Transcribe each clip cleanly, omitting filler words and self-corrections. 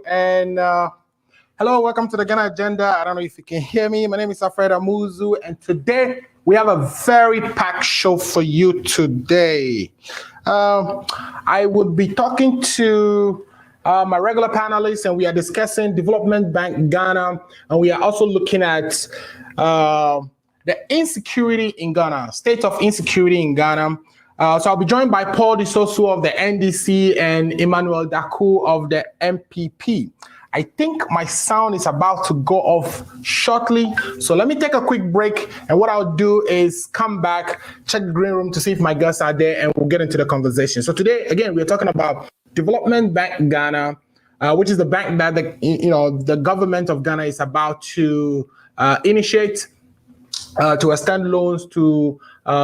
and hello, welcome to the Ghana Agenda. I don't know if you can hear me. My name is Alfred Amuzu, and today we have a very packed show for you today. I would be talking to my regular panelists, and we are discussing Development Bank Ghana, and we are also looking at the insecurity in Ghana, state of insecurity in Ghana. So I'll be joined by Paul Disosu of the NDC and Emmanuel Daku of the MPP. I think my sound is about to go off shortly. So let me take a quick break. And what I'll do is come back, check the green room to see if my guests are there, and we'll get into the conversation. So today, again, we're talking about Development Bank Ghana, which is the bank that the government of Ghana is about to initiate to extend loans to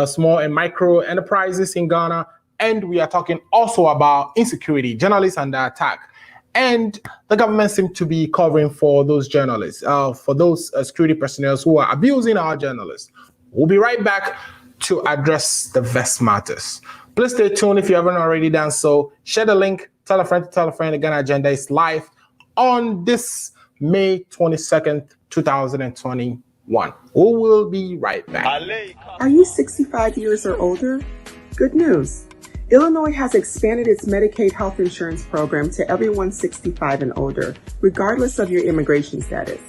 small and micro enterprises in Ghana. And we are talking also about insecurity, journalists under attack. And the government seems to be covering for those journalists, for those security personnel who are abusing our journalists. We'll be right back to address the vast matters. Please stay tuned if you haven't already done so. Share the link, tell a friend to tell a friend. The Ghana Agenda is live on this May 22nd, 2021. We will be right back. Are you 65 years or older? Good news. Illinois has expanded its Medicaid health insurance program to everyone 65 and older, regardless of your immigration status.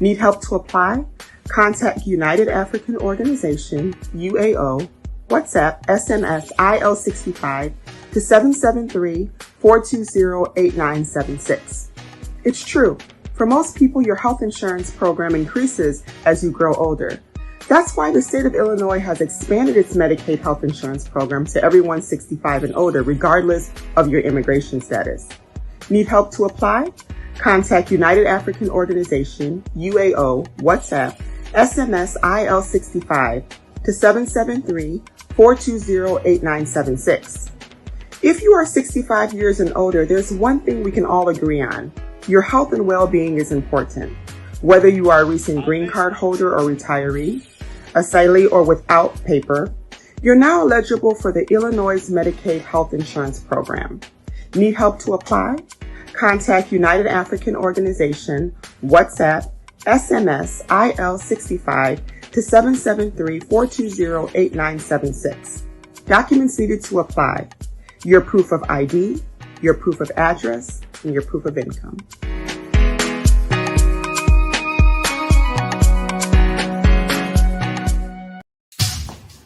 Need help to apply? Contact United African Organization, UAO, WhatsApp, SMS, IL65 to 773-420-8976. It's true. For most people, your health insurance program increases as you grow older. That's why the state of Illinois has expanded its Medicaid health insurance program to everyone 65 and older, regardless of your immigration status. Need help to apply? Contact United African Organization, UAO, WhatsApp, SMS, IL65 to 773-420-8976. If you are 65 years and older, there's one thing we can all agree on. Your health and well-being is important. Whether you are a recent green card holder or retiree, asylee or without paper, you're now eligible for the Illinois Medicaid health insurance program. Need help to apply? Contact United African Organization, WhatsApp, SMS, IL65 to 773-420-8976. Documents needed to apply: your proof of ID, your proof of address, and your proof of income.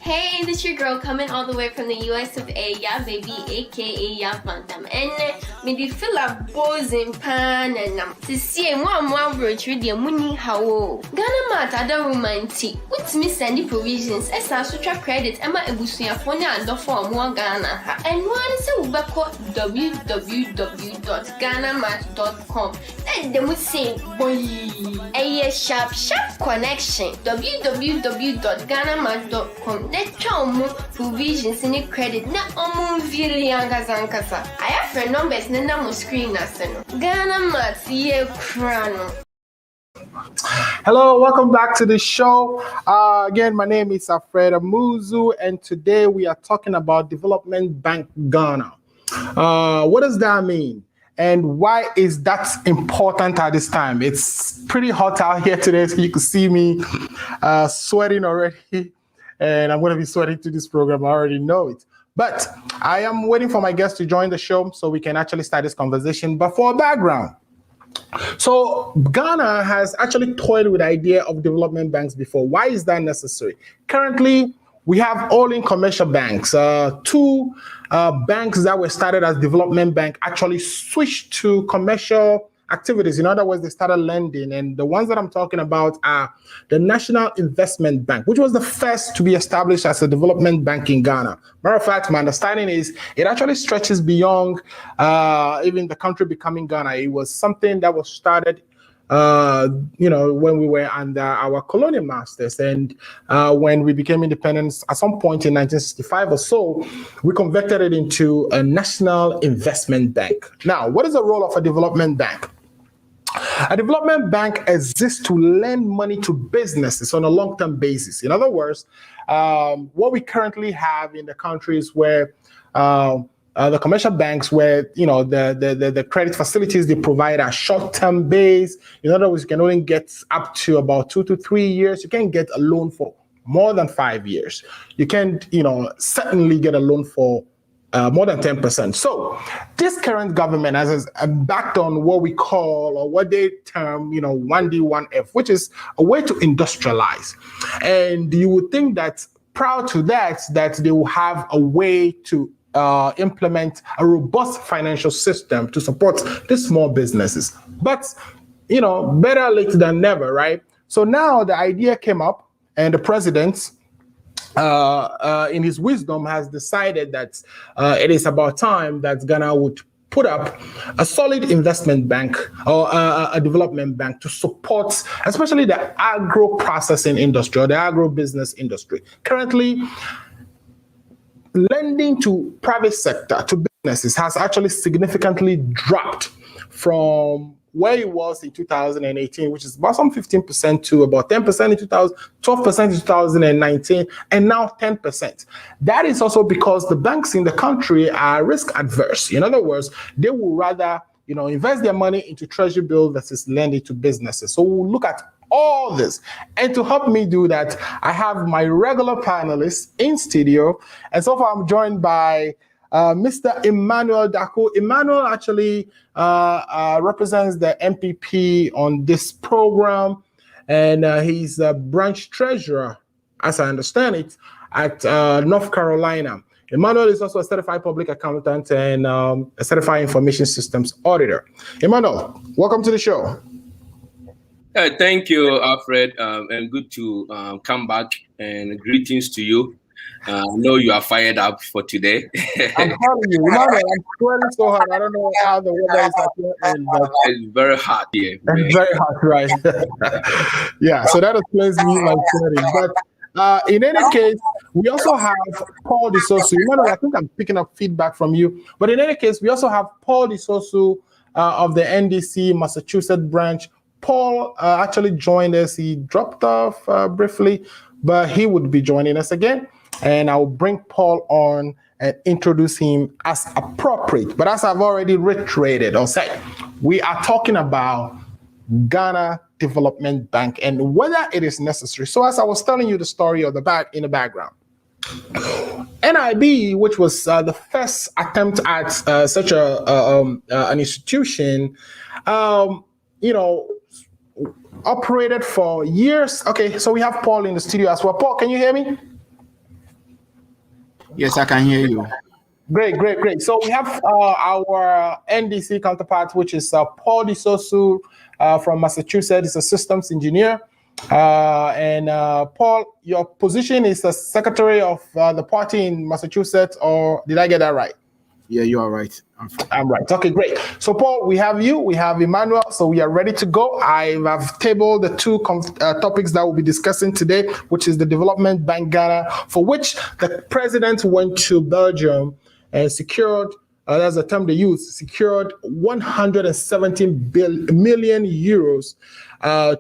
Hey, this your girl coming all the way from the US of A, yeah baby, aka Ya Bantam. And me di feel a boozing pan and to see one brooch with your money how Ghana mat ada romantic. With me sending provisions, as I sutra credit, Emma Ebusia Fona and the form one Ghana. And one is a ubako www.ghanamat.com. And they would say, boy, a sharp connection. www.ghanamat.com. Let's try more provisions in the credit. Na really angazankaza. I have friend numbers na mo screen nasen. Ghana Mat ye crano. Hello, welcome back to the show. Again, my name is Alfred Amuzu, and today we are talking about Development Bank Ghana. What does that mean? And why is that important at this time? It's pretty hot out here today, so you can see me sweating already. And I'm going to be sweating to this program. I already know it. But I am waiting for my guests to join the show so we can actually start this conversation. But for a background, so Ghana has actually toyed with the idea of development banks before. Why is that necessary? Currently, we have all-in commercial banks. Two banks that were started as development bank actually switched to commercial activities. In other words, they started lending. And the ones that I'm talking about are the National Investment Bank, which was the first to be established as a development bank in Ghana. Matter of fact, my understanding is it actually stretches beyond even the country becoming Ghana. It was something that was started when we were under our colonial masters, and when we became independent at some point in 1965 or so, we converted it into a national investment bank. Now, what is the role of a development bank? A development bank exists to lend money to businesses on a long-term basis. In other words, what we currently have in the country is where the commercial banks where, the credit facilities they provide are short-term based. In other words, you can only get up to about 2 to 3 years. You can't get a loan for more than 5 years. You can't, certainly get a loan for more than 10%. So this current government has backed on what we call, or what they term, 1D, 1F, which is a way to industrialize. And you would think that prior to that they will have a way to implement a robust financial system to support the small businesses. But, better late than never, right? So now the idea came up, and the president, in his wisdom, has decided that it is about time that Ghana would put up a solid investment bank, or a development bank, to support especially the agro-processing industry, or the agro-business industry. Currently, lending to private sector, to businesses, has actually significantly dropped from where it was in 2018, which is about some 15%, to about 10% in 12% in 2019, and now 10%. That is also because the banks in the country are risk adverse. In other words, they will rather, invest their money into treasury bills versus lending to businesses. So we'll look at all this. And to help me do that, I have my regular panelists in studio. And so far, I'm joined by Mr. Emmanuel Daku. Emmanuel actually represents the MPP on this program, and he's a branch treasurer, as I understand it, at North Carolina. Emmanuel is also a certified public accountant and a certified information systems auditor. Emmanuel, welcome to the show. Thank you, Alfred, and good to come back, and greetings to you. I know you are fired up for today. I'm telling you, I'm sweating so hard. I don't know how the weather is up here. But it's very hot here. It's very hot, right? Yeah, so that explains me my sweating. But in any case, we also have Paul DeSosu. I think I'm picking up feedback from you. But in any case, we also have Paul DeSosu of the NDC Massachusetts branch. Paul actually joined us. He dropped off briefly, but he would be joining us again. And I'll bring Paul on and introduce him as appropriate. But as I've already reiterated or said, we are talking about Ghana Development Bank and whether it is necessary. So as I was telling you the story of the background, NIB, which was the first attempt at such an institution, operated for years. Okay, so we have Paul in the studio as well. Paul, can you hear me? Yes, I can hear you. Great. So we have our NDC counterpart, which is Paul DeSosu from Massachusetts. He's a systems engineer. And Paul, your position is the secretary of the party in Massachusetts, or did I get that right? Yeah, you are right. I'm right. Okay, great. So, Paul, we have you, we have Emmanuel, so we are ready to go. I have tabled the two topics that we'll be discussing today, which is the Development Bank Ghana, for which the president went to Belgium and secured, that's the term they use, secured 117 million euros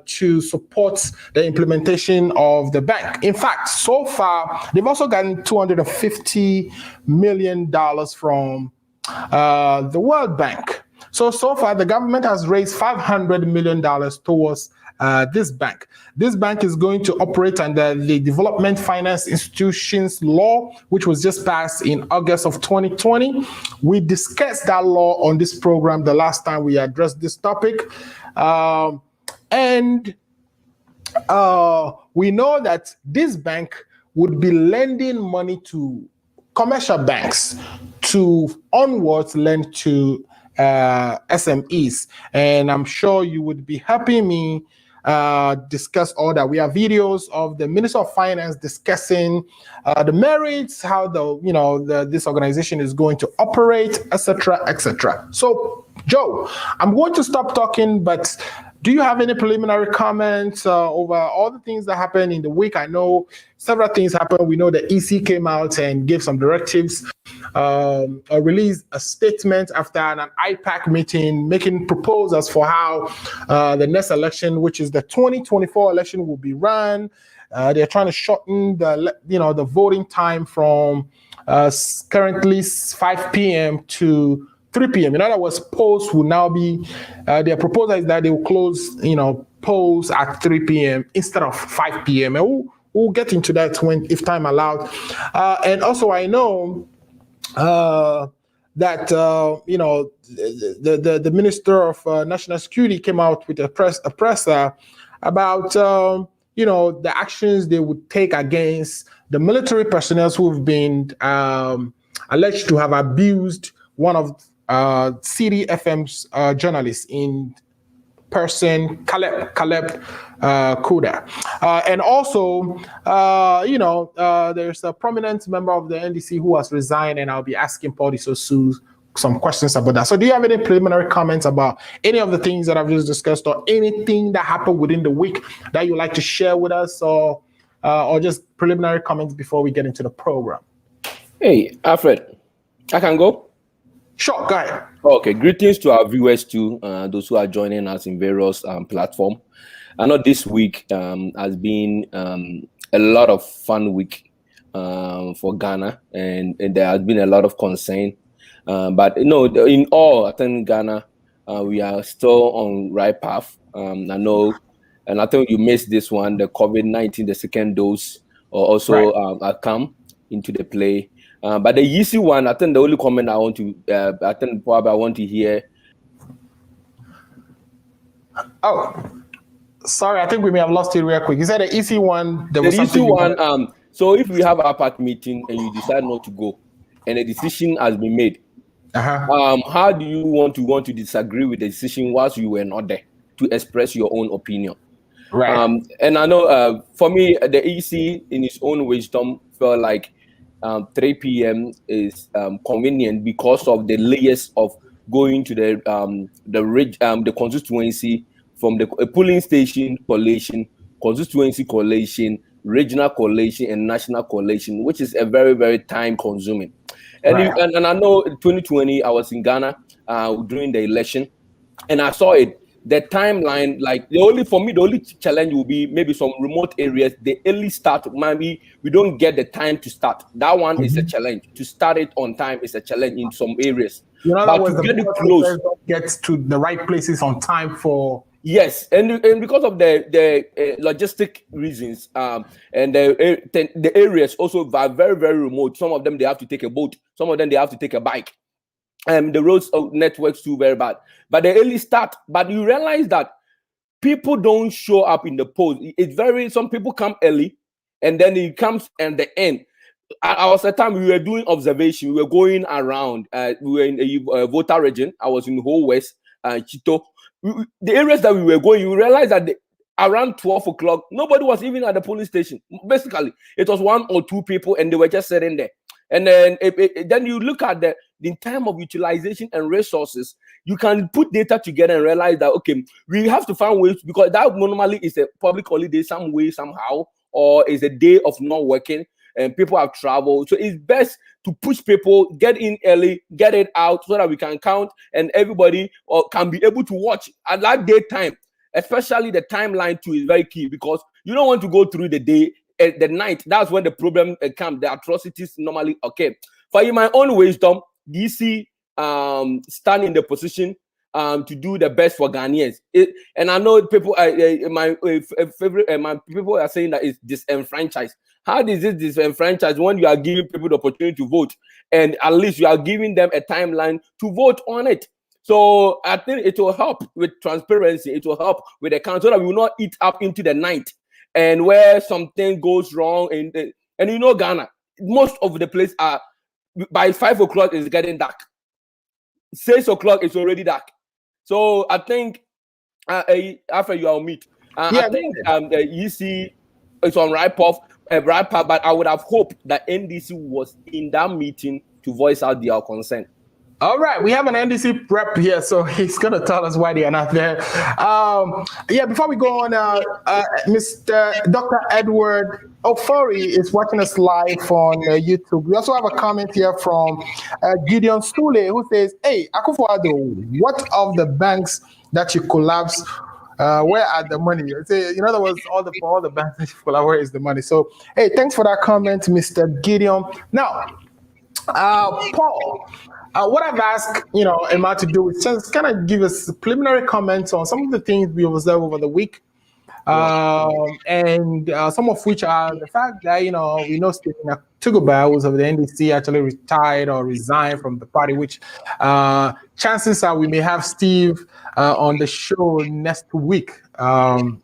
to support the implementation of the bank. In fact, so far, they've also gotten $250 million from the World Bank. So far, the government has raised $500 million towards this bank. This bank is going to operate under the Development Finance Institutions Law, which was just passed in August of 2020. We discussed that law on this program the last time we addressed this topic. And we know that this bank would be lending money to commercial banks to onwards lend to SMEs. And I'm sure you would be helping me discuss all that. We have videos of the Minister of Finance discussing the merits, how this organization is going to operate, etc., etc. So, Joe, I'm going to stop talking, but do you have any preliminary comments over all the things that happened in the week? I know several things happened. We know the EC came out and gave some directives, released a statement after an IPAC meeting, making proposals for how the next election, which is the 2024 election, will be run. They're trying to shorten the voting time from currently 5 p.m. to 3 p.m. In other words, polls will now be, their proposal is that they will close, polls at 3 p.m. instead of 5 p.m. And we'll get into that if time allowed. And also, I know that the Minister of National Security came out with a presser about the actions they would take against the military personnel who've been alleged to have abused one of CDFM's journalists in person, Caleb Kuda. And also, there's a prominent member of the NDC who has resigned, and I'll be asking Paul Disosu some questions about that. So do you have any preliminary comments about any of the things that I've just discussed, or anything that happened within the week that you'd like to share with us, or just preliminary comments before we get into the program? Hey, Alfred, I can go? Sure, go ahead. Okay, greetings to our viewers too, those who are joining us in various platforms. I know this week has been a lot of fun week for Ghana, and there has been a lot of concern. But in all, I think Ghana, we are still on right path. I know, and I think you missed this one, the COVID-19, the second dose, also come into the play. But the easy one, I think the only comment I want to, I want to hear. Oh, sorry, I think we may have lost it real quick. Is that the easy one? The easy one. So if we have a part meeting and you decide not to go, and a decision has been made, how do you want to disagree with the decision whilst you were not there to express your own opinion? Right. And I know for me, the EC in its own wisdom felt like 3 p.m. is convenient because of the layers of going to the constituency from the polling station collation, constituency collation, regional collation, and national collation, which is a very, very time consuming. And, and I know in 2020, I was in Ghana during the election, and I saw it. The timeline, like the only challenge will be maybe some remote areas. The early start, maybe we don't get the time to start. That one is a challenge. To start it on time is a challenge in some areas. But to get it close, get to the right places on time for. Yes, and because of the logistic reasons, and the areas also are very, very remote. Some of them they have to take a boat. Some of them they have to take a bike. The roads networks too very bad. But the early start, but you realize that people don't show up in the polls. Some people come early, and then it comes at the end. I was at the time we were doing observation. We were going around. We were in a voter region. I was in Whole West, Chito. The areas that we were going, you realize that around 12 o'clock, nobody was even at the police station. Basically, it was one or two people, and they were just sitting there. And then then you look at the time of utilization and resources, you can put data together and realize that, okay, we have to find ways, because that normally is a public holiday some way, somehow, or is a day of not working and people have traveled. So it's best to push people, get in early, get it out so that we can count and everybody can be able to watch at that daytime. Especially the timeline too is very key, because you don't want to go through the day. At the night, that's when the problem comes. The atrocities normally occur. For in my own wisdom, DC stand in the position to do the best for Ghanaians. And I know people, my people are saying that it's disenfranchised. How is it disenfranchised when you are giving people the opportunity to vote, and at least you are giving them a timeline to vote on it? So I think it will help with transparency. It will help with the count so that we will not eat up into the night. And where something goes wrong, and Ghana, most of the place are by 5 o'clock is getting dark. 6 o'clock is already dark. So I think after you are on meet, I think you see it's on right path, but I would have hoped that NDC was in that meeting to voice out their concern. All right, we have an NDC rep here, so he's going to tell us why they are not there. Before we go on, Mr. Dr. Edward Ofori is watching us live on YouTube. We also have a comment here from Gideon Sule, who says, "Hey, Akufo-Addo, what of the banks that you collapsed Where are the money? In other words, all the banks people are, where is the money? So, hey, thanks for that comment, Mr. Gideon. Now, Paul, what I've asked, Emma to do is just kind of give us preliminary comments on some of the things we observed over the week. And some of which are the fact that we know Stephen Tuguba, who's of the NDC, actually retired or resigned from the party. Which chances are we may have Steve on the show next week. God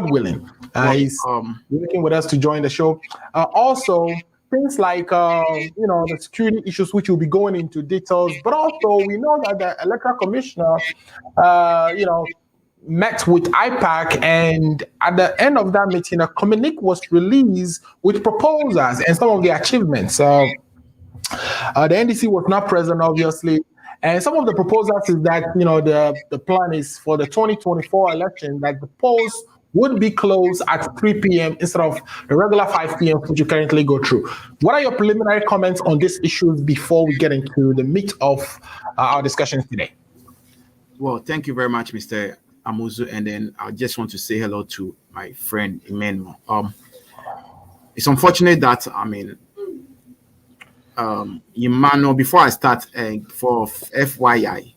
willing, he's working with us to join the show. Also, things like the security issues, which we'll be going into details. But also, we know that the electoral commissioner, met with IPAC, and at the end of that meeting, a communique was released with proposals and some of the achievements. The NDC was not present, obviously, and some of the proposals is that the plan is for the 2024 election that the polls would be closed at 3 p.m. instead of the regular 5 p.m. which you currently go through. What are your preliminary comments on these issues before we get into the meat of our discussions today? Well, thank you very much, Mr. Amuzu, and then I just want to say hello to my friend Emmanuel. It's unfortunate that Emmanuel. Before I start, for FYI,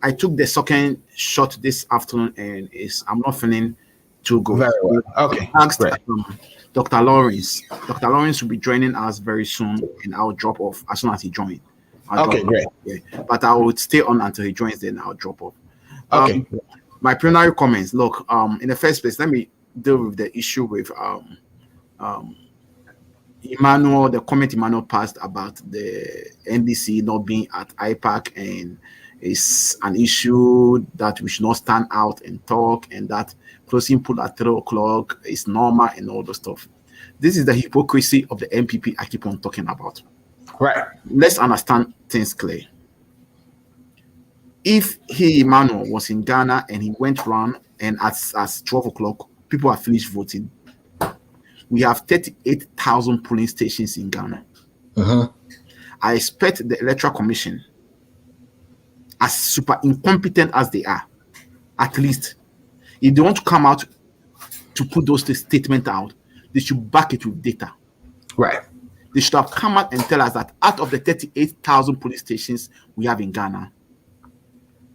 I took the second shot this afternoon, and I'm not feeling too good. Very well. Okay. Asked Dr. Lawrence. Dr. Lawrence will be joining us very soon, and I'll drop off as soon as he joins. Okay, great. Yeah. But I would stay on until he joins, then I'll drop off. Okay. My preliminary comments. Look, in the first place, let me deal with the issue with Emmanuel, the comment Emmanuel passed about the NDC not being at IPAC, and it's an issue that we should not stand out and talk, and that closing poll at 3 o'clock is normal and all the stuff. This is the hypocrisy of the MPP I keep on talking about. Right. Let's understand things clear. If Emmanuel was in Ghana and he went round and at 12 o'clock, people have finished voting. We have 38,000 polling stations in Ghana. I expect the Electoral Commission, as super incompetent as they are, at least, if they want to come out to put those statements out, they should back it with data. Right. They should have come out and tell us that out of the 38,000 police stations we have in Ghana,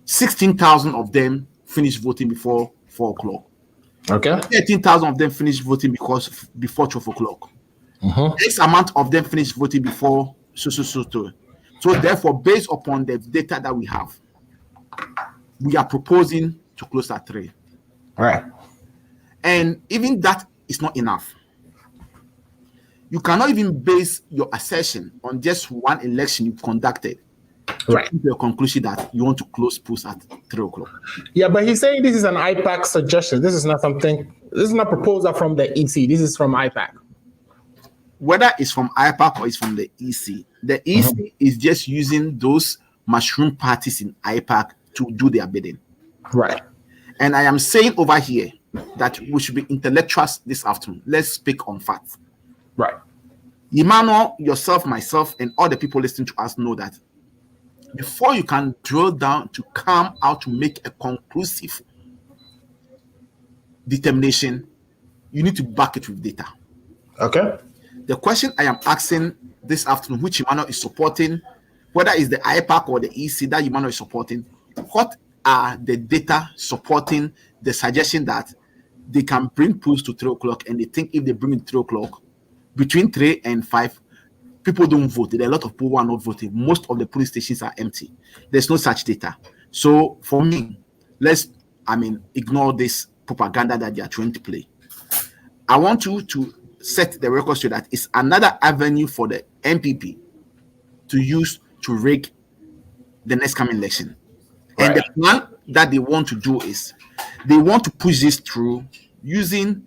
16,000 of them finished voting before 4 o'clock. Okay. 13,000 of them finished voting before 12 o'clock. This amount of them finished voting before So therefore, based upon the data that we have, we are proposing to close at 3. Right. And even that is not enough. You cannot even base your assertion on just one election you conducted to come to the conclusion that you want to close polls at 3 o'clock. Yeah, but he's saying this is an IPAC suggestion. This is not proposal from the EC. This is from IPAC. Whether it's from IPAC or it's from the EC, the EC is just using those mushroom parties in IPAC to do their bidding. Right. And I am saying over here that we should be intellectuals this afternoon. Let's speak on facts. Right. Emmanuel, yourself, myself, and all the people listening to us know that before you can drill down to come out to make a conclusive determination, you need to back it with data. Okay. The question I am asking this afternoon, which Emmanuel is supporting, whether it's the IPAC or the EC that Emmanuel is supporting, what are the data supporting the suggestion that they can bring polls to 3 o'clock, and they think if they bring it 3 o'clock, between 3 and 5, people don't vote. There are a lot of people who are not voting. Most of the police stations are empty. There's no such data. So for me, let's ignore this propaganda that they are trying to play. I want you to set the record straight that it's another avenue for the MPP to use to rig the next coming election. Right. And the plan that they want to do is they want to push this through using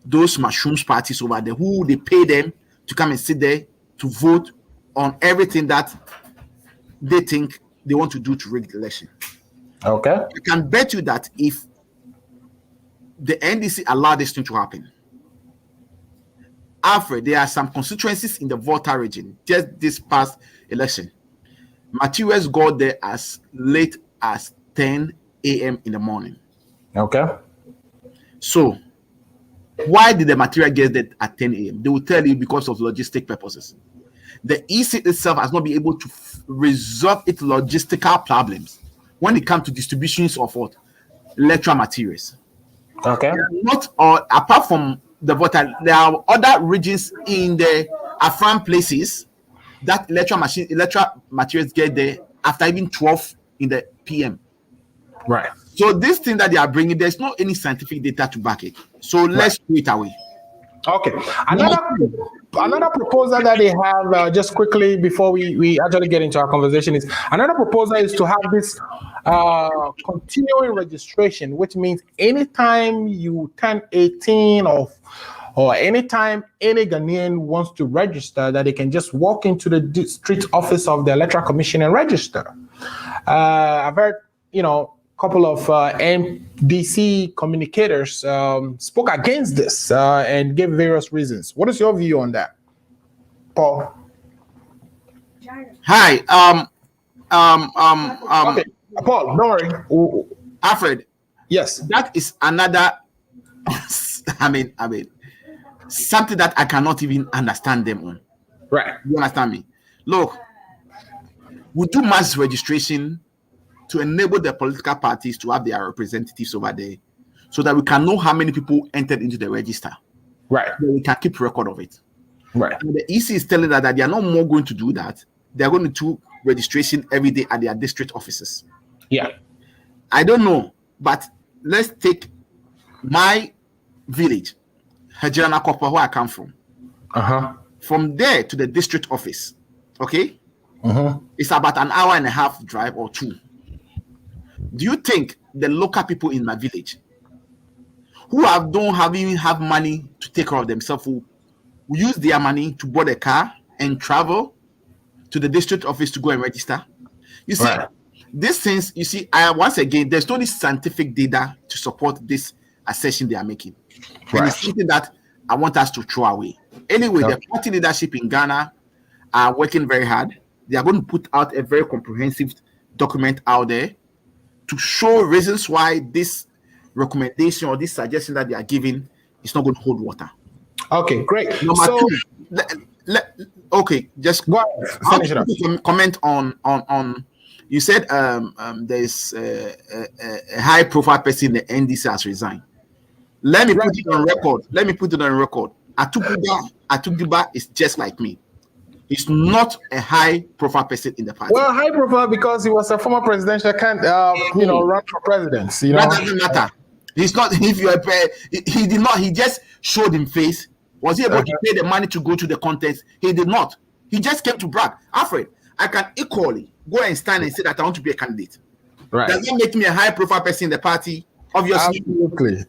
those mushrooms parties over there who they pay them to come and sit there to vote on everything that they think they want to do to rig the election. Okay. I can bet you that if the NDC allow this thing to happen, Alfred, there are some constituencies in the Volta region just this past election. Materials got there as late as 10 a.m. in the morning. Okay. So why did the material get there at 10 a.m.? They will tell you because of logistic purposes. The EC itself has not been able to resolve its logistical problems when it comes to distributions of what? Electoral materials. Okay. Not all, apart from the voter, there are other regions in the affluent places that electoral materials get there after even 12 in the PM. Right. So this thing that they are bringing, there's no any scientific data to back it. So let's throw it away. Okay. Another proposal that they have, just quickly before we actually get into our conversation, is another proposal is to have this continuing registration, which means anytime you turn 18 or anytime any Ghanaian wants to register, that they can just walk into the district office of the Electoral Commission and register. I've heard, couple of MDC communicators spoke against this and gave various reasons. What is your view on that, Paul? Hi. Okay, Paul, don't worry. Alfred. Yes. That is another. I mean, something that I cannot even understand them on. Right. You understand me? Look, we do mass registration to enable the political parties to have their representatives over there, so that we can know how many people entered into the register. Right. So we can keep record of it. Right. And the EC is telling that they are no more going to do that. They are going to do registration every day at their district offices. Yeah. I don't know, but let's take my village, Hajirana Kopa, where I come from. From there to the district office, okay? It's about an hour and a half drive or two. Do you think the local people in my village who don't even have money to take care of themselves will use their money to board a car and travel to the district office to go and register? You see, these things, once again, there's no scientific data to support this assertion they are making. And it's something that I want us to throw away. Anyway, the party leadership in Ghana are working very hard. They are going to put out a very comprehensive document out there to show reasons why this recommendation or this suggestion that they are giving is not going to hold water. Okay, great. Number two, okay, just go ahead. Finish it up. Comment on you said there's a high profile person in the NDC has resigned. Let me put it on record. Atuguba is just like me. He's not a high profile person in the party. Well, high profile because he was a former presidential candidate, run for president. That doesn't matter. He's not. If you're he did not. He just showed him face. Was he able to pay the money to go to the contest? He did not. He just came to brag. Alfred, I can equally go and stand and say that I want to be a candidate. Right. Does that make me a high profile person in the party? Obviously. Absolutely.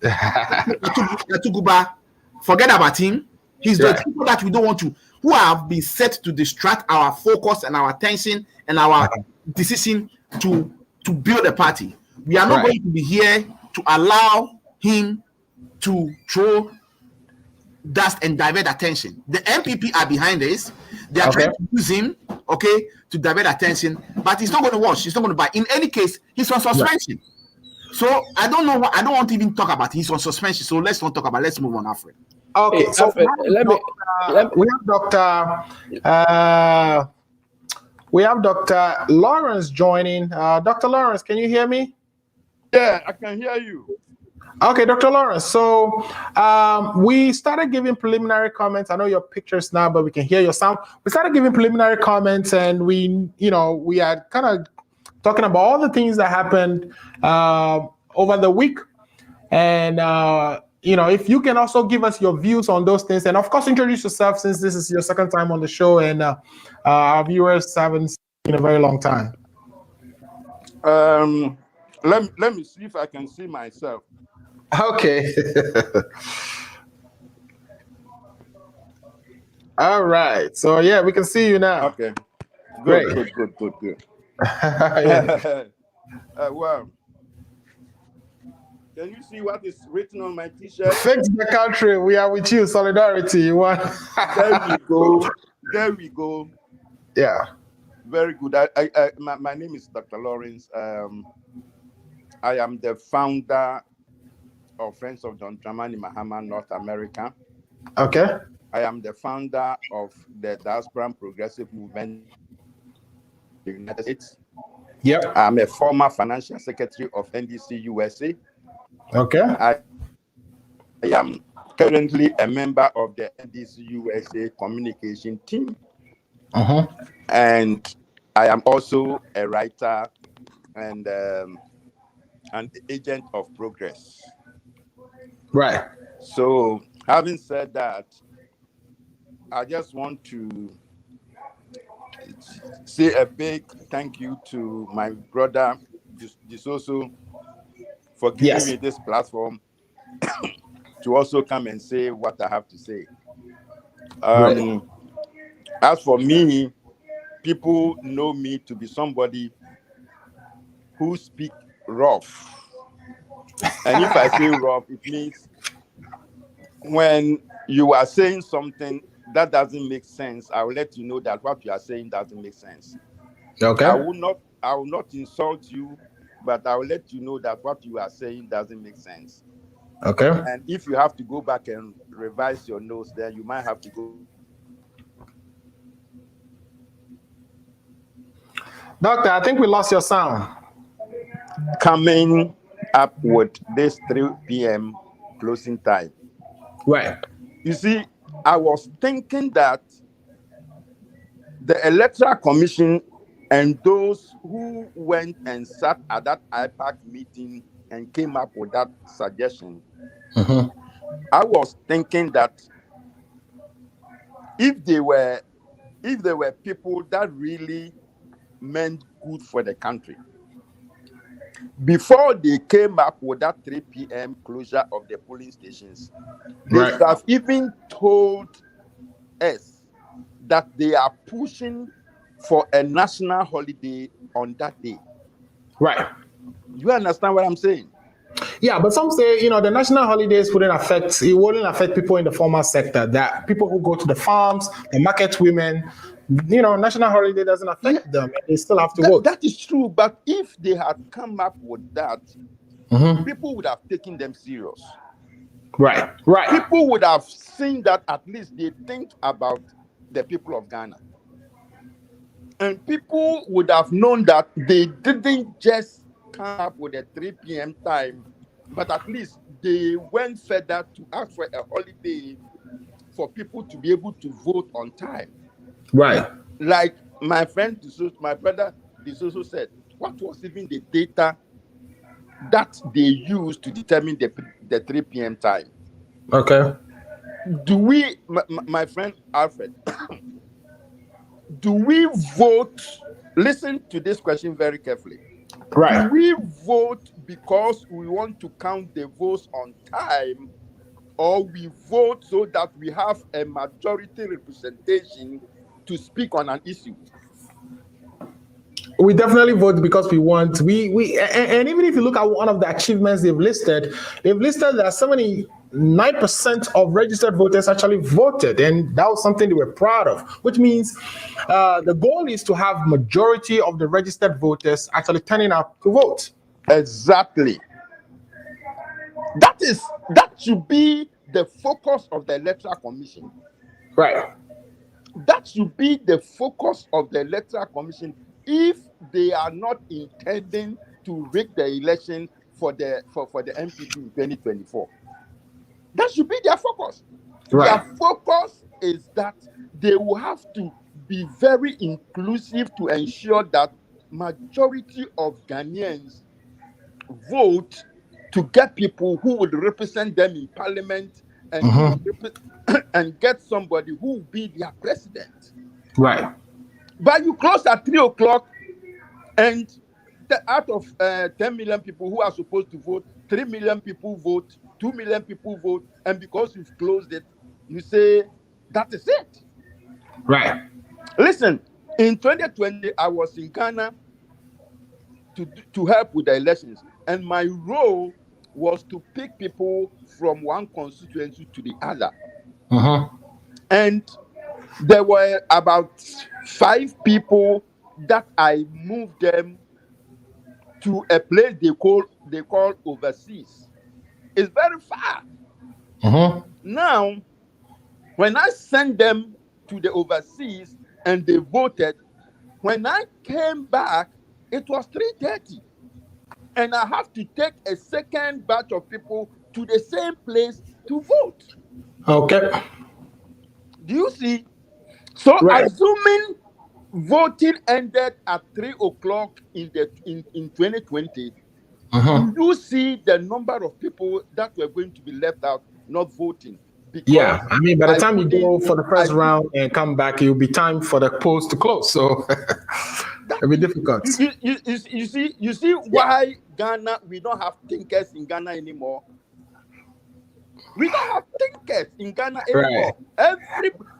Atuguba, forget about him. He's the people that we don't want to, who have been set to distract our focus and our attention and our decision to build a party. We are not going to be here to allow him to throw dust and divert attention. The MPP are behind this. They are trying to use him, to divert attention, but he's not going to watch. He's not going to buy. In any case, he's on suspension. So I don't know what, I don't want to even talk about. He's on suspension. So let's not talk about. Let's move on, Alfred. Okay, hey, so Alfred, we have Dr. Lawrence joining. Dr. Lawrence, can you hear me? Yeah, I can hear you. Okay, Dr. Lawrence. So we started giving preliminary comments. I know your pictures now, but we can hear your sound. We started giving preliminary comments, and we are kind of talking about all the things that happened over the week. And if you can also give us your views on those things, and of course introduce yourself, since this is your second time on the show, and our viewers haven't seen in a very long time. Let me see if I can see myself. Okay. All right. So yeah, we can see you now. Okay. Great. Good. Yeah. Well, can you see what is written on my T-shirt? Fix the country. We are with you. Solidarity. There we go. Yeah. Very good. My name is Dr. Lawrence. I am the founder of Friends of John Dramani Mahama North America. Okay. I am the founder of the Diaspora Progressive Movement in the United States. Yep. I'm a former financial secretary of NDC USA. Okay. I am currently a member of the NDC USA communication team. And I am also a writer and an agent of progress. Right. So, having said that, I just want to say a big thank you to my brother Disoso for giving me this platform to also come and say what I have to say. Right. As for me, people know me to be somebody who speak rough. And if I say rough, it means when you are saying something that doesn't make sense, I will let you know that what you are saying doesn't make sense. Okay. I will not insult you, but I will let you know that what you are saying doesn't make sense. Okay. And if you have to go back and revise your notes, then you might have to go. Doctor, I think we lost your sound. Coming up with this 3 p.m. closing time. Right. You see, I was thinking that the Electoral Commission and those who went and sat at that IPAC meeting and came up with that suggestion, I was thinking that if they were people that really meant good for the country, before they came up with that 3 p.m. closure of the polling stations, they should have even told us that they are pushing for a national holiday on that day. Right. You understand what I'm saying? Yeah, but some say, the national holidays wouldn't affect people in the formal sector, that people who go to the farms, the market women, national holiday doesn't affect them. They still have to vote. That is true. But if they had come up with that, people would have taken them serious. Right. People would have seen that at least they think about the people of Ghana. And people would have known that they didn't just come up with a 3 p.m. time, but at least they went further to ask for a holiday for people to be able to vote on time. Right. Like my friend, my brother Disoso said, what was even the data that they used to determine the 3 p.m. time? Okay. Do we, my friend Alfred, do we vote? Listen to this question very carefully. Right. Do we vote because we want to count the votes on time, or we vote so that we have a majority representation to speak on an issue? We definitely vote because we want. And even if you look at one of the achievements they've listed that 79% of registered voters actually voted, and that was something they were proud of. Which means the goal is to have majority of the registered voters actually turning up to vote. Exactly. That should be the focus of the Electoral Commission. Right. That should be the focus of the Electoral Commission if they are not intending to rig the election for the MPP in 2024. That should be their focus. Right. Their focus is that they will have to be very inclusive to ensure that majority of Ghanaians vote to get people who would represent them in parliament and and get somebody who will be their president. Right. But you close at 3 o'clock, and out of 10 million people who are supposed to vote, 3 million people vote, 2 million people vote, and because you've closed it, you say that is it. Right. Listen, in 2020, I was in Ghana to help with the elections, and my role was to pick people from one constituency to the other. And there were about 5 people that I moved them to a place they call they call overseas. It's very far. Now, when I sent them to the overseas and they voted, when I came back, it was 3:30. And I have to take a second batch of people to the same place to vote. Okay. Do you see? So Right. assuming voting ended at 3 o'clock in 2020, do you see the number of people that were going to be left out not voting? Because Yeah, I mean, by the time you go couldn't- for the first round and come back, it'll be time for the polls to close. So it'll be difficult. you see why Ghana, we don't have thinkers in Ghana anymore. We don't have thinkers in Ghana anymore.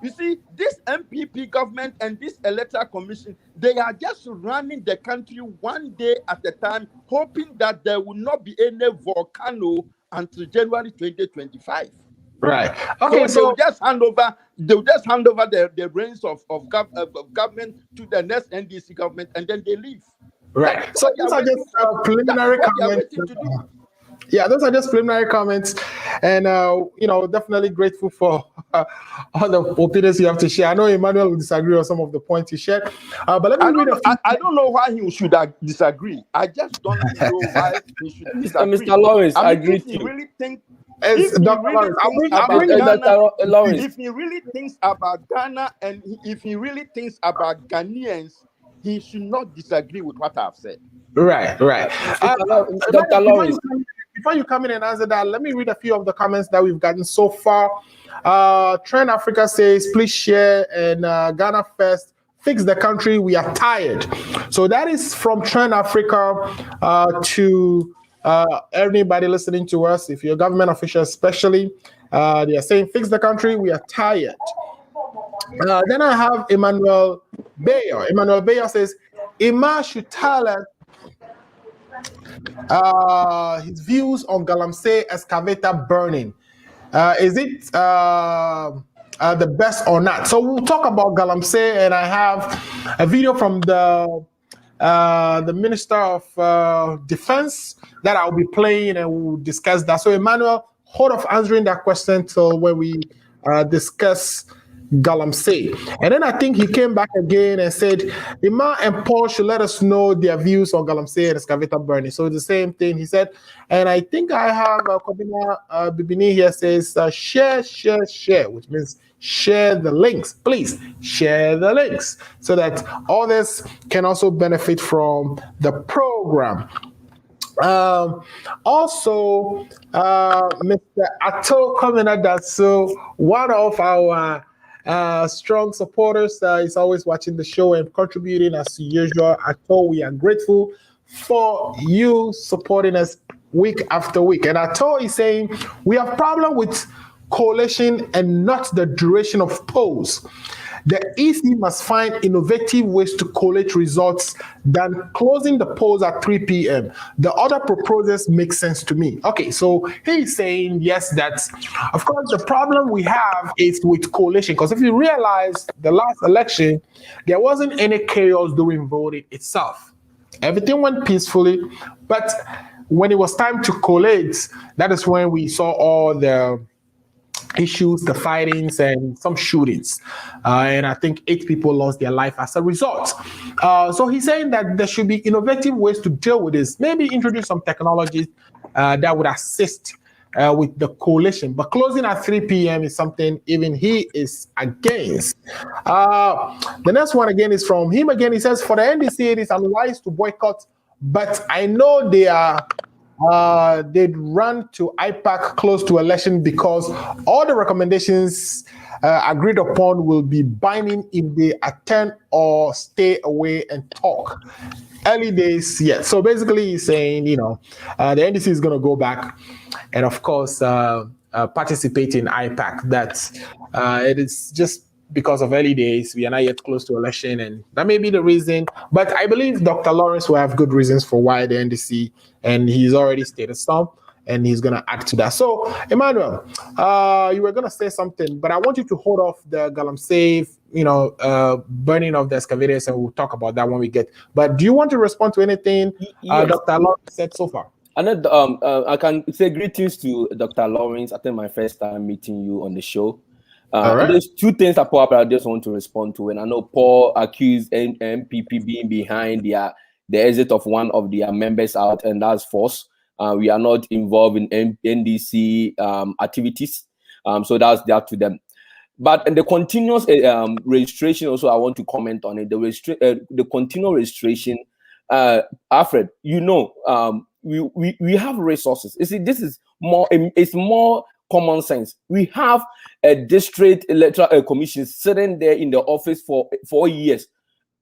You see, this MPP government and this electoral commission, they are just running the country one day at a time, hoping that there will not be any volcano until January 2025. Right. Okay. So they'll just hand over the reins of government to the next NDC government, and then they leave. Right. So those are just preliminary comments. Yeah, those are just preliminary comments, and definitely grateful for all the opinions you have to share. I know Emmanuel will disagree on some of the points you shared, but let me read a few. I don't know why he should disagree. I just don't know why he should disagree. Mr. Lawrence, I agree. If he really thinks If he really thinks about Ghana and if he really thinks about Ghanaians, he should not disagree with what I've said. Right. Dr. Lawrence. Before you come in and answer that, let me read a few of the comments that we've gotten so far. Trend Africa says, please share, and Ghana first, fix the country, we are tired. So that is from Trend Africa to everybody listening to us. If you're a government official especially, they are saying, fix the country, we are tired. Then I have Emmanuel Bayer. Emmanuel Bayer says, Ima should tell us his views on Galamsey excavator burning. Is it the best or not? So we'll talk about Galamsey, and I have a video from the Minister of Defense that I'll be playing, and we'll discuss that. So Emmanuel, hold off answering that question till when we discuss Galamsey. And then I think he came back again and said, Ima and Paul should let us know their views on Galamsey and excavator burning. So the same thing he said. And I think I have Kobina Bibini here says, share, which means share the links. Please share the links so that others can also benefit from the program. Also, Mr. Ato Kominada, so one of our strong supporters is always watching the show and contributing as usual. Ato, we are grateful for you supporting us week after week. And Ato is saying we have problem with coalition and not the duration of polls. The EC must find innovative ways to collate results than closing the polls at 3 p.m. The other proposals make sense to me. Okay, so he's saying, yes, that's, of course, the problem we have is with coalition. Because if you realize the last election, there wasn't any chaos during voting itself. Everything went peacefully. But when it was time to collate, that is when we saw all the issues, the fightings, and some shootings. And I think 8 people lost their life as a result. So he's saying that there should be innovative ways to deal with this. Maybe introduce some technologies that would assist with the coalition. But closing at 3 p.m. is something even he is against. The next one again is from him again. He says, for the NDC, it is unwise to boycott, but I know they are they'd run to IPAC close to election because all the recommendations agreed upon will be binding if they attend or stay away and talk. Early days, yes. So basically he's saying, the NDC is going to go back and, of course, participate in IPAC. That it is just because of early days. We are not yet close to election, and that may be the reason. But I believe Dr. Lawrence will have good reasons for why the NDC, and he's already stated some, and he's going to add to that. So, Emmanuel, you were going to say something, but I want you to hold off the Galamsey, burning of the excavators, and we'll talk about that when we get. But do you want to respond to anything Dr. Lawrence said so far? I can say greetings to Dr. Lawrence. I think my first time meeting you on the show. All right. There's two things that pop up I just want to respond to. And I know Paul accused MPP being behind the exit of one of their members out, and that's false. We are not involved in NDC activities. So that's that to them. But the continuous registration also, I want to comment on it. The continual registration, Alfred, we have resources. You see, this is more. It's more common sense. We have a district electoral commission sitting there in the office for 4 years.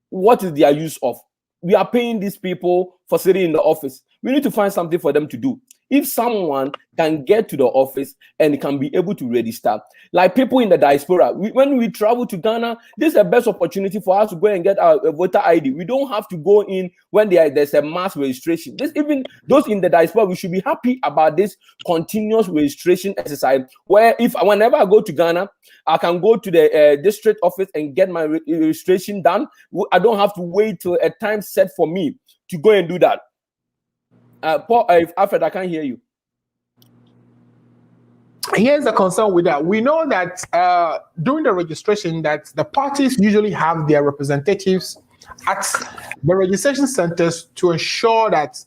What is their use of? We are paying these people for sitting in the office. We need to find something for them to do. If someone can get to the office and can be able to register, like people in the diaspora, when we travel to Ghana, this is the best opportunity for us to go and get our voter ID. We don't have to go in when there's a mass registration. Even those in the diaspora, we should be happy about this continuous registration exercise, where whenever I go to Ghana, I can go to the district office and get my registration done. I don't have to wait till a time set for me to go and do that. Paul, Alfred, I can't hear you. Here's the concern with that. We know that during the registration, that the parties usually have their representatives at the registration centers to ensure that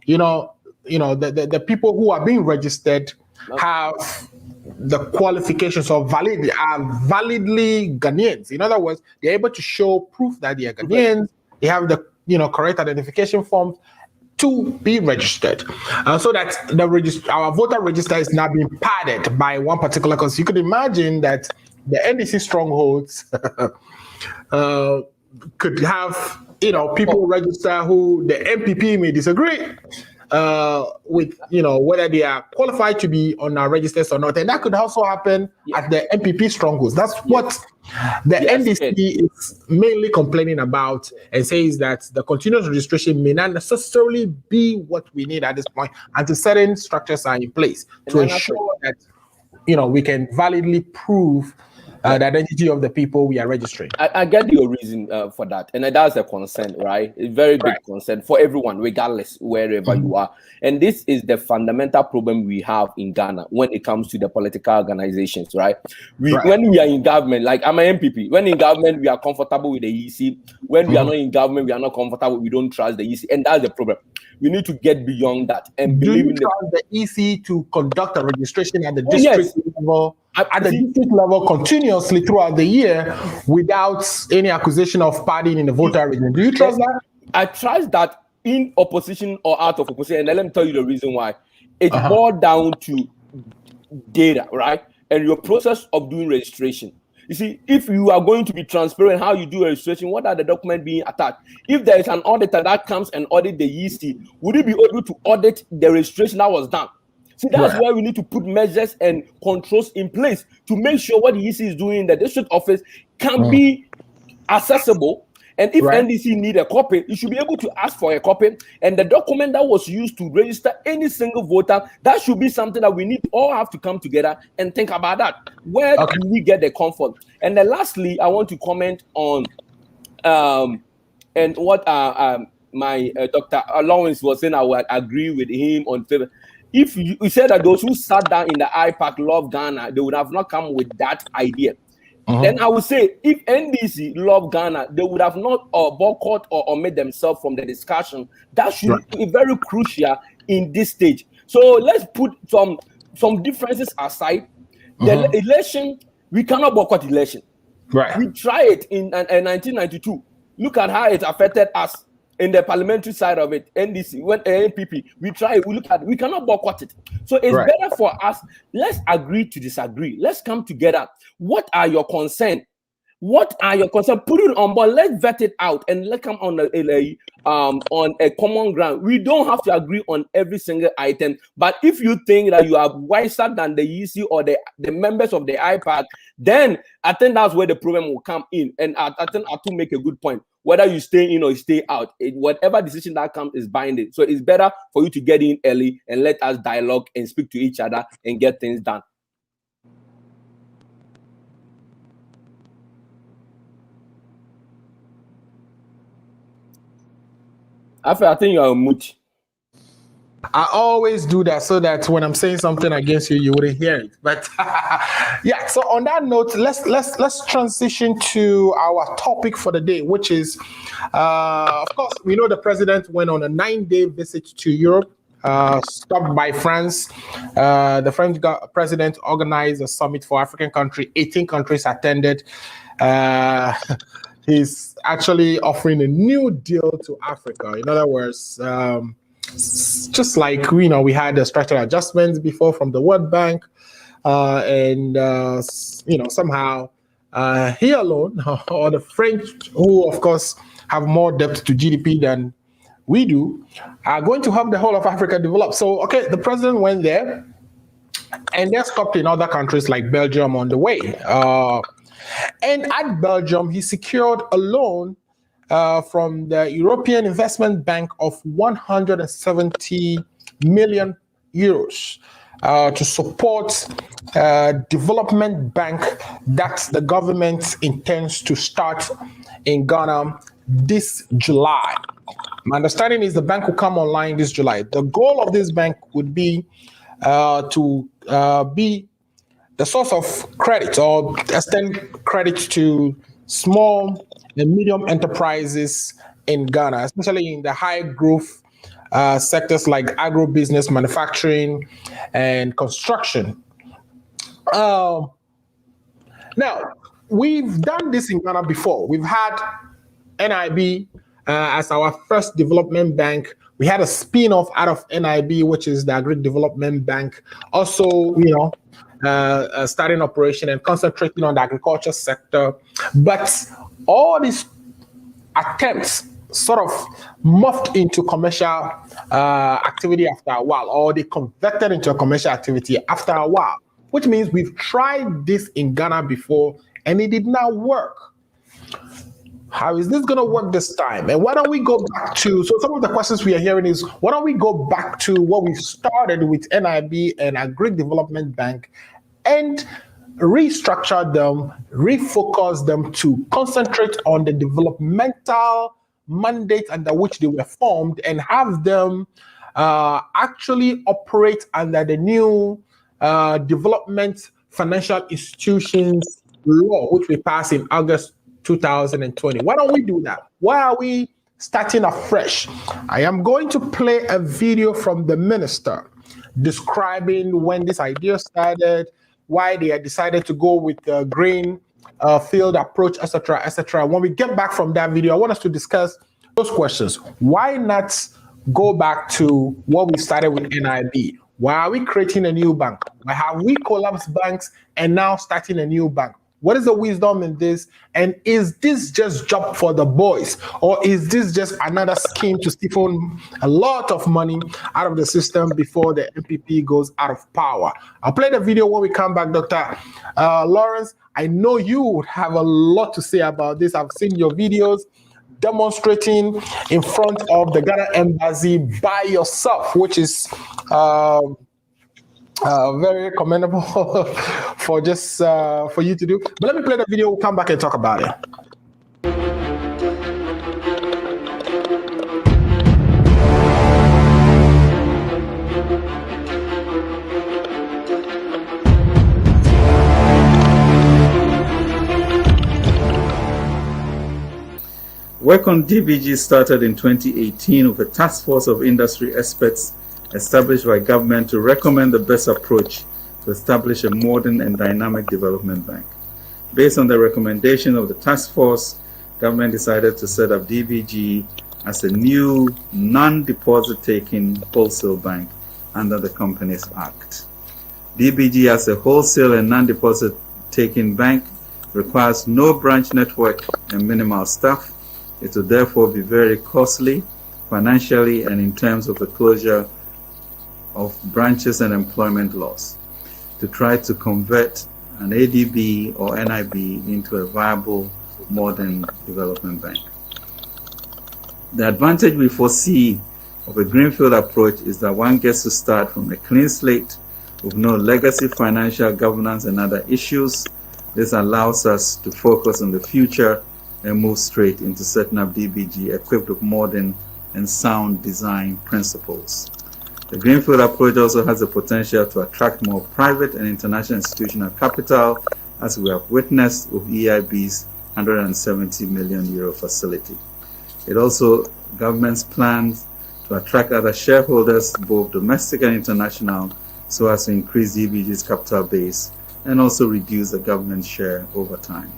the people who are being registered have the qualifications or are validly Ghanaians. In other words, they're able to show proof that they are Ghanaians. They have the correct identification forms to be registered, so that our voter register is now being padded by one particular. Because you could imagine that the NDC strongholds could have people register who the MPP may disagree with whether they are qualified to be on our registers or not, and that could also happen at the MPP strongholds. That's what the NDC is mainly complaining about, and says that the continuous registration may not necessarily be what we need at this point, until certain structures are in place to ensure that we can validly prove the identity of the people we are registering. I get your reason for that, and that's a concern, right? A very big concern for everyone, regardless wherever you are. And this is the fundamental problem we have in Ghana when it comes to the political organizations, right? When we are in government, like I'm an MPP, when in government we are comfortable with the EC. When we are not in government, we are not comfortable. We don't trust the EC, and that's the problem. We need to get beyond that and believe in the EC to conduct a registration at the district level. At the district level continuously throughout the year without any accusation of partying in the voter region. Do you trust that? I trust that in opposition or out of opposition. And let me tell you the reason why. It's boiled down to data, right? And your process of doing registration. You see, if you are going to be transparent how you do registration, what are the documents being attached? If there is an auditor that comes and audit the EC, would you be able to audit the registration that was done? See, that's why we need to put measures and controls in place to make sure what the EC is doing in the district office can be accessible. And if NDC need a copy, you should be able to ask for a copy. And the document that was used to register any single voter, that should be something that we need all have to come together and think about that. Where do we get the comfort? And then lastly, I want to comment on and what my Dr. Lawrence was saying. I would agree with him on favor. If you said that those who sat down in the IPAC love Ghana, they would have not come with that idea. Then I would say, if NDC love Ghana, they would have not boycott or omit themselves from the discussion. That should be very crucial in this stage. So let's put some differences aside. The election, we cannot boycott election. We tried it in 1992. Look at how it affected us in the parliamentary side of it. NDC, when NPP, we cannot boycott it. So it's better for us. Let's agree to disagree. Let's come together. What are your concerns? What are your concerns? Put it on board. Let's vet it out and let's come on a common ground. We don't have to agree on every single item. But if you think that you are wiser than the EC or the members of the IPAC, then I think that's where the problem will come in. And I think Atu make a good point. Whether you stay in or you stay out, whatever decision that comes is binding. So it's better for you to get in early and let us dialogue and speak to each other and get things done. I think you are on mute. I always do that so that when I'm saying something against you, you wouldn't hear it. But yeah, so on that note, let's transition to our topic for the day, which is, of course, we know the president went on a 9-day visit to Europe, stopped by France. The French president organized a summit for African countries. 18 countries attended. He's actually offering a new deal to Africa. In other words, just like we had the structural adjustments before from the World Bank, and somehow he alone, or the French, who of course have more debt to GDP than we do, are going to help the whole of Africa develop. So, okay, the president went there, and they're stopped in other countries like Belgium on the way. And at Belgium, he secured a loan from the European Investment Bank of 170 million euros to support development bank that the government intends to start in Ghana this July. My understanding is the bank will come online this July. The goal of this bank would be to be the source of credit or extend credit to small and medium enterprises in Ghana, especially in the high growth sectors like agribusiness, manufacturing, and construction. Now, we've done this in Ghana before. We've had NIB as our first development bank. We had a spin-off out of NIB, which is the Agri Development Bank. Also, starting operation and concentrating on the agriculture sector. But all these attempts sort of morphed into commercial activity after a while, or they converted into a commercial activity after a while, which means we've tried this in Ghana before and it did not work. How is this going to work this time? And why don't we go back to, so some of the questions we are hearing is, why don't we go back to what we started with NIB and Agri Development Bank and restructure them, refocus them to concentrate on the developmental mandate under which they were formed and have them actually operate under the new Development Financial Institutions Law, which we passed in August 2020. Why don't we do that? Why are we starting afresh? I am going to play a video from the minister describing when this idea started, why they had decided to go with the green field approach, etc., etc. When we get back from that video, I want us to discuss those questions. Why not go back to what we started with NIB? Why are we creating a new bank? Why have we collapsed banks and now starting a new bank? What is the wisdom in this? And is this just job for the boys? Or is this just another scheme to siphon a lot of money out of the system before the MPP goes out of power? I'll play the video when we come back, Dr. Lawrence. I know you would have a lot to say about this. I've seen your videos demonstrating in front of the Ghana Embassy by yourself, which is very commendable for just for you to do. But let me play the video. We'll come back and talk about it. Work on DBG started in 2018 with a task force of industry experts established by government to recommend the best approach to establish a modern and dynamic development bank. Based on the recommendation of the task force, government decided to set up DBG as a new non-deposit taking wholesale bank under the Companies Act. DBG as a wholesale and non-deposit taking bank requires no branch network and minimal staff. It will therefore be very costly financially and in terms of the closure of branches and employment loss to try to convert an ADB or NIB into a viable modern development bank. The advantage we foresee of a greenfield approach is that one gets to start from a clean slate with no legacy financial governance and other issues. This allows us to focus on the future and move straight into setting up DBG equipped with modern and sound design principles. The Greenfield approach also has the potential to attract more private and international institutional capital, as we have witnessed with EIB's €170 million facility. It also government's plans to attract other shareholders, both domestic and international, so as to increase DBG's capital base and also reduce the government share over time.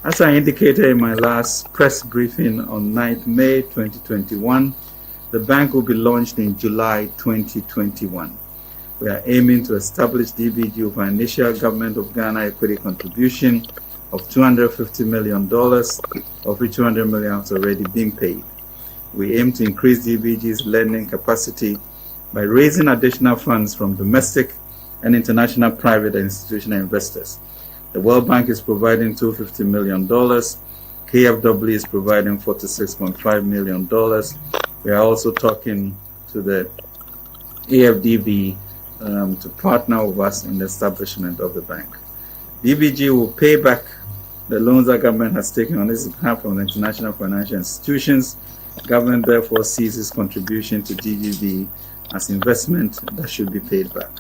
As I indicated in my last press briefing on 9th May 2021, the bank will be launched in July 2021. We are aiming to establish DBG with an initial Government of Ghana equity contribution of $250 million, of which $200 million has already been paid. We aim to increase DBG's lending capacity by raising additional funds from domestic and international private and institutional investors. The World Bank is providing $250 million. KfW is providing $46.5 million. We are also talking to the AFDB to partner with us in the establishment of the bank. DBG will pay back the loans that government has taken on its behalf from international financial institutions. Government therefore sees its contribution to DBG as investment that should be paid back.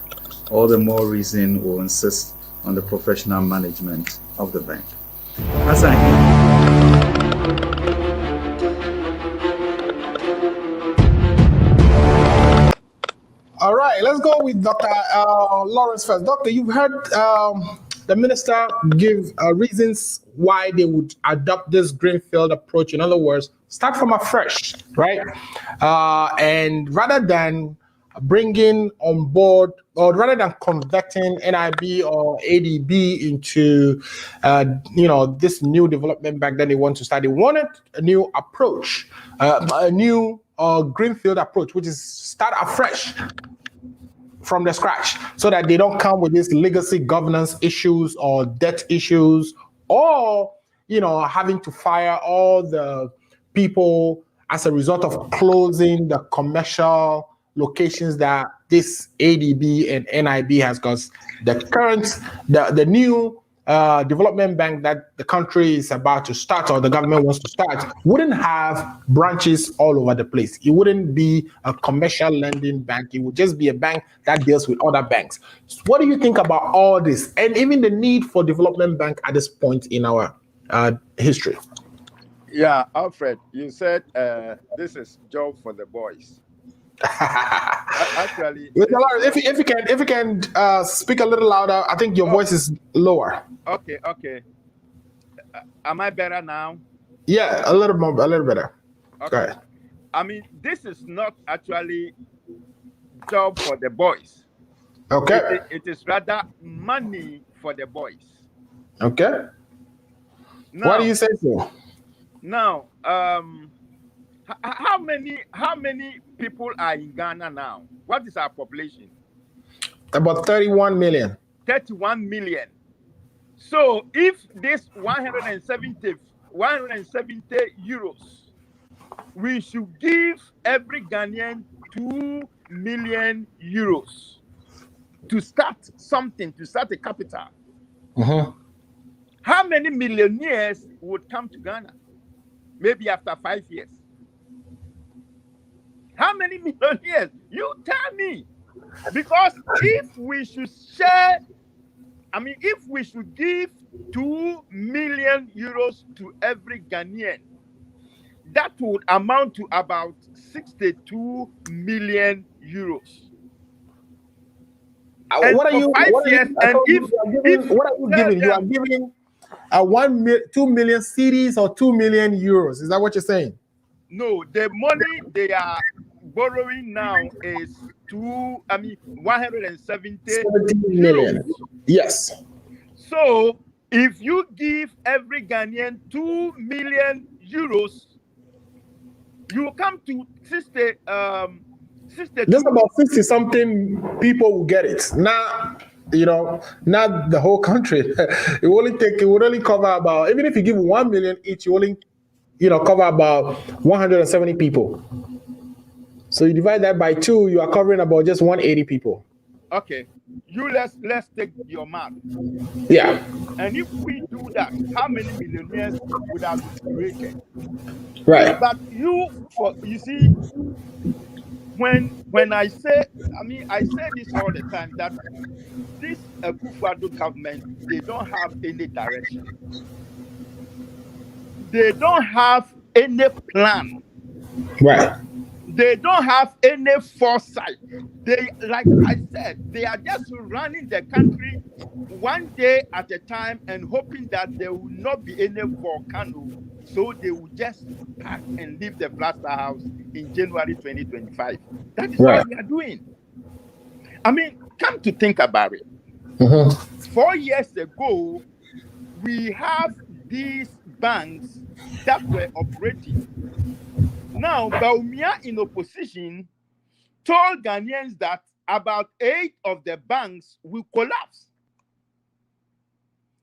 All the more reason we'll insist on the professional management of the bank. As All right, let's go with Dr. Lawrence first. Doctor, you've heard the minister give reasons why they would adopt this greenfield approach. In other words, start from afresh, right? And rather than bringing on board, or rather than converting NIB or ADB into, this new development bank that they want to start, they wanted a new approach, a new greenfield approach, which is start afresh from the scratch, so that they don't come with these legacy governance issues or debt issues, or having to fire all the people as a result of closing the commercial locations that this ADB and NIB has. Because the new development bank that the country is about to start, or the government wants to start, wouldn't have branches all over the place. It wouldn't be a commercial lending bank. It would just be a bank that deals with other banks. So what do you think about all this, and even the need for development bank at this point in our history? Yeah, Alfred, you said this is job for the boys. Actually, if you can speak a little louder, I think your voice is lower. Okay. Am I better now? Yeah, a little better. Okay. Go ahead. I mean, this is not actually job for the boys. Okay. It is rather money for the boys. Okay. Now, Why do you say so? Now, how many people are in Ghana now? What is our population? About 31 million. 31 million. So if this 170 euros, we should give every Ghanaian 2 million euros to start something, to start a capital. Uh-huh. How many millionaires would come to Ghana? Maybe after 5 years. How many millionaires? You tell me. Because if we should share, if we should give 2 million euros to every Ghanaian, that would amount to about 62 million euros. What are you giving? You are giving 2 million cedis or 2 million euros. Is that what you're saying? No, the money they are borrowing now is 170 million. Yes. So if you give every Ghanaian 2 million euros, you come to 60. Just about 60 something people will get it. Now, not the whole country. It would only cover about, even if you give 1 million each, you only cover about 170 people. So you divide that by 2, you are covering about just 180 people. Okay, let's take your math. Yeah. And if we do that, how many millionaires would have been created? Right. But you see, when I say, I say this all the time, that this Akufo-Addo government, they don't have any direction. They don't have any plan. Right. They don't have any foresight. They, like I said, they are just running the country one day at a time and hoping that there will not be any volcano, so they will just pack and leave the plaster house in January 2025. That is Right. what they are doing. I mean, come to think about it. Mm-hmm. 4 years ago, we have these banks that were operating. Now, Baumia in opposition told Ghanaians that about 8 of the banks will collapse.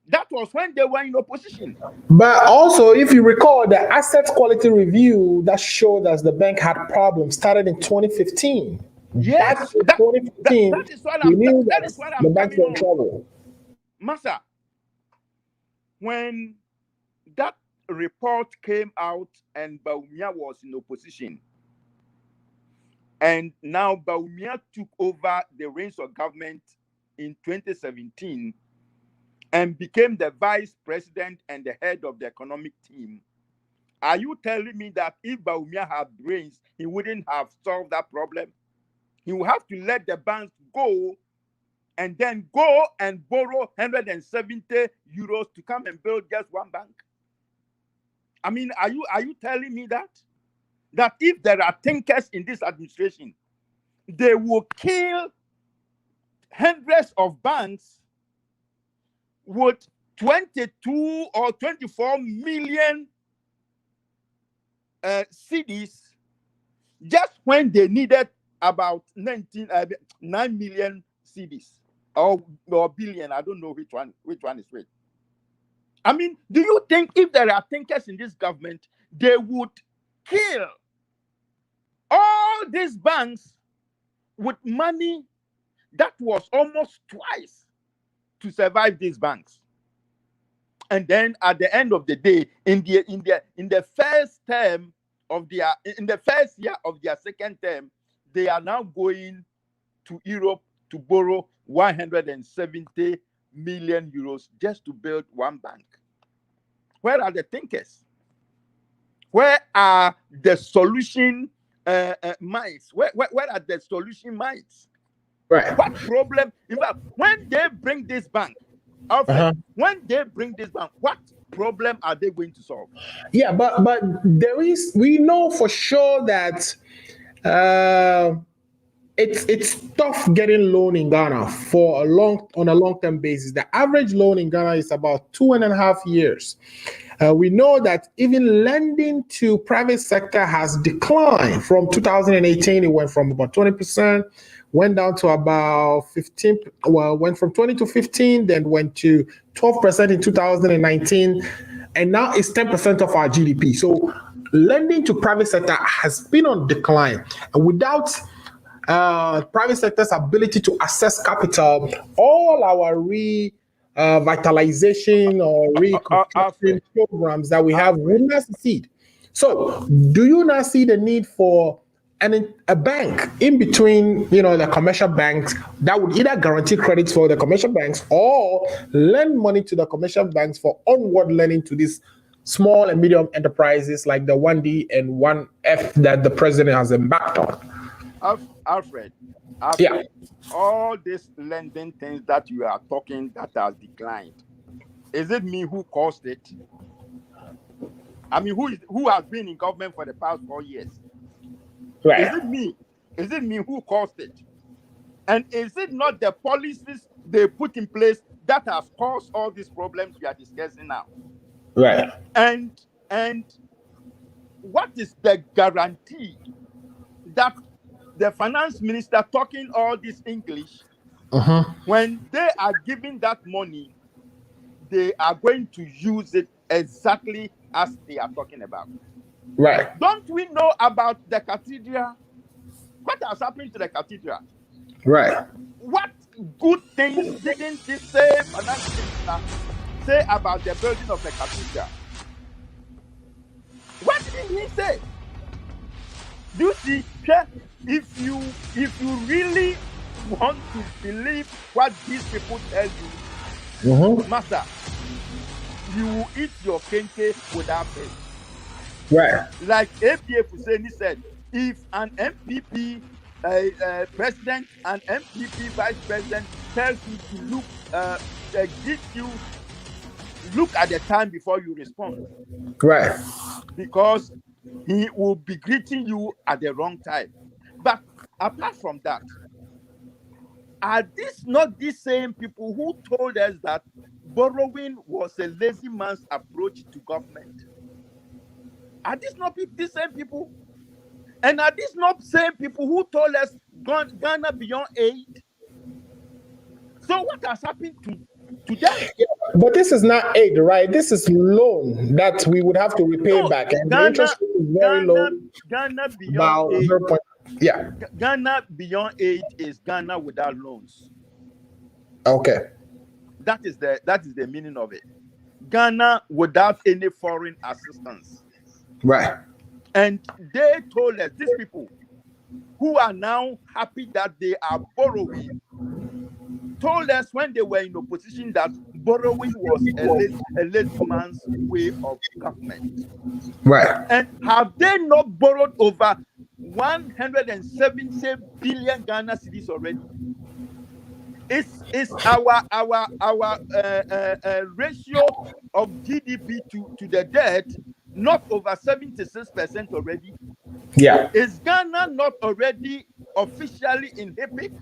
That was when they were in opposition. But also, if you recall, the asset quality review that showed us the bank had problems started in 2015. Yes, Back in 2015, that is what we I'm. knew That that is what the I'm banks coming were in on. trouble. Massa, when that report came out and Baumia was in opposition, and now Baumia took over the reins of government in 2017 and became the vice president and the head of the economic team. Are you telling me that if Baumia had brains, he wouldn't have solved that problem? He would have to let the banks go and then go and borrow 170 euros to come and build just one bank? I mean, are you telling me that if there are thinkers in this administration, they will kill hundreds of banks with 22 or 24 million cedis just when they needed about 9 million cedis or billion? I don't know which one is which. I mean, do you think if there are thinkers in this government, they would kill all these banks with money that was almost twice to survive these banks? And then at the end of the day, in the first term of their in the first year of their second term, they are now going to Europe to borrow 170 million euros just to build one bank. Where are the thinkers? Where are the solution minds? Where are the solution minds? Right. What problem? In fact, when they bring this bank, Alfred, when they bring this bank, what problem are they going to solve? Yeah, but we know for sure that it's tough getting loan in Ghana on a long-term basis. The average loan in Ghana is about 2.5 years. We know that even lending to private sector has declined. From 2018, it went from about 20%, went down to about 15. Well, went from 20 to 15, then went to 12% in 2019, and now it's 10% of our GDP. So lending to private sector has been on decline, and without private sector's ability to access capital, all our vitalization or reconstruction programs that we have will not succeed. So, do you not see the need for a bank in between, the commercial banks that would either guarantee credits for the commercial banks or lend money to the commercial banks for onward lending to these small and medium enterprises like the 1D and 1F that the president has embarked on? Alfred, Yeah. all these lending things that you are talking that has declined, is it me who caused it? I mean, who has been in government for the past 4 years? Right. Is it me? Is it me who caused it? And is it not the policies they put in place that has caused all these problems we are discussing now? Right. And what is the guarantee that the finance minister talking all this English, when they are giving that money, they are going to use it exactly as they are talking about? Right. Don't we know about the cathedral? What has happened to the cathedral? Right. What good things didn't this same finance minister say about the building of the cathedral? What did he say? Do you see? Sure, if you really want to believe what these people tell you, master, you will eat your kenke without faith. Right. Like ABA Husseini said, if an MPP president and MPP vice president tells you to look, gives you look at the time before you respond, Right. because he will be greeting you at the wrong time. But apart from that, are these not the same people who told us that borrowing was a lazy man's approach to government? Are these not the same people? And are these not same people who told us Ghana beyond aid? So what has happened to them? But this is not aid, right? This is loan that we would have to repay No, back, and the interest rate is very low, Ghana beyond about aid. 0. Yeah. Ghana beyond aid is Ghana without loans. Okay. That is the meaning of it. Ghana without any foreign assistance. Right. And they told us, these people who are now happy that they are borrowing, told us when they were in opposition that borrowing was a lazy man's way of government. Right. And have they not borrowed over 170 billion Ghana cedis already? Is our ratio of GDP to the debt not over 76% already? Yeah. Is Ghana not already officially in HIPIC?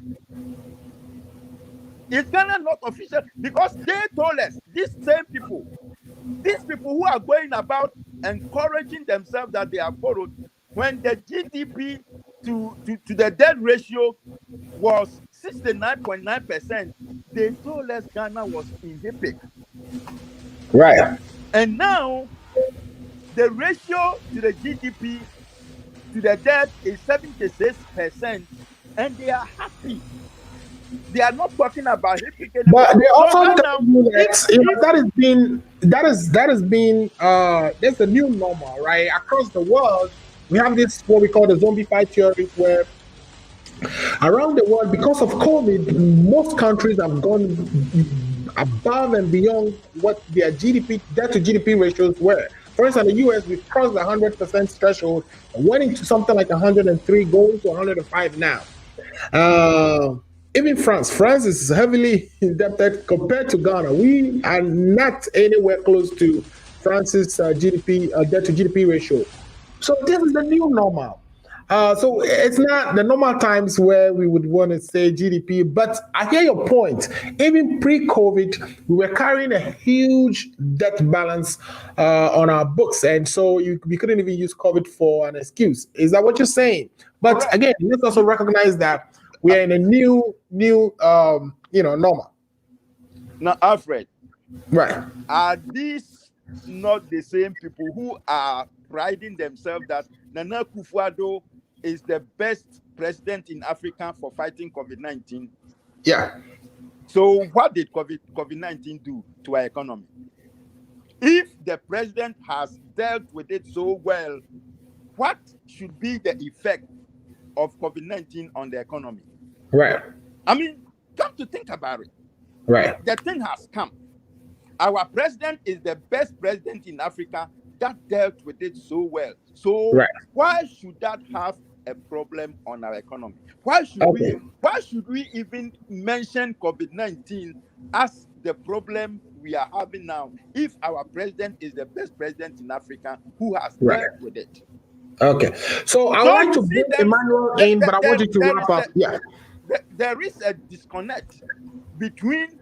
Is Ghana not official? Because they told us, these people who are going about encouraging themselves that they are borrowed, when the GDP to the debt ratio was 69.9%, they told us Ghana was in HIPIC. Right. And now the ratio to the GDP to the debt is 76%, and they are happy. They are not talking about HIPIC anymore. But they also So tell you that that's the new normal, right? Across the world, we have this what we call the zombie fight theory, where around the world, because of COVID, most countries have gone above and beyond what their GDP debt to GDP ratios were. For instance, in the US, we've crossed the 100% threshold and went into something like 103, going to 105 now. Even France is heavily indebted compared to Ghana. We are not anywhere close to France's GDP debt to GDP ratio. So this is the new normal. So it's not the normal times where we would want to say GDP, but I hear your point. Even pre-COVID, we were carrying a huge debt balance on our books, and so we couldn't even use COVID for an excuse. Is that what you're saying? But correct. Again, let's also recognize that we are in a new normal. Now, Alfred, Right. are these not the same people who are priding themselves that Nana Akufo-Addo is the best president in Africa for fighting COVID-19? Yeah. So what did COVID-19 do to our economy? If the president has dealt with it so well, what should be the effect of COVID-19 on the economy? Right. I mean, come to think about it. Right. The thing has come. Our president is the best president in Africa that dealt with it so well. So Right. why should that have a problem on our economy? Why should we even mention COVID-19 as the problem we are having now if our president is the best president in Africa who has dealt with it? Okay. So I would like to bring Emmanuel in, but I want you to wrap up. Yeah. There is a disconnect between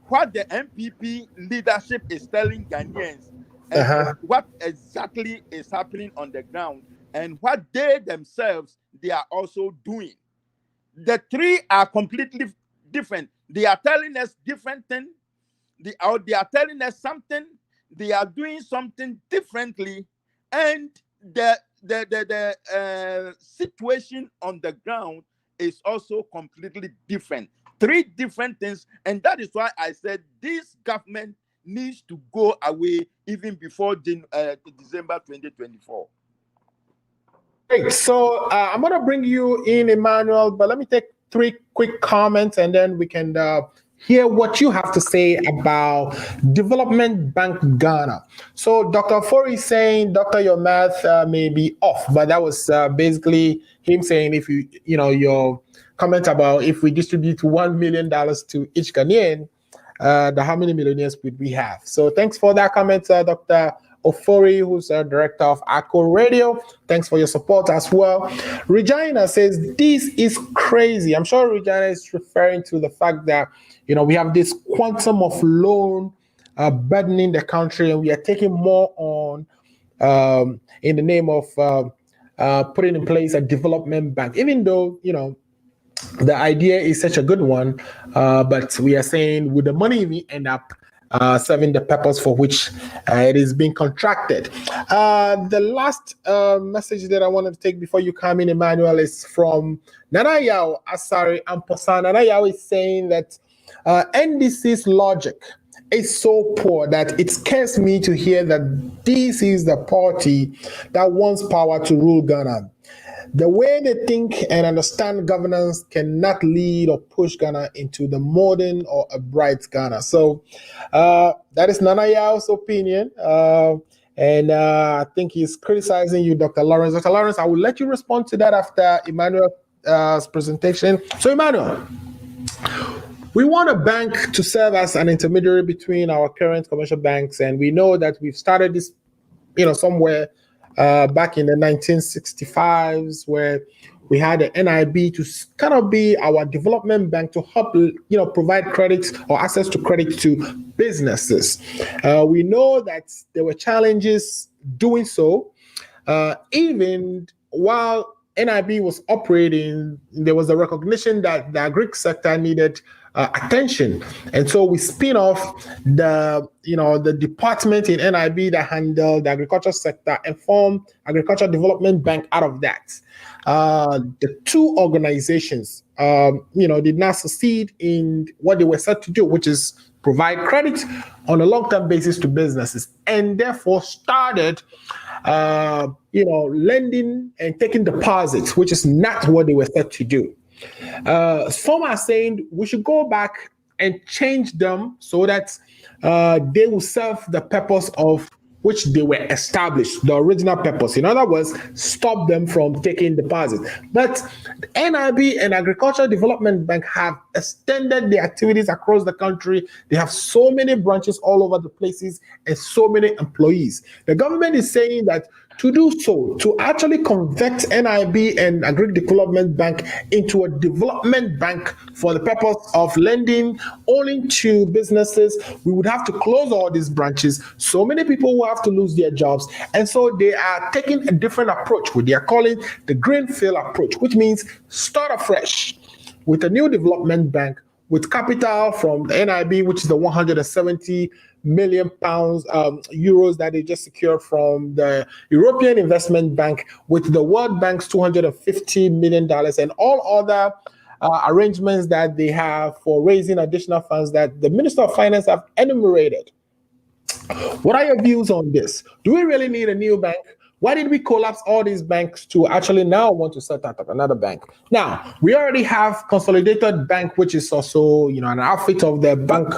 what the MPP leadership is telling Ghanaians and what exactly is happening on the ground, and what they themselves they are also doing. The three are completely different. They are telling us different things. They are telling us something. They are doing something differently, and the situation on the ground is also completely different. Three different things, and that is why I said this government needs to go away even before December 2024. Great. So I'm going to bring you in, Emmanuel, but let me take 3 quick comments and then we can hear what you have to say about Development Bank Ghana. So Dr. Fori is saying, Doctor, your math may be off, but that was basically him saying if your comment about if we distribute $1 million to each Ghanaian, how many millionaires would we have? So thanks for that comment, Dr. Ofori, who's a director of ACO Radio. Thanks for your support as well. Regina says, this is crazy. I'm sure Regina is referring to the fact that, we have this quantum of loan burdening the country, and we are taking more on in the name of putting in place a development bank, even though, the idea is such a good one, but we are saying, would the money even end up serving the purpose for which it is being contracted? The last message that I wanted to take before you come in, Emmanuel, is from Nana Yao Asari Amposa. Nana Yao is saying that NDC's logic is so poor that it scares me to hear that this is the party that wants power to rule Ghana. The way they think and understand governance cannot lead or push Ghana into the modern or a bright Ghana. So that is Nana Yao's opinion. And I think he's criticizing you, Dr. Lawrence. Dr. Lawrence, I will let you respond to that after Emmanuel's presentation. So Emmanuel, we want a bank to serve as an intermediary between our current commercial banks. And we know that we've started this, somewhere back in the 1965s, where we had the NIB to kind of be our development bank to help, provide credit or access to credit to businesses. We know that there were challenges doing so. Even while NIB was operating, there was a recognition that the agri sector needed attention, and so we spin off the department in NIB that handled the agriculture sector and formed Agriculture Development Bank out of that. The two organizations, did not succeed in what they were set to do, which is provide credit on a long-term basis to businesses, and therefore started lending and taking deposits, which is not what they were set to do. Some are saying we should go back and change them so that they will serve the purpose of which they were established, the original purpose. In other words, stop them from taking deposits. But NIB and Agricultural Development Bank have extended their activities across the country. They have so many branches all over the places and so many employees. The government is saying that to do so, to actually convert NIB and Agri Development Bank into a development bank for the purpose of lending only to businesses, we would have to close all these branches. So many people will have to lose their jobs. And so they are taking a different approach, which they are calling the greenfield approach, which means start afresh with a new development bank with capital from the NIB, which is the 170 million pounds, euros that they just secured from the European Investment Bank, with the World Bank's $250 million and all other arrangements that they have for raising additional funds that the Minister of Finance have enumerated. What are your views on this? Do we really need a new bank? Why did we collapse all these banks to actually now want to set up another bank? Now, we already have Consolidated Bank, which is also, an outfit of the bank,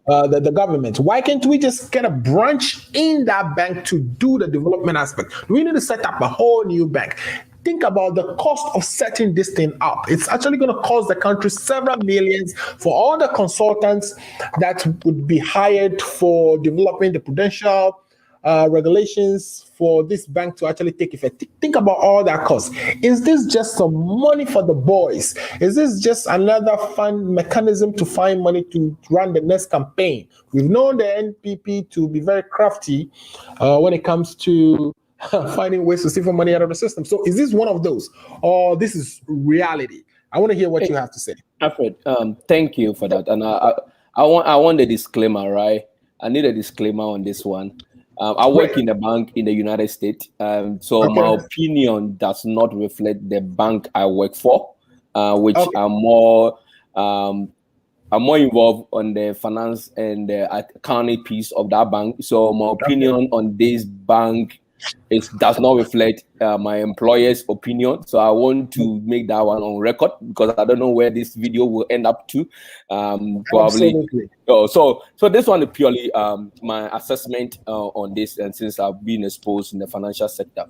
the government. Why can't we just get a branch in that bank to do the development aspect? Do we need to set up a whole new bank? Think about the cost of setting this thing up. It's actually going to cost the country several millions for all the consultants that would be hired for developing the prudential regulations for this bank to actually take effect. Think about all that cost. Is this just some money for the boys? Is this just another fund mechanism to find money to run the next campaign? We've known the NPP to be very crafty when it comes to finding ways to siphon money out of the system. So is this one of those, or this is reality? I want to hear what you have to say. Alfred, thank you for that. And I want a disclaimer, right? I need a disclaimer on this one. I work in a bank in the United States, so my opinion does not reflect the bank I work for, which are more involved on the finance and the accounting piece of that bank. So my opinion on this bank it does not reflect my employer's opinion. So I want to make that one on record because I don't know where this video will end up to. Probably. Absolutely. So this one is purely my assessment on this, and since I've been exposed in the financial sector.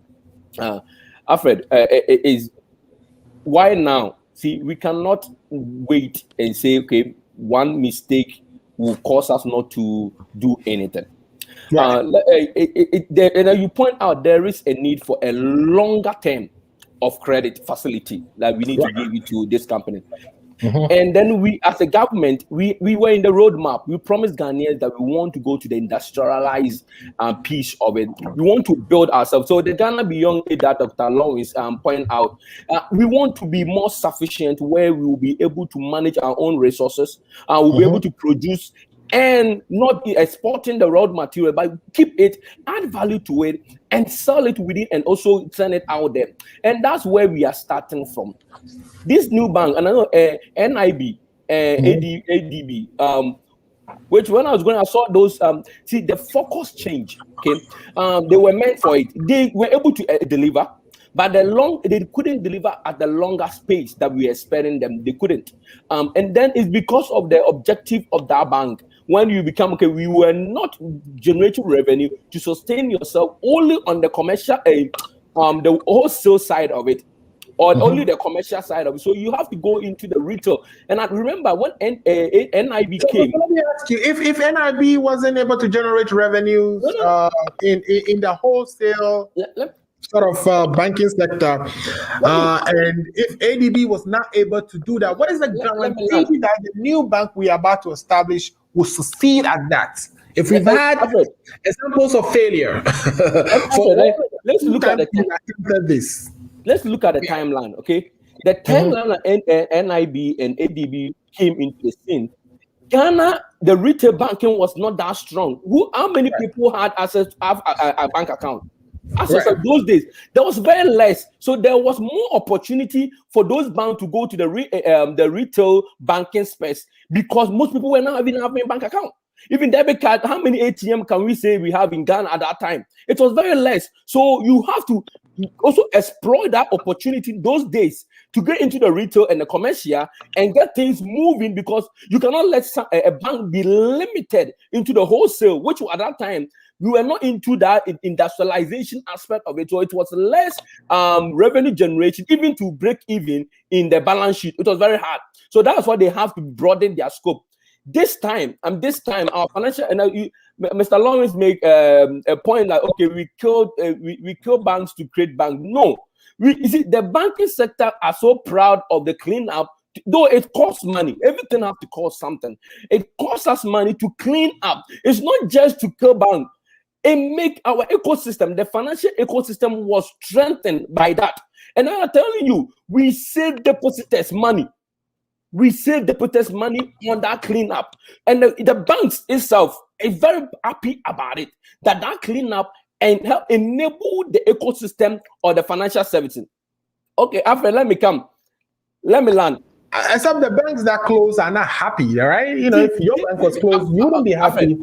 Alfred, is why now? See, we cannot wait and say, okay, one mistake will cause us not to do anything. Right. And you point out there is a need for a longer term of credit facility that we need to give it to this company. And then we, as a government, we were in the roadmap. We promised Ghanaians that we want to go to the industrialized piece of it. We want to build ourselves. So the Ghana Beyond Aid that Dr. Lawrence pointed out, we want to be more sufficient where we will be able to manage our own resources. We'll be able to produce and not be exporting the raw material, but keep it, add value to it, and sell it within, and also send it out there. And that's where we are starting from. This new bank, and I know NIB, ADB, which when I was going, I saw those. See, the focus change. Okay, they were meant for it. They were able to deliver, but they couldn't deliver at the longer space that we were expecting them. They couldn't, and then it's because of the objective of that bank. When you become we were not generating revenue to sustain yourself only on the commercial, the wholesale side of it, or only the commercial side of it. So you have to go into the retail. And I remember when NIB came. Let me ask you, if NIB wasn't able to generate revenues in the wholesale sort of banking sector, and if ADB was not able to do that, what is the guarantee that the new bank we are about to establish will succeed at that? If we've had examples of failure, let's look at this. Let's look at the timeline, okay? The timeline NIB and ADB came into the scene. Ghana, the retail banking was not that strong. How many people had access to have a bank account? As of those days, there was very less. So there was more opportunity for those banks to go to the retail banking space because most people were not even having a bank account. Even debit card, how many ATM can we say we have in Ghana at that time? It was very less. So you have to also exploit that opportunity those days to get into the retail and the commercial and get things moving, because you cannot let a bank be limited into the wholesale, which at that time we were not into that industrialization aspect of it. So it was less revenue generation, even to break even in the balance sheet. It was very hard. So that's why they have to broaden their scope. This time, our financial, and Mr. Lawrence make a point that we killed banks to create banks. No, you see, the banking sector are so proud of the cleanup, though it costs money. Everything has to cost something. It costs us money to clean up. It's not just to kill banks. It make our ecosystem, the financial ecosystem, was strengthened by that. And I'm telling you, we save depositors money. We save depositors money on that cleanup. And the banks itself is very happy about it, that cleanup and help enable the ecosystem or the financial services. Okay, Alfred, let me land. Except the banks that close are not happy, right? You know, if your bank was closed, you wouldn't be happy.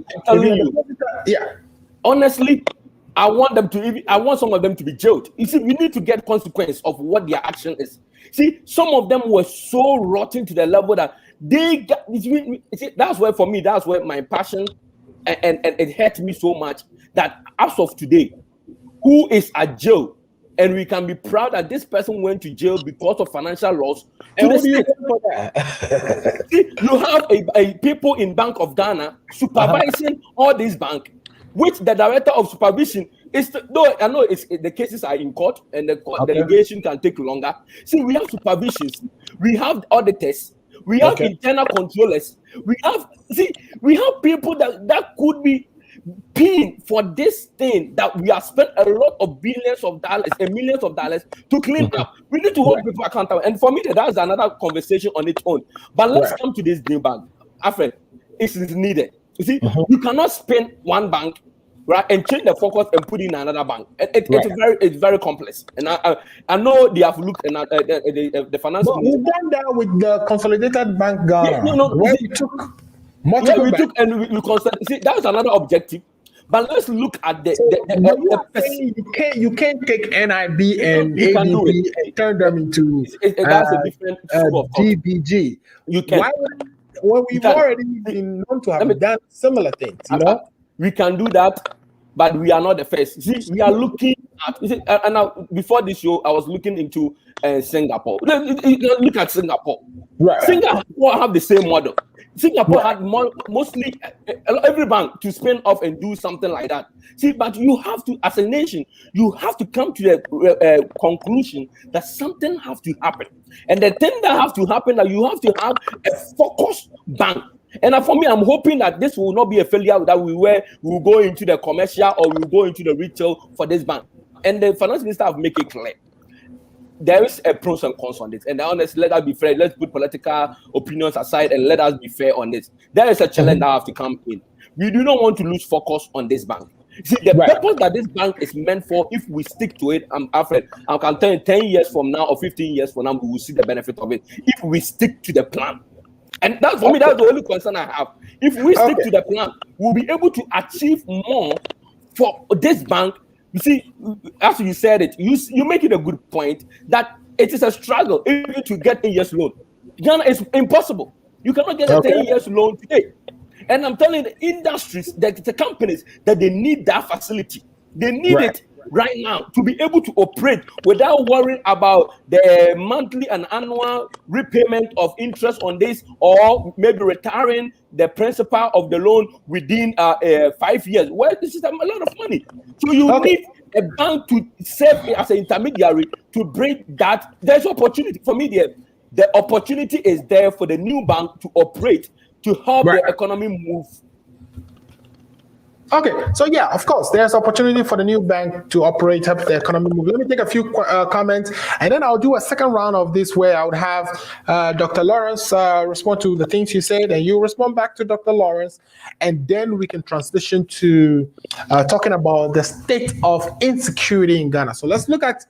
Yeah. Honestly, I want some of them to be jailed. You see, we need to get consequence of what their action is. See, some of them were so rotten to the level that they got. See, that's where, for me, that's where my passion and it hurt me so much that as of today, who is at jail, and we can be proud that this person went to jail because of financial loss. And what do you think for that? See, you have a people in Bank of Ghana supervising all these banks, which the director of supervision is, though I know the cases are in court and the litigation can take longer. See, we have supervisions, we have auditors, we have internal controllers, we have people that could be paying for this thing that we have spent a lot of billions of dollars and millions of dollars to clean up. We need to hold people accountable. And for me, that's another conversation on its own. But let's come to this new bank. Alfred, it is needed. You see, you cannot spend one bank, right, and change the focus and put in another bank. It's very complex. And I know they have looked at the financial. But we've done that with the Consolidated Bank Ghana. We took multiple banks. And we constantly see that's another objective. But let's look at the, So you are the saying you can't take NIB and you can do ADB it. and turn them into That's a different school of thought. DBG. You can. Why? Well, we've can. already been known to have done similar things, you know. We can do that, but we are not the first. See, we are looking at. And now before this show, I was looking into Singapore. Look at Singapore. Right. Singapore have the same model. Singapore had mostly every bank to spin off and do something like that. See, but you have to, as a nation, you have to come to the conclusion that something has to happen. And the thing that has to happen, that you have to have a focused bank. And for me, I'm hoping that this will not be a failure, that we will go into the commercial or we will go into the retail for this bank. And the finance minister have made it clear. There is a pros and cons on this. And honestly, let us be fair. Let's put political opinions aside and let us be fair on this. There is a challenge that have to come in. We do not want to lose focus on this bank. See, the purpose that this bank is meant for, if we stick to it, I'm afraid, I can tell you 10 years from now or 15 years from now, we will see the benefit of it if we stick to the plan. And that's for me, that's the only concern I have. If we stick to the plan, we'll be able to achieve more for this bank. You see, after you said it, you make it a good point that it is a struggle even to get 10 years loan. Ghana is impossible. You cannot get a 10 years loan today. And I'm telling the industries, the companies, that they need that facility. They need it right now to be able to operate without worrying about the monthly and annual repayment of interest on this, or maybe retiring the principal of the loan within 5 years. Well, this is a lot of money. So you need a bank to serve as an intermediary to bring that. There's opportunity for me there. The opportunity is there for the new bank to operate, to help the economy move. Okay, so yeah, of course, there's opportunity for the new bank to operate, help the economy move. Let me take a few comments, and then I'll do a second round of this where I would have Dr. Lawrence respond to the things you said, and you respond back to Dr. Lawrence, and then we can transition to talking about the state of insecurity in Ghana. So let's look at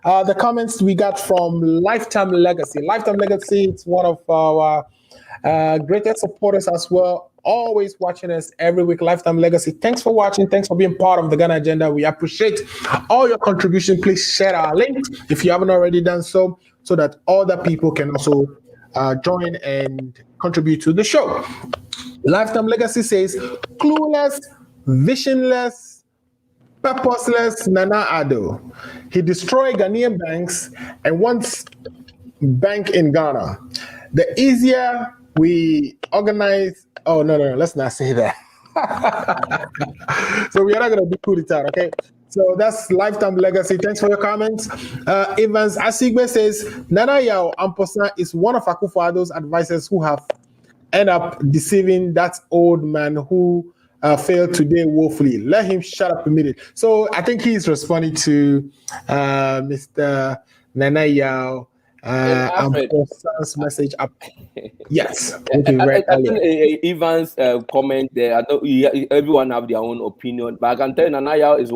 the comments we got from Lifetime Legacy. Lifetime Legacy, it's one of our greatest supporters as well. Always watching us every week. Lifetime Legacy, thanks for watching. Thanks for being part of the Ghana Agenda. We appreciate all your contribution. Please share our link if you haven't already done so that other people can also join and contribute to the show. Lifetime Legacy says, clueless, visionless, purposeless Nana Addo. He destroyed Ghanaian banks and wants bank in Ghana. The easier we organize. Oh, no, let's not say that. So we are not going to be coup d'etat, okay? So that's Lifetime Legacy. Thanks for your comments. Evans Asigbe says, Nana Yao Amposa is one of Akufo-Addo's advisors who have ended up deceiving that old man who failed today woefully. Let him shut up immediately. So I think he's responding to Mr. Nana Yao Amposa's message up. Yes. I think Evans' comment there, I know everyone have their own opinion, but I can tell you Nanaya is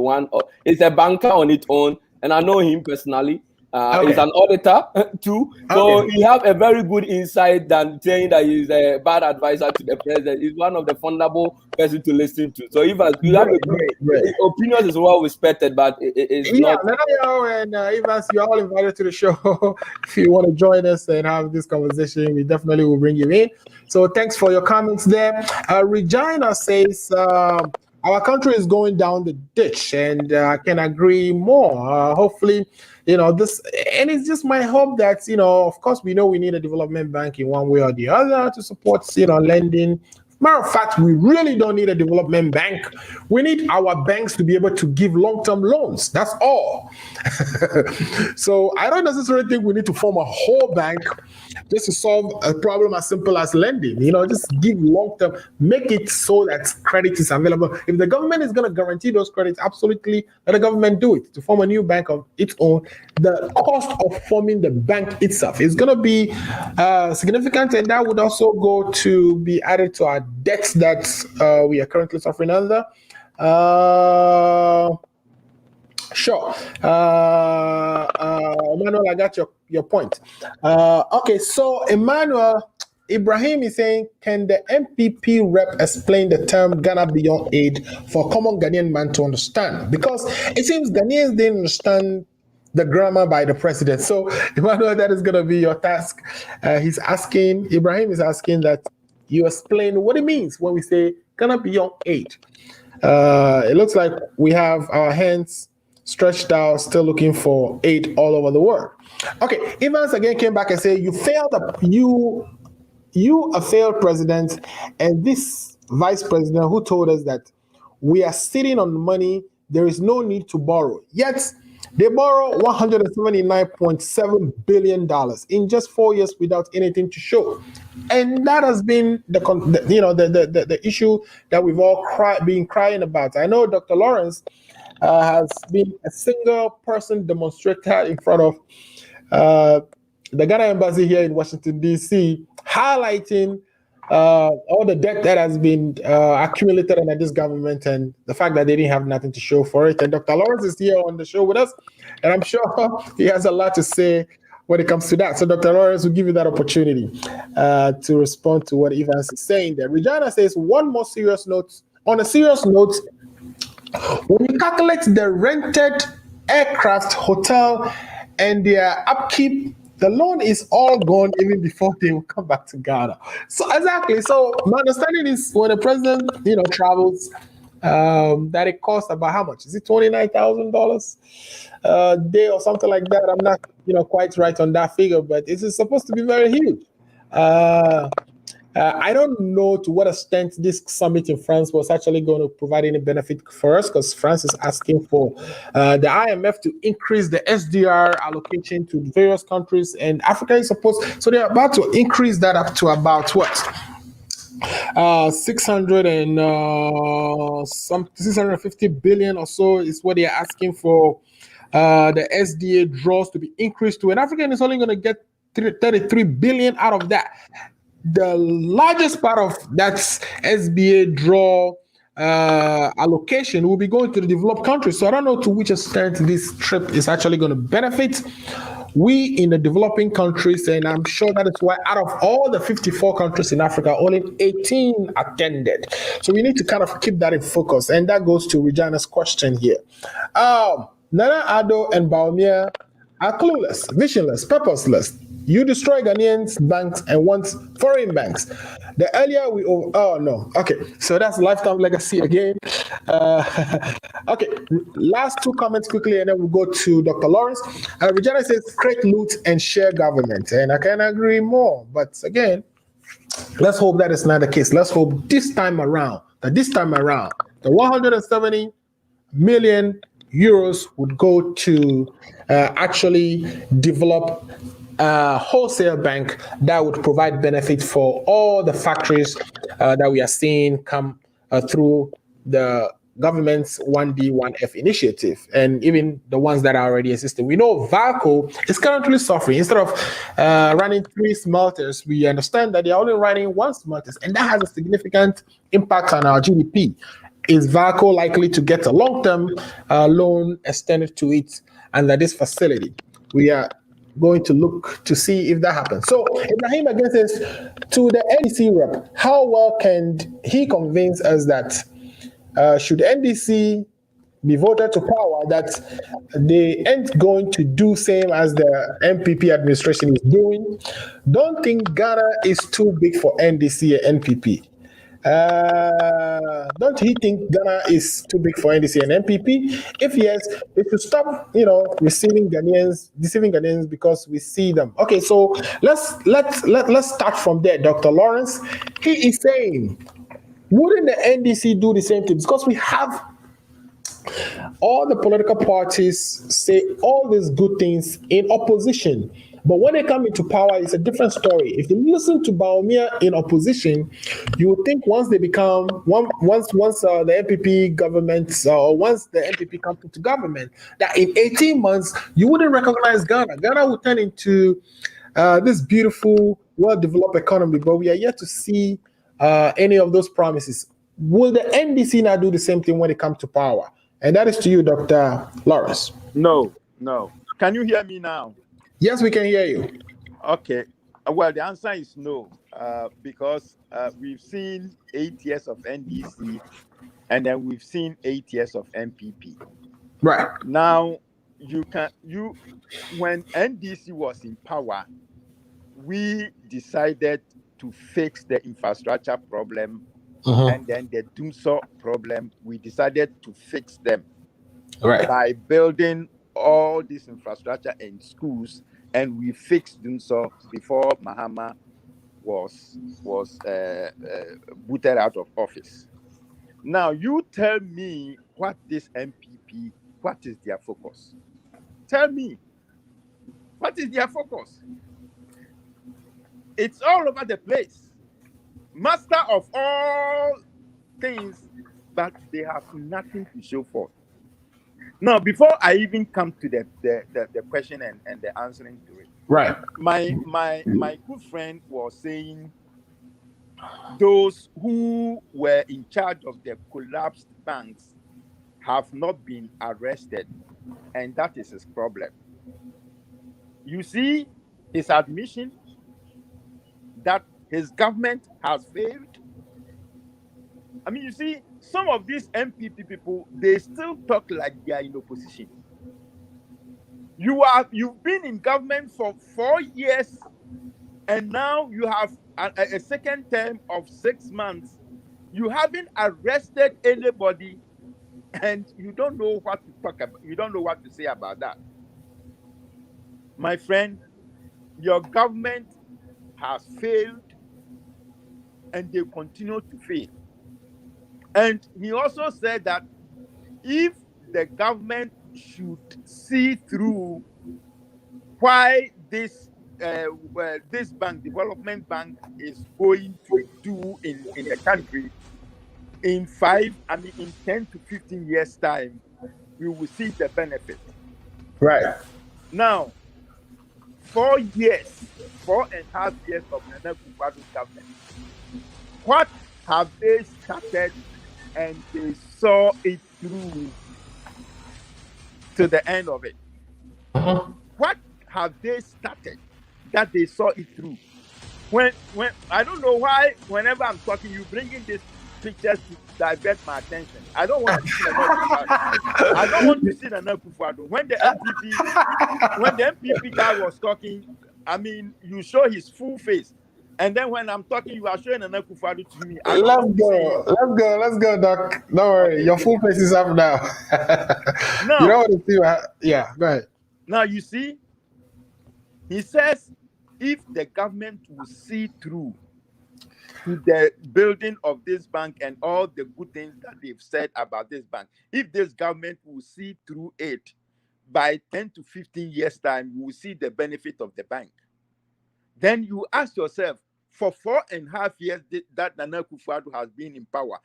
it's a banker on its own, and I know him personally. He's an auditor too, so he have a very good insight than saying that he's a bad advisor to the president. He's one of the fundamental person to listen to. So Evans, you have his opinions is well respected, but it's not. And Evans, you're all invited to the show. If you want to join us and have this conversation, we definitely will bring you in. So thanks for your comments there. Regina says, our country is going down the ditch, and I can agree more. Hopefully, this, and it's just my hope that, of course, we know we need a development bank in one way or the other to support, lending. Matter of fact, we really don't need a development bank. We need our banks to be able to give long-term loans. That's all. So I don't necessarily think we need to form a whole bank just to solve a problem as simple as lending. Just give long-term, make it so that credit is available. If the government is going to guarantee those credits, absolutely let the government do it. To form a new bank of its own, the cost of forming the bank itself is going to be significant, and that would also go to be added to our debts that we are currently suffering under. Sure. Emmanuel, I got your point. Okay, so Emmanuel, Ibrahim is saying, can the MPP rep explain the term Ghana Beyond Aid for a common Ghanaian man to understand? Because it seems Ghanaians didn't understand the grammar by the president. So, Emmanuel, that is going to be your task. Ibrahim is asking that you explain what it means when we say Ghana Beyond Aid. It looks like we have our hands stretched out, still looking for aid all over the world. Okay, Evans again came back and said, you a failed president, and this vice president who told us that we are sitting on money, there is no need to borrow. Yet they borrow $179.7 billion in just 4 years without anything to show. And that has been the issue that we've all been crying about. I know Dr. Lawrence has been a single person demonstrator in front of the Ghana embassy here in Washington, D.C., highlighting all the debt that has been accumulated under this government and the fact that they didn't have nothing to show for it. And Dr. Lawrence is here on the show with us, and I'm sure he has a lot to say when it comes to that. So Dr. Lawrence will give you that opportunity to respond to what Evans is saying there. Regina says, one more serious note. On a serious note, when you calculate the rented aircraft, hotel, and their upkeep, the loan is all gone even before they will come back to Ghana. So exactly. So my understanding is when the president, travels, that it costs about how much? Is it $29,000 a day or something like that? I'm not, quite right on that figure, but it is supposed to be very huge. I don't know to what extent this summit in France was actually going to provide any benefit for us, because France is asking for the IMF to increase the SDR allocation to various countries, and Africa is supposed, so they're about to increase that up to about what? 650 billion or so is what they're asking for the SDA draws to be increased to, and Africa is only going to get 33 billion out of that. The largest part of that SBA draw allocation will be going to the developed countries. So I don't know to which extent this trip is actually going to benefit we in the developing countries, and I'm sure that is why out of all the 54 countries in Africa, only 18 attended. So we need to kind of keep that in focus, and that goes to Regina's question here. Nana Addo and Baumia are clueless, visionless, purposeless. You destroy Ghanaians banks and want foreign banks. The earlier we okay, so that's lifetime legacy again. Okay, last two comments quickly, and then we'll go to Dr. Lawrence. Regina says create, loot, and share government, and I can agree more. But again, let's hope that is not the case. Let's hope this time around, the 170 million euros would go to actually develop a wholesale bank that would provide benefit for all the factories that we are seeing come through the government's 1D, 1F initiative, and even the ones that are already existing. We know VACO is currently suffering. Instead of running 3 smelters, we understand that they are only running 1 smelter, and that has a significant impact on our GDP. Is VACO likely to get a long-term loan extended to it under this facility? We are going to look to see if that happens. So Ibrahim again says, to the NDC rep, how well can he convince us that should NDC be voted to power, that they ain't going to do same as the MPP administration is doing? Don't think Ghana is too big for NDC and NPP. Don't he think Ghana is too big for NDC and NPP? If yes, we should stop, deceiving Ghanaians because we see them. Okay, so let's start from there, Dr. Lawrence. He is saying, wouldn't the NDC do the same thing? Because we have all the political parties say all these good things in opposition. But when they come into power, it's a different story. If you listen to Baumia in opposition, you would think once they become once the MPP government or once the MPP comes into government, that in 18 months you wouldn't recognize Ghana. Ghana would turn into this beautiful, well-developed economy. But we are yet to see any of those promises. Will the NDC now do the same thing when it comes to power? And that is to you, Dr. Lawrence. No. Can you hear me now? Yes, we can hear you. Okay. Well, the answer is no, because we've seen 8 years of NDC, and then we've seen 8 years of MPP. Right. Now, when NDC was in power, we decided to fix the infrastructure problem, and then the Dumso problem, we decided to fix them Right. by building all this infrastructure in schools, and we fixed Dumso before Mahama was booted out of office. Now, you tell me what this MPP, what is their focus? Tell me, what is their focus? It's all over the place. Master of all things, but they have nothing to show for. Now, before I even come to the question and the answering to it, Right. My good friend was saying those who were in charge of the collapsed banks have not been arrested, and that is his problem. You see his admission that his government has failed. I mean, you see, some of these MPP people, they still talk like they are in opposition. You've been in government for 4 years, and now you have a second term of 6 months. You haven't arrested anybody, and you don't know what to talk about. You don't know what to say about that. My friend, your government has failed, and they continue to fail. And he also said that if the government should see through why this bank, development bank, is going to do in the country in 10 to 15 years time, we will see the benefit. Right. Now, 4.5 years of Nana Akufo-Addo's government, what have they started and they saw it through to the end of it? What have they started that they saw it through? When I don't know why whenever I'm talking, you bring in these pictures to divert my attention. I don't want to see Nana Akufo-Addo. When the MPP guy was talking, I mean, you show his full face. And then when I'm talking, you are showing Nana Akufo-Addo to me. Let's go, Doc. Don't worry. Okay, Your full face is up now. Now, you don't want to see yeah, go ahead. Now, you see, he says if the government will see through to the building of this bank and all the good things that they've said about this bank, if this government will see through it, by 10 to 15 years time, you will see the benefit of the bank. Then you ask yourself, for 4.5 years that Nana Akufo-Addo has been in power,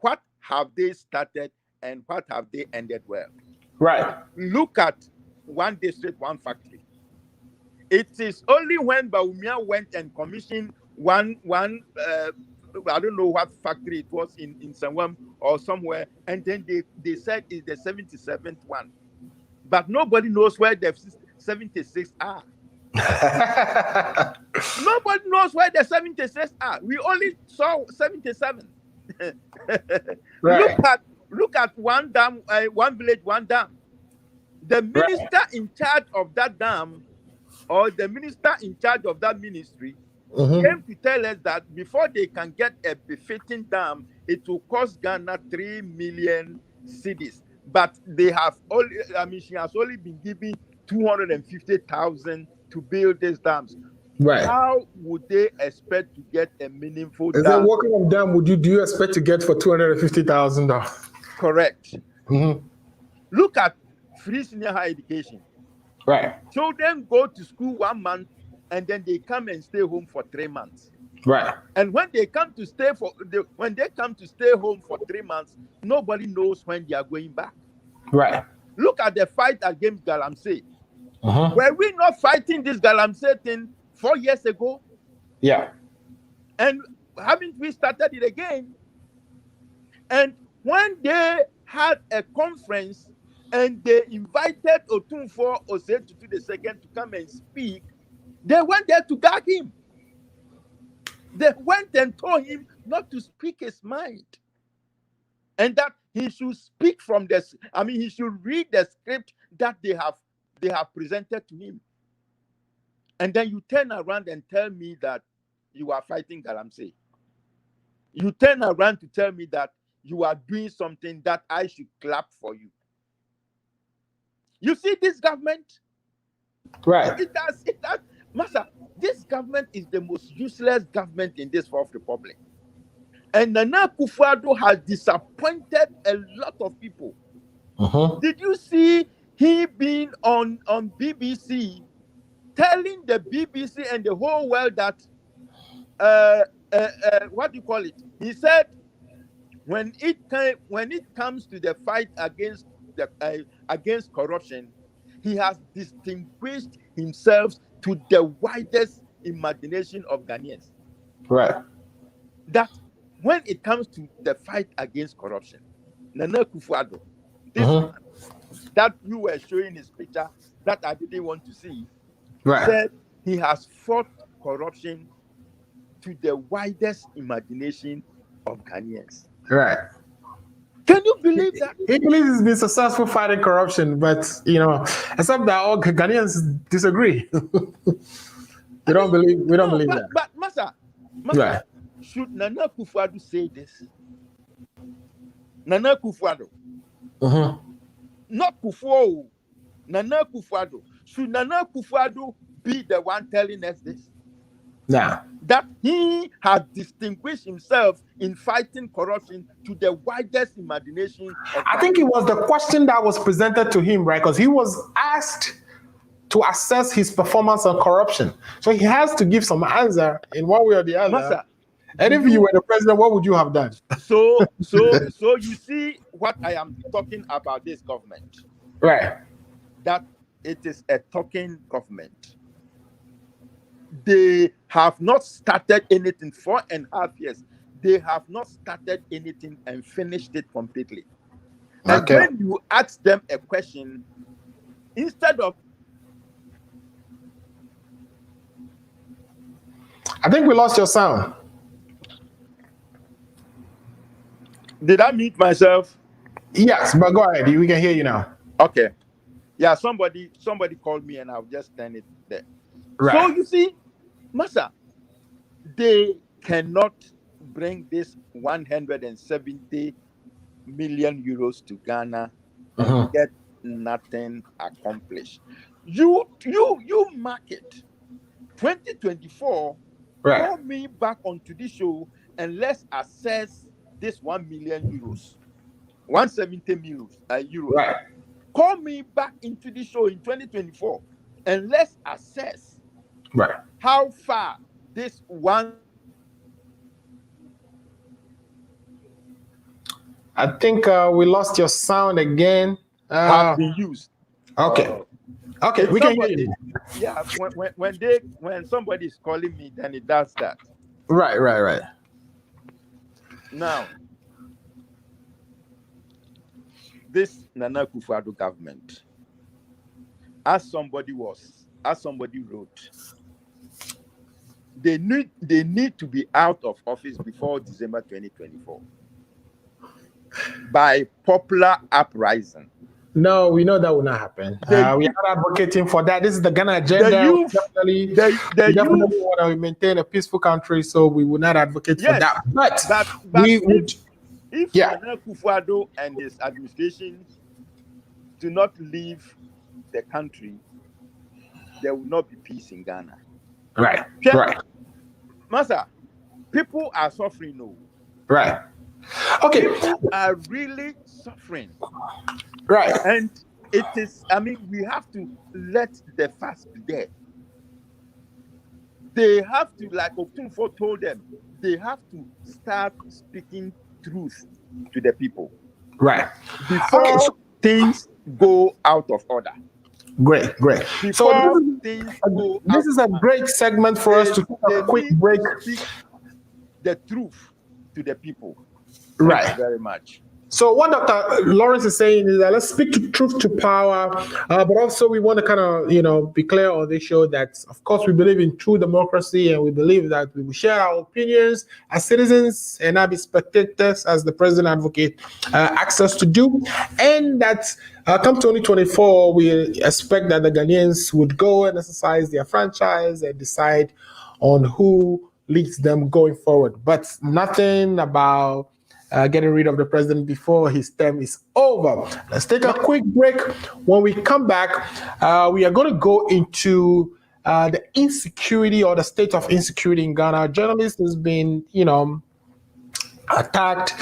what have they started and what have they ended well? Right. Look at one district, one factory. It is only when Bawumia went and commissioned one I don't know what factory it was in Sanwam or somewhere, and then they said it's the 77th one. But nobody knows where the 76 are. Nobody knows where the 76 are. We only saw 77. Right. Look at one dam, one village, one dam. The minister in charge of that dam, or the minister in charge of that ministry, came to tell us that before they can get a befitting dam, it will cost Ghana 3 million cedis. But they have only, she has only been given 250,000 to build these dams. Right. How would they expect to get a meaningful Is dam? that what kind of dam do you expect to get for $250,000? Correct. Look at free senior higher education. Right. Children go to school 1 month and then they come and stay home for 3 months. Right. And when they come to stay home for 3 months, nobody knows when they are going back. Right. Look at the fight against Galamsey. Were we not fighting this Galamsey thing 4 years ago? Yeah. And haven't we started it again? And when they had a conference and they invited Otunfo Osei Tutu II to come and speak, they went there to gag him. They went and told him not to speak his mind, and that he should speak from this. I mean, he should read the script that they have presented to him. And then you turn around and tell me that you are fighting Galamsey. You turn around to tell me that you are doing something that I should clap for you. You see this government? Right. It does. Master, this government is the most useless government in this Fourth Republic. And Nana Akufo-Addo has disappointed a lot of people. Did you see he being on BBC telling the BBC and the whole world that what do you call it? He said when it comes to the fight against corruption, he has distinguished himself to the widest imagination of Ghanaians. Right. That when it comes to the fight against corruption, Nana Akufo-Addo, this man that you were showing his picture that I didn't want to see, said he has fought corruption to the widest imagination of Ghanaians. Right. Can you believe that? He believes he's been successful fighting corruption, but except that all Ghanaians disagree. We don't believe that. But Master, Right. should Nana Akufo-Addo say this? Nana Akufo-Addo. Not Kufuor. Nana Akufo-Addo. Should Nana Akufo-Addo be the one telling us this? Nah. That he has distinguished himself in fighting corruption to the widest imagination. I think it was the question that was presented to him, right? Because he was asked to assess his performance on corruption. So he has to give some answer in one way or the other. Master, and if you were the president, what would you have done? So you see what I am talking about this government. Right. That it is a talking government. They have not started anything 4.5 years. They have not started anything and finished it completely. And when you ask them a question, instead of... I think we lost your sound. Did I mute myself? Yes, but go ahead. We can hear you now. Okay. Yeah, somebody called me and I'll just turn it there. Right. So you see, Master, they cannot bring this 170 million euros to Ghana and get nothing accomplished. You mark it. 2024, call me back onto this show and let's assess this 1 million euros. 170 million euros. Right. Call me back into the show in 2024 and let's assess how far this one. I think we lost your sound again. Has been used. Okay. Okay, we can hear you. Yeah, when somebody is calling me, then it does that. Right. Now, this Nana Akufo-Addo government, as somebody wrote, they need to be out of office before December 2024 by popular uprising. No, we know that will not happen. We are not advocating for that. This is the Ghana agenda. We definitely want to maintain a peaceful country, so we will not advocate for that. But if Nana Akufo-Addo and his administration do not leave the country, there will not be peace in Ghana. Right. Master, people are suffering now. Right. Okay. People are really suffering. Right. And it is, we have to let the facts be there. They have to, like Otunfo told them, they have to start speaking truth to the people. Right. Before things go out of order. Great. So this is a great segment for us to take a quick break. Speak the truth to the people. Right. Thank you very much. So what Dr. Lawrence is saying is that let's speak to truth to power, but also we want to kind of, be clear on this show that, of course, we believe in true democracy and we believe that we will share our opinions as citizens and not be spectators, as the president advocate asks us to do, and that come 2024, we expect that the Ghanaians would go and exercise their franchise and decide on who leads them going forward, but nothing about getting rid of the president before his term is over. Let's take a quick break. When we come back, we are going to go into the insecurity or the state of insecurity in Ghana. Journalists has been, attacked,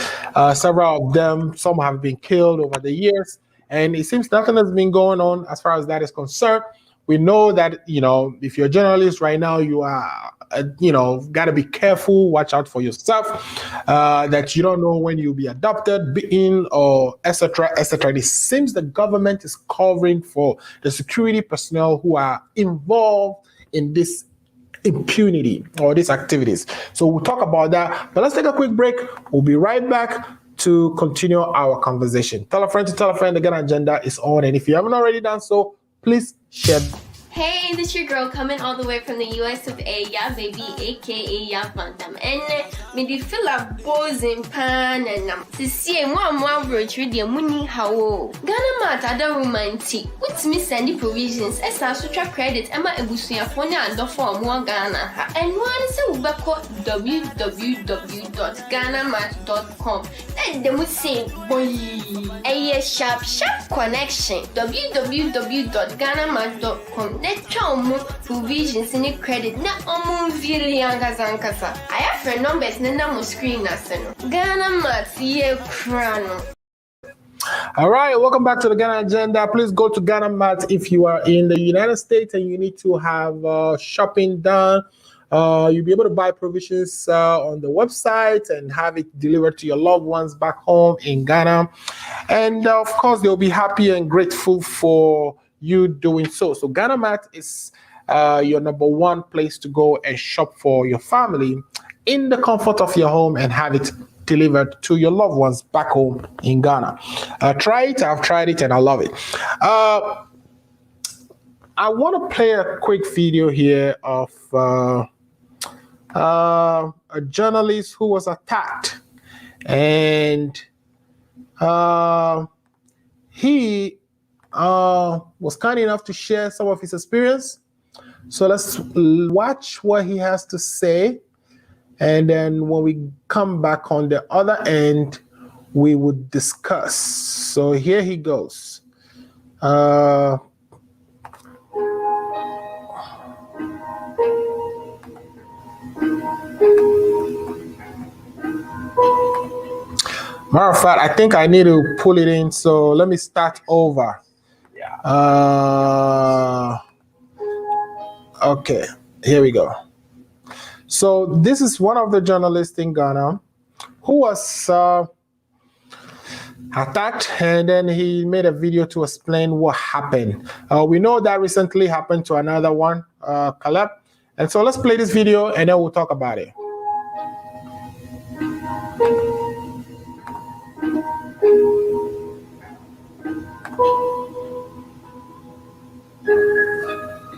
several of them. Some have been killed over the years, and it seems nothing has been going on as far as that is concerned. We know that, if you're a journalist right now, you are, got to be careful, watch out for yourself, that you don't know when you'll be adopted, beaten, or etc., etc. It seems the government is covering for the security personnel who are involved in this impunity or these activities. So we'll talk about that, but let's take a quick break. We'll be right back to continue our conversation. Tell a friend to tell a friend. The Ghana Agenda is on, and if you haven't already done so, please share. Hey, this your girl coming all the way from the US of A, yeah, baby, aka ya Bantam. And me di feel a buzzing pan and to see one bridge with the money how Ghana mat ada romantic. What's me sending provisions? Esa sutra credit Emma Ebusuya phone and the form one Ghana. And one is www.ghanamat.com. Then they would say, boy, a sharp connection. www.ghanamat.com. Let's provisions in credit. Na I have friend numbers na screen Ghana Mat ye crano. All right, welcome back to the Ghana Agenda. Please go to Ghana Mat if you are in the United States and you need to have shopping done. You'll be able to buy provisions on the website and have it delivered to your loved ones back home in Ghana. And of course, they'll be happy and grateful for you doing so. So Ghana Mat is your number one place to go and shop for your family in the comfort of your home and have it delivered to your loved ones back home in Ghana. Try it. I've tried it and I love it. I want to play a quick video here of a journalist who was attacked, and he was kind enough to share some of his experience. So let's watch what he has to say, and then when we come back on the other end, we would discuss. So here he goes. Matter of fact, I think I need to pull it in. So let me start over. Okay, here we go. So this is one of the journalists in Ghana who was attacked, and then he made a video to explain what happened. We know that recently happened to another one, Caleb. And so let's play this video and then we'll talk about it.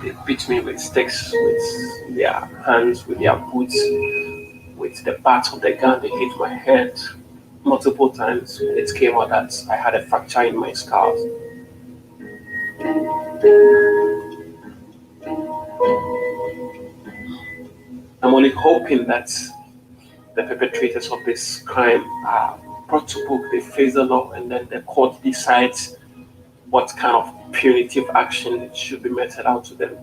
They beat me with sticks, with their hands, with their boots, with the bats of the gun. They hit my head multiple times. It came out that I had a fracture in my skull. I'm only hoping that the perpetrators of this crime are brought to book, they face the law, and then the court decides what kind of punitive action should be meted out to them.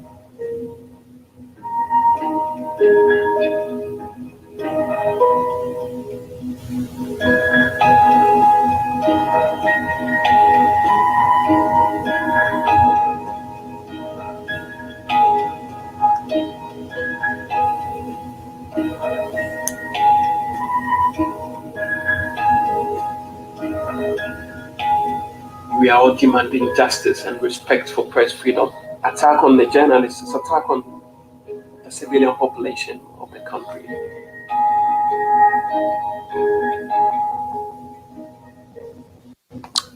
We are all demanding justice and respect for press freedom. Attack on the journalists is attack on the civilian population of the country.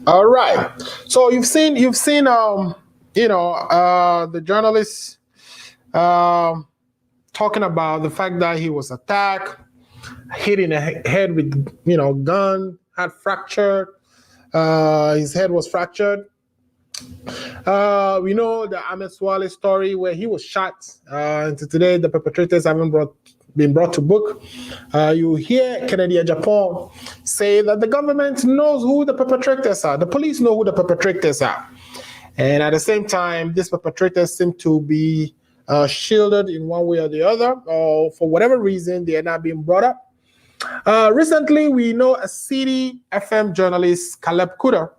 All right. So you've seen the journalist um talking about the fact that he was attacked, hit in the head with gun, had fractured. His head was fractured. We know the Ahmed Swale story where he was shot. Until today, the perpetrators haven't been brought to book. You hear Kennedy Japan say that the government knows who the perpetrators are. The police know who the perpetrators are. And at the same time, these perpetrators seem to be shielded in one way or the other, or for whatever reason, they are not being brought up. Recently, we know a City FM journalist, Caleb Kuda,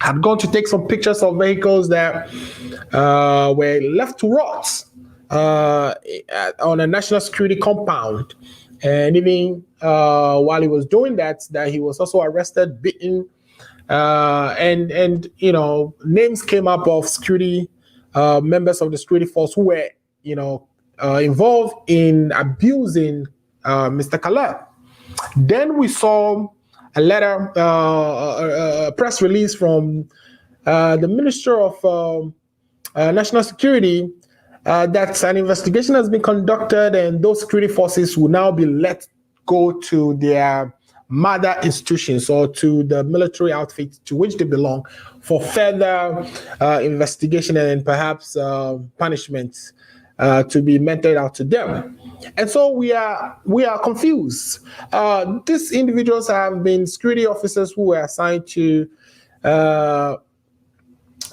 had gone to take some pictures of vehicles that were left to rot on a national security compound. And even while he was doing that he was also arrested, beaten, and names came up of security members of the security force who were involved in abusing Mr. Caleb. Then we saw a letter, a press release from the Minister of National Security that an investigation has been conducted and those security forces will now be let go to their mother institutions or to the military outfit to which they belong for further investigation and perhaps punishment to be meted out to them. And so we are confused. These individuals have been security officers who were assigned to the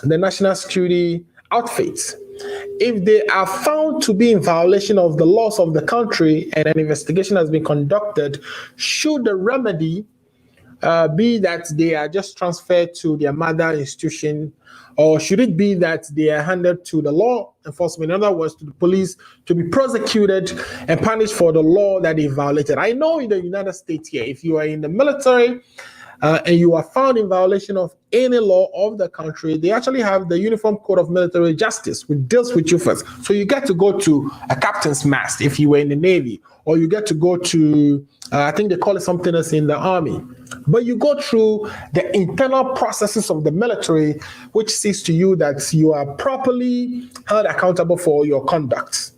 national security outfits. If they are found to be in violation of the laws of the country and an investigation has been conducted, should the remedy be that they are just transferred to their mother institution, or should it be that they are handed to the law enforcement, in other words, to the police, to be prosecuted and punished for the law that they violated? I know in the United States here, if you are in the military and you are found in violation of any law of the country, they actually have the Uniform Code of Military Justice, which deals with you first. So you get to go to a captain's mast if you were in the Navy, or you get to go to, I think they call it something else in the Army. But you go through the internal processes of the military, which sees to you that you are properly held accountable for your conduct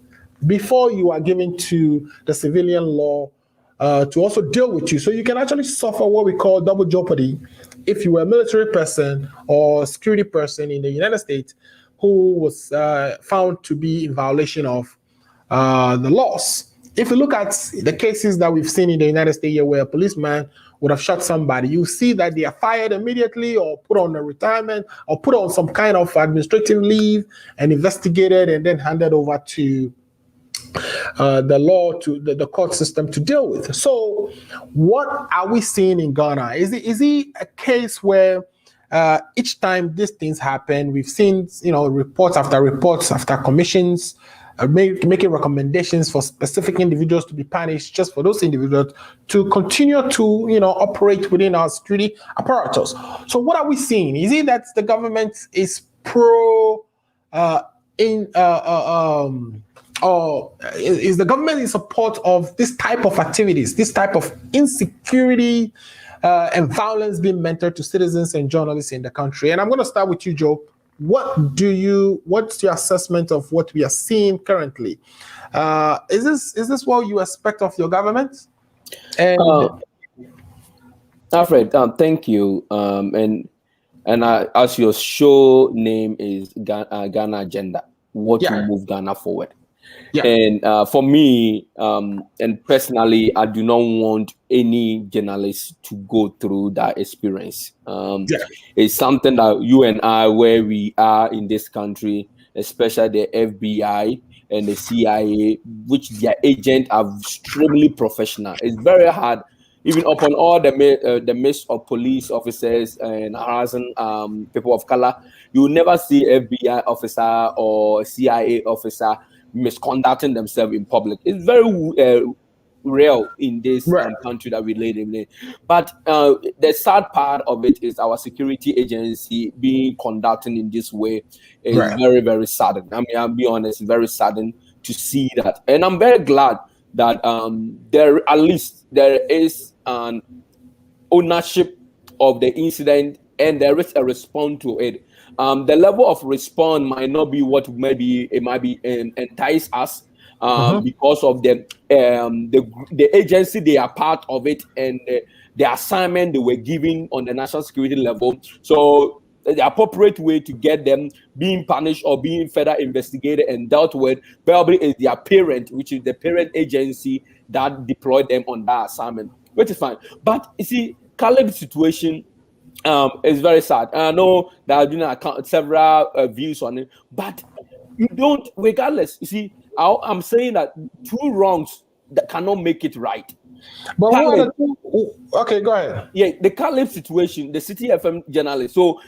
before you are given to the civilian law to also deal with you. So you can actually suffer what we call double jeopardy if you were a military person or security person in the United States who was found to be in violation of the laws. If you look at the cases that we've seen in the United States where a policeman would have shot somebody, you see that they are fired immediately or put on a retirement or put on some kind of administrative leave and investigated and then handed over to the law, to the court system to deal with. So what are we seeing in Ghana? Is it a case where each time these things happen, we've seen reports after commissions making recommendations for specific individuals to be punished, just for those individuals to continue to operate within our security apparatus? So what are we seeing? Is it that the government is or is the government in support of this type of activities, this type of insecurity and violence being mentored to citizens and journalists in the country? And I'm going to start with you, Joe. What's your assessment of what we are seeing currently? Is this what you expect of your government? And Alfred, thank you. And as your show name is Ghana Agenda, what will move Ghana forward? Yeah. And for me, and personally, I do not want any journalist to go through that experience. It's something that you and I, where we are in this country, especially the FBI and the CIA, which their agents are extremely professional. It's very hard, even upon all the mix of police officers and harassing people of color. You will never see FBI officer or CIA officer misconducting themselves in public. It's very real in this country that we live in. But the sad part of it is our security agency being conducted in this way is very, very saddening. I mean, I'll be honest, very saddening to see that. And I'm very glad that there is an ownership of the incident and there is a response to it. The level of response might not be what maybe it might be entice us because of the agency they are part of it, and the assignment they were given on the national security level. So the appropriate way to get them being punished or being further investigated and dealt with probably is their parent, which is the parent agency that deployed them on that assignment, which is fine. But you see, Caleb's situation is very sad. I know there have been several views on it, but you don't, regardless, you see, I'm saying that two wrongs that cannot make it right. But who are the two? Okay, go ahead. Yeah, the Caleb situation, the City FM journalist. So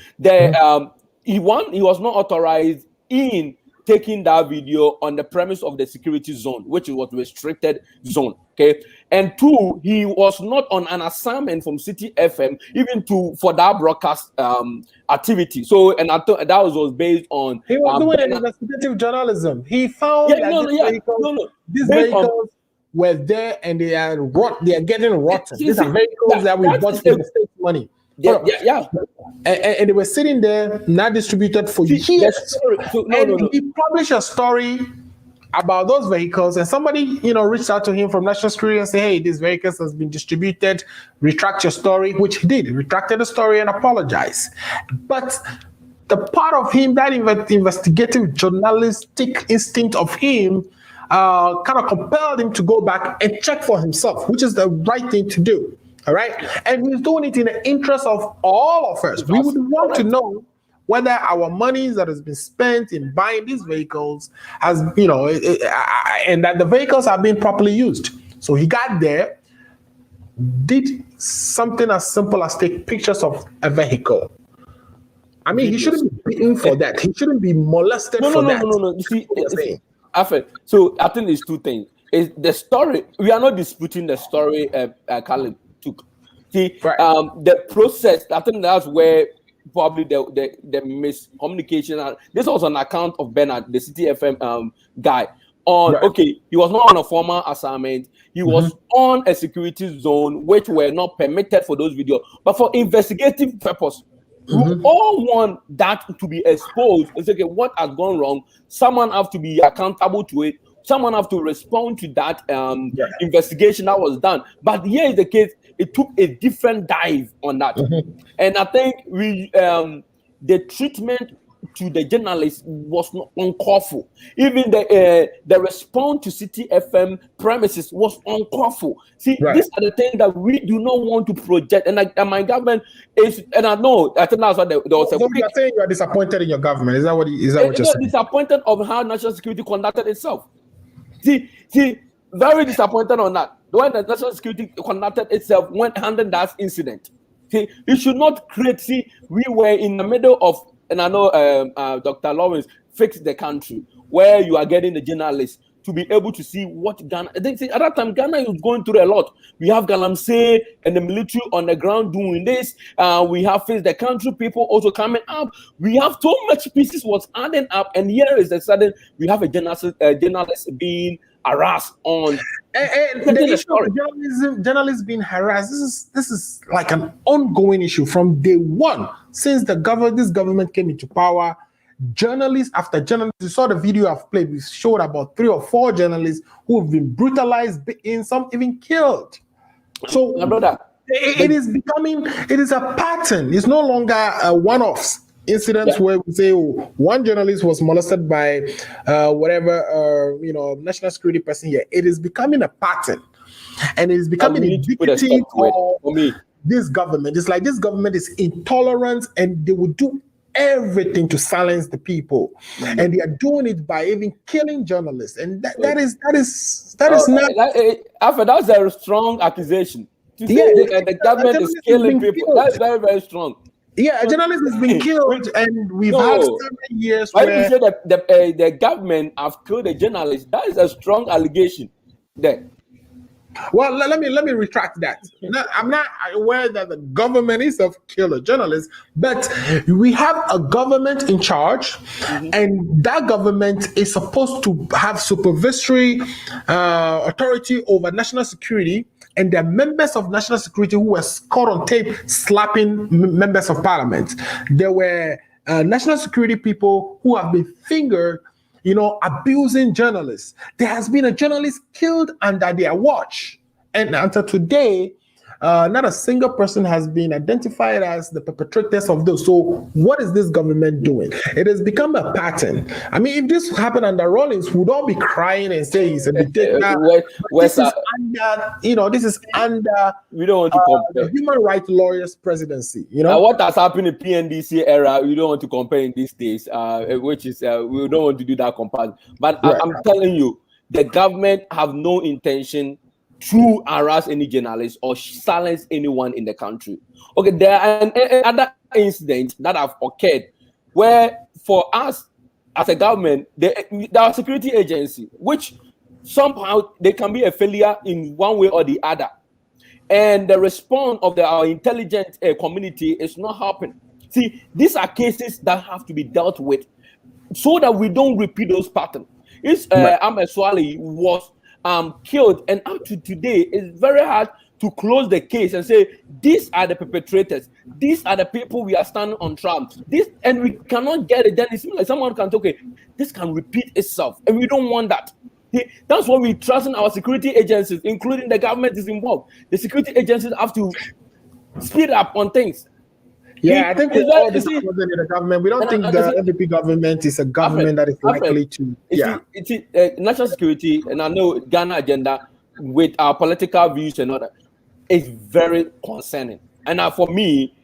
he was not authorized in taking that video on the premise of the security zone, which was restricted zone. Okay, and two, he was not on an assignment from City FM even for that broadcast activity. So, and I thought that was based on he was doing an investigative journalism. He found these vehicles were there and they are getting rotten. These are vehicles that we bought with the state money. And they were sitting there, not distributed for years. He published a story about those vehicles, and somebody, reached out to him from National Security and said, "Hey, these vehicles has been distributed. Retract your story," which he did. He retracted the story and apologized. But the part of him, that investigative journalistic instinct of him, kind of compelled him to go back and check for himself, which is the right thing to do. All right. And he's doing it in the interest of all of us. We would want to know whether our money that has been spent in buying these vehicles has, and that the vehicles are being properly used. So he got there, did something as simple as take pictures of a vehicle. I mean, he shouldn't be beaten for that. He shouldn't be molested for that. No. You see, so I think there's two things. Is the story, we are not disputing the story Caleb took. See, the process, I think that's where probably the miscommunication. This was on account of Bernard, the City FM guy. He was not on a formal assignment. He was on a security zone, which were not permitted for those videos. But for investigative purpose, we all want that to be exposed. It's okay, what has gone wrong? Someone have to be accountable to it. Someone have to respond to that investigation that was done. But here is the case, it took a different dive on that. And I think the treatment to the journalists was not uncalled for. Even the response to City FM premises was uncalled for. See, these are the things that we do not want to project. And my government is, and I think that's what there was. So you're saying you are disappointed in your government? Is that what you're saying? Disappointed of how national security conducted itself. See, very disappointed on that. When the national security conducted itself when handling that incident. See, you should not create. See, we were in the middle of, and I know Dr. Lawrence fixed the country where you are getting the journalists to be able to see what Ghana. I think at that time Ghana was going through a lot. We have Galamsey and the military on the ground doing this. We have faced the country people also coming up. We have so much pieces was adding up, and here is the sudden we have a journalist being harassed on. And the issue of journalists being harassed. This is like an ongoing issue from day one since this government came into power. Journalists after journalists, you saw the video I've played. We showed about 3 or 4 journalists who have been brutalized, beaten, some even killed. So it is a pattern. It's no longer a one-offs incidents where we say one journalist was molested by national security person here. It is becoming a pattern, and it is becoming indicative of this government. It's like this government is intolerant, and they will do everything to silence the people, and they are doing it by even killing journalists, and that is not. That's a strong accusation. To say the government is killing people. That's very, very strong. Yeah, a journalist has been killed, and we've had 7 years. Why do you say that the government have killed a journalist? That is a strong allegation there. Well, let me retract that. I'm not aware that the government is of killer journalists, but we have a government in charge, and that government is supposed to have supervisory authority over national security. And the members of national security who were caught on tape slapping members of parliament. There were national security people who have been fingered, abusing journalists. There has been a journalist killed under their watch. And until today, not a single person has been identified as the perpetrators of those. So what is this government doing? It has become a pattern. I mean, if this happened under Rawlings, we'd all be crying and saying he's a dictator. This is under we don't want to compare the human rights lawyers presidency. What has happened in PNDC era, we don't want to compare in these days, which is we don't want to do that comparison. But right. I'm telling you, the government have no intention to harass any journalist or silence anyone in the country. Okay, there are other incidents that have occurred where, for us as a government, there are security agency, which somehow they can be a failure in one way or the other, and the response of our intelligence community is not helping. See, these are cases that have to be dealt with so that we don't repeat those patterns. If Ahmed Swali was killed, and up to today, it's very hard to close the case and say these are the perpetrators, these are the people we are standing on trial. And we cannot get it. Then it seems like someone can say, okay, this can repeat itself, and we don't want that. That's why we trust in our security agencies, including the government is involved. The security agencies have to speed up on things. Yeah, I think with all this in the government, we don't think the MVP government is a government that is likely to. National security, and I know Ghana agenda with our political views and all that is very concerning. And for me,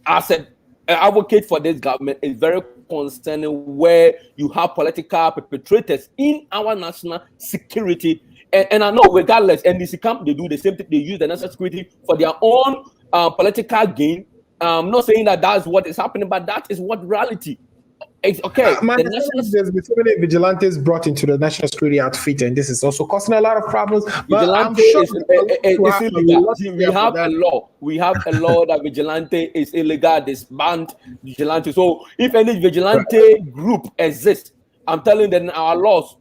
as an advocate for this government, it's very concerning where you have political perpetrators in our national security. And I know regardless, NDC camp, they do the same thing. They use the national security for their own political gain. I'm not saying that that's what is happening, but that is what reality. It's okay. There's been so many vigilantes brought into the national security outfit, and this is also causing a lot of problems. But I'm sure it's illegal. We have a law. We have a law that vigilante is illegal. Disband vigilante. So if any vigilante group exists, I'm telling them our laws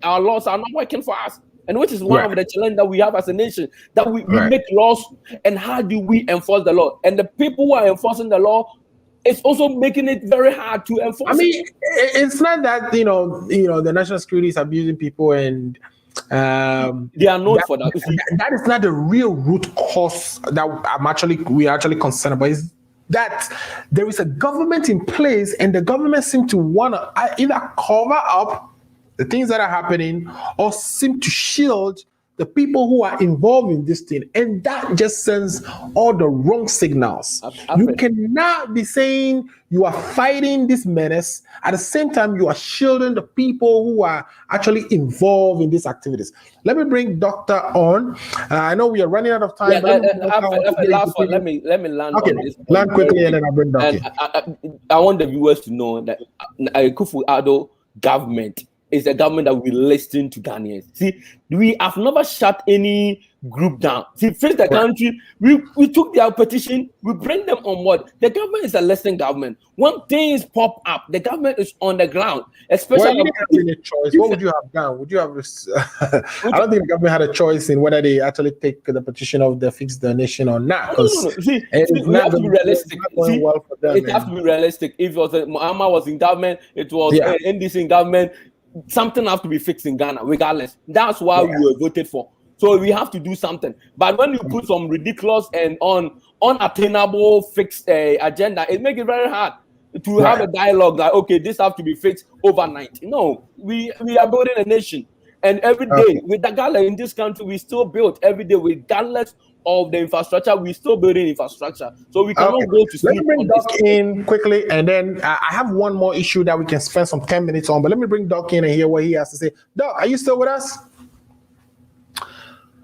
are not working for us. And which is one of the challenges that we have as a nation, that we make laws, and how do we enforce the law? And the people who are enforcing the law, it's also making it very hard to enforce. I mean, it's not that the national security is abusing people, and they are known for that. That is not the real root cause that we are actually concerned about. Is that there is a government in place, and the government seems to want to either cover up the things that are happening or seem to shield the people who are involved in this thing. And that just sends all the wrong signals. You cannot be saying you are fighting this menace. At the same time, you are shielding the people who are actually involved in these activities. Let me bring Doctor on. I know we are running out of time. Let me land on this. Land quickly, and then I'll bring Doctor. I want the viewers to know that Akufo-Addo government is a government that we listen to Ghanaians. See, we have never shut any group down. See, face the country, we took their petition, we bring them on board. The government is a listening government. When things pop up, the government is on the ground. Especially, you didn't have any choice. What would you have done? Would you have? I don't think the government had a choice in whether they actually take the petition of the Fix the Nation or not. No. See, we have to be realistic. It has to be realistic. If it was Muhammad was in government, it was NDC in government. Something has to be fixed in Ghana, regardless. That's why we were voted for. So we have to do something. But when you put some ridiculous and unattainable fixed agenda, it makes it very hard to have a dialogue like, okay, this has to be fixed overnight. No, we are building a nation. And every day, with the Ghana in this country, we still build every day, regardless of the infrastructure, we still building infrastructure. So we cannot go to sleep. Let me bring Doc in quickly, and then I have one more issue that we can spend some 10 minutes on, but let me bring Doc in and hear what he has to say. Doc, are you still with us?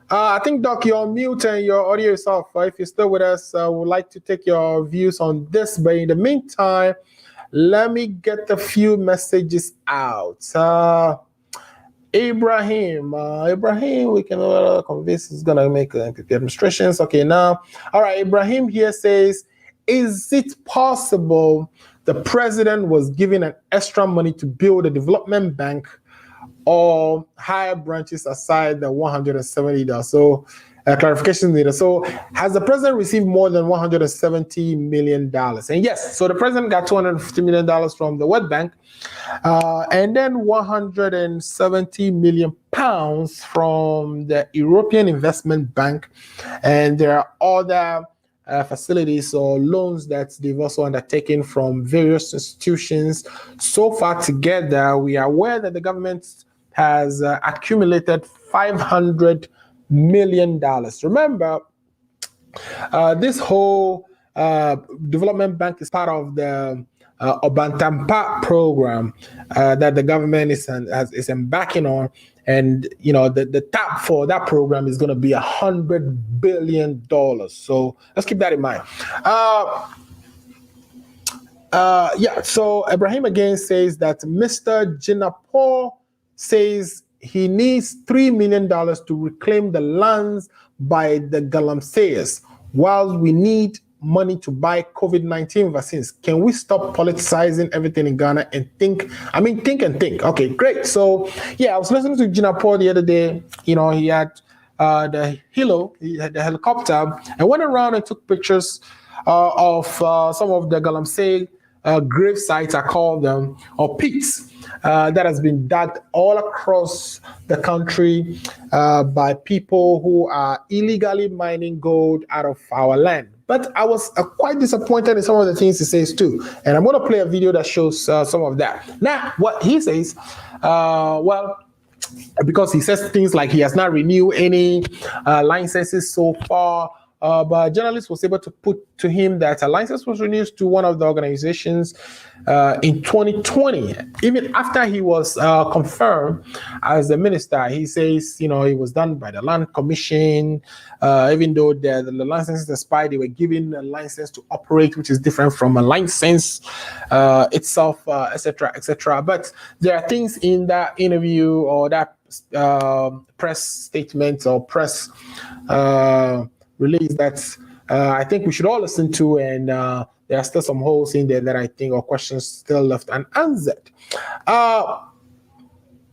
I think, Doc, you're on mute and your audio is off. If you're still with us, I would like to take your views on this, but in the meantime, let me get a few messages out. Ibrahim, we can convince is gonna make MPP administrations. Okay, now, all right. Ibrahim here says, is it possible the president was given an extra money to build a development bank or higher branches aside the $170? So, clarification later. So, has the president received more than $170 million? And yes, so the president got $250 million from the World Bank, and then 170 million pounds from the European Investment Bank, and there are other facilities or loans that they've also undertaken from various institutions. So far together, we are aware that the government has accumulated $500 million. Remember, this whole development bank is part of the Obantampa program that the government is embarking on, and the tap for that program is going to be $100 billion. So let's keep that in mind. So Ibrahim again says that Mr. Jinapur says he needs $3 million to reclaim the lands by the Galamseyers, while we need money to buy COVID-19 vaccines. Can we stop politicizing everything in Ghana and think? Okay, great. So yeah, I was listening to Jinapur the other day. He had the helicopter, and went around and took pictures of some of the Galamsey grave sites, I call them, or pits, that has been dug all across the country by people who are illegally mining gold out of our land. But I was quite disappointed in some of the things he says too. And I'm going to play a video that shows some of that. Now, what he says, because he says things like he has not renewed any licenses so far, but a journalist was able to put to him that a license was renewed to one of the organizations in 2020. Even after he was confirmed as the minister, he says, it was done by the Land Commission. Even though the licenses expired, they were given a license to operate, which is different from a license itself, etc., etc. But there are things in that interview or that press statement or press release that I think we should all listen to, and there are still some holes in there that I think, or questions still left unanswered.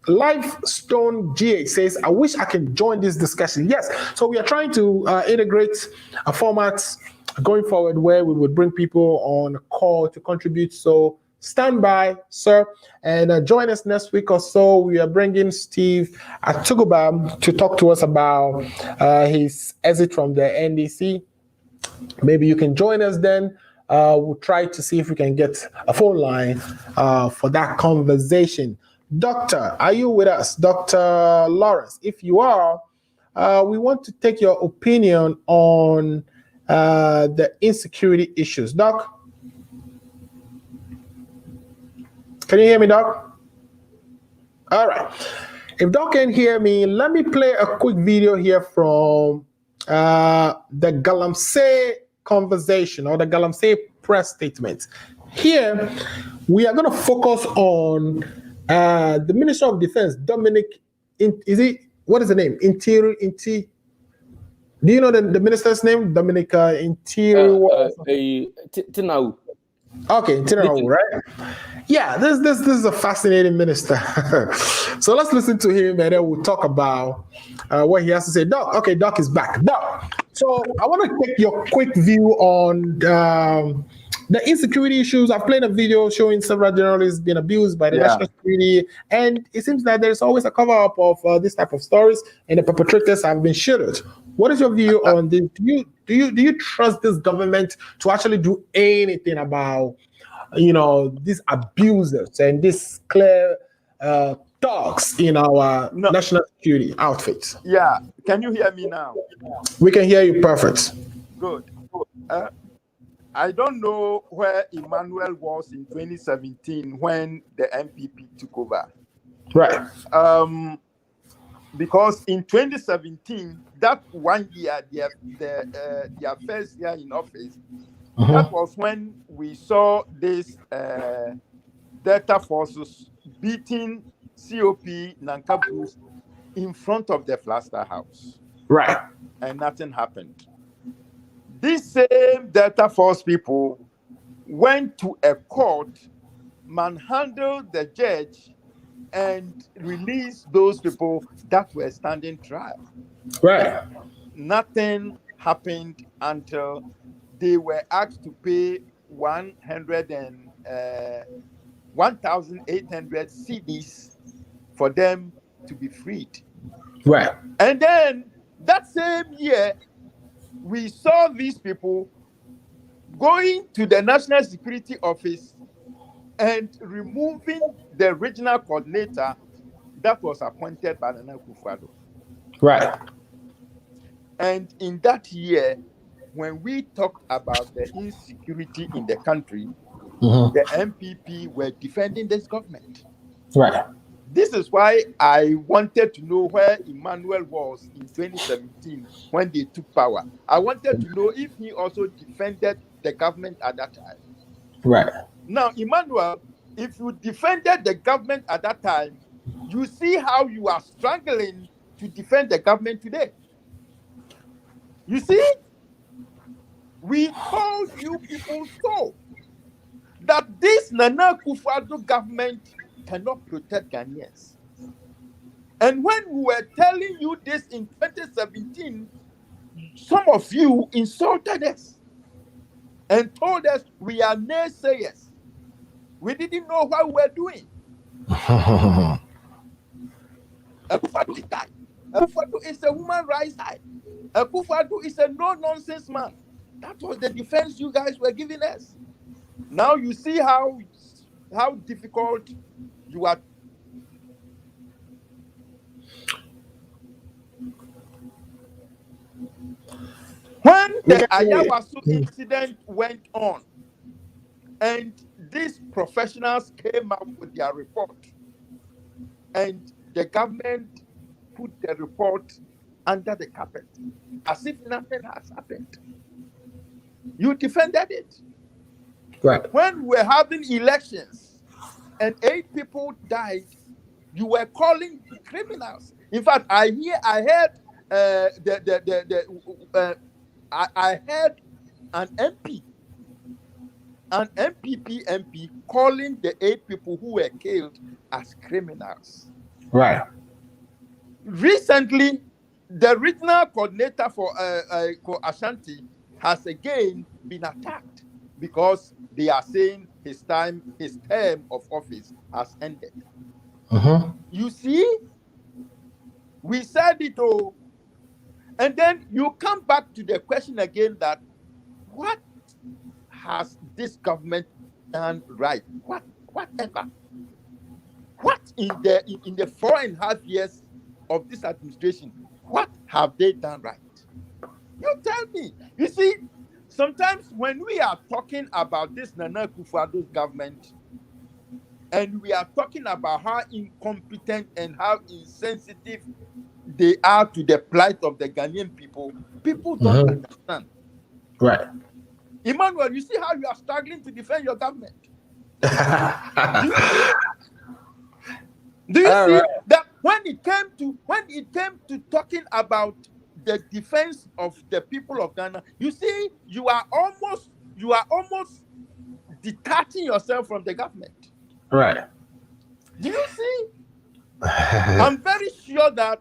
Livestone GA says, I wish I can join this discussion. Yes, so we are trying to integrate a format going forward where we would bring people on a call to contribute. So stand by, sir, and join us next week or so. We are bringing Steve Atuguba to talk to us about his exit from the NDC. Maybe you can join us then. We'll try to see if we can get a phone line for that conversation. Doctor, are you with us? Dr. Lawrence, if you are, we want to take your opinion on the insecurity issues. Doc? Can you hear me, Doc? All right. If Doc can hear me, let me play a quick video here from the Galamsey conversation or the Galamsey press statement. Here, we are going to focus on the Minister of Defense, Dominic. What is the name? Do you know the minister's name? Dominic Interior. Tinau. Okay, Tinau, right? Yeah, this is a fascinating minister. So let's listen to him, and then we'll talk about what he has to say. Doc, okay, Doc is back. Doc, so I want to take your quick view on the insecurity issues. I've played a video showing several journalists being abused by the national security, and it seems that there's always a cover-up of this type of stories, and the perpetrators have been shielded. What is your view on this? Do you trust this government to actually do anything about these abusers and these clear thugs in our national security outfits? Yeah, can you hear me now? We can hear you perfect. Good. I don't know where Emmanuel was in 2017 when the MPP took over. Right. Because in 2017, that 1 year, their first year in office, that was when we saw this Delta forces beating COP Nanka Bruce in front of the Flaster House. Right. And nothing happened. These same Delta Force people went to a court, manhandled the judge, and released those people that were standing trial. Right. Nothing happened until they were asked to pay 1,800 cedis for them to be freed. Right. And then that same year, we saw these people going to the National Security Office and removing the regional coordinator that was appointed by Nana Akufo-Addo. Right. And in that year, when we talked about the insecurity in the country, the MPP were defending this government. Right. This is why I wanted to know where Emmanuel was in 2017 when they took power. I wanted to know if he also defended the government at that time. Right. Now, Emmanuel, if you defended the government at that time, you see how you are struggling to defend the government today. You see, we told you people so that this Nana Akufo-Addo government cannot protect Ghanaians. And when we were telling you this in 2017, some of you insulted us and told us we are naysayers. We didn't know what we were doing. Akufo-Addo is that. Akufo-Addo is a human rights guy. Akufo-Addo is a no-nonsense man. That was the defense you guys were giving us. Now you see how difficult you are. When the Ayawaso incident went on, and these professionals came up with their report, and the government put the report under the carpet, as if nothing has happened. You defended it. Right. When we were having elections and 8 people died, you were calling criminals. In fact, I heard I heard an MP, an MPP MP, calling the 8 people who were killed as criminals. Right. Recently, the regional coordinator for Ashanti has again been attacked because they are saying his term of office has ended. You see, we said it all, and then you come back to the question again that what has this government done right? Whatever. What in the 4.5 years of this administration, what have they done right? You tell me. You see, sometimes when we are talking about this Nana Akufo-Addo's government, and we are talking about how incompetent and how insensitive they are to the plight of the Ghanaian people, people don't understand. Right. Emmanuel, you see how you are struggling to defend your government? Do you see that when it came to talking about the defense of the people of Ghana, you see, you are almost detaching yourself from the government. Right. Do you see? I'm very sure that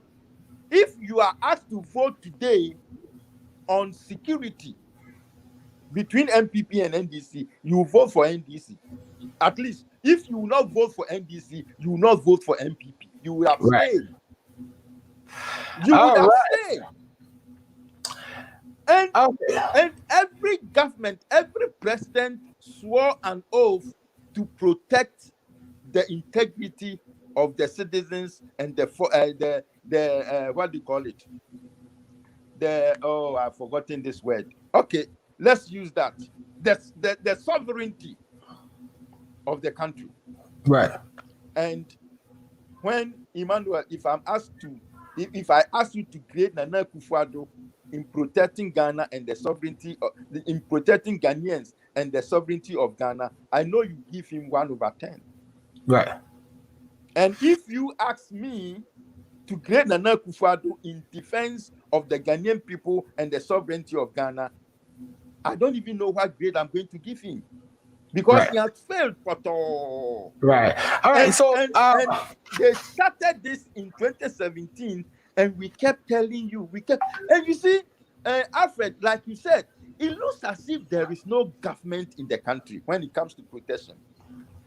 if you are asked to vote today on security between MPP and NDC, you will vote for NDC. At least, if you will not vote for NDC, you will not vote for MPP. You will abstain. Right. You would abstain. And every government, every president swore an oath to protect the integrity of the citizens and the what do you call it? I've forgotten this word. Okay, let's use that. The sovereignty of the country. Right. And when Emmanuel, if I ask you to create Nana Akufo-Addo in protecting Ghana and the sovereignty in protecting Ghanaians and the sovereignty of Ghana, I know you give him 1/10. Right. And if you ask me to grade Nana Akufo-Addo in defense of the Ghanaian people and the sovereignty of Ghana, I don't even know what grade I'm going to give him, because Right. he has failed. All right. All right. and they started this in 2017, and we kept telling you, and you see, Alfred, like you said, it looks as if there is no government in the country when it comes to protection.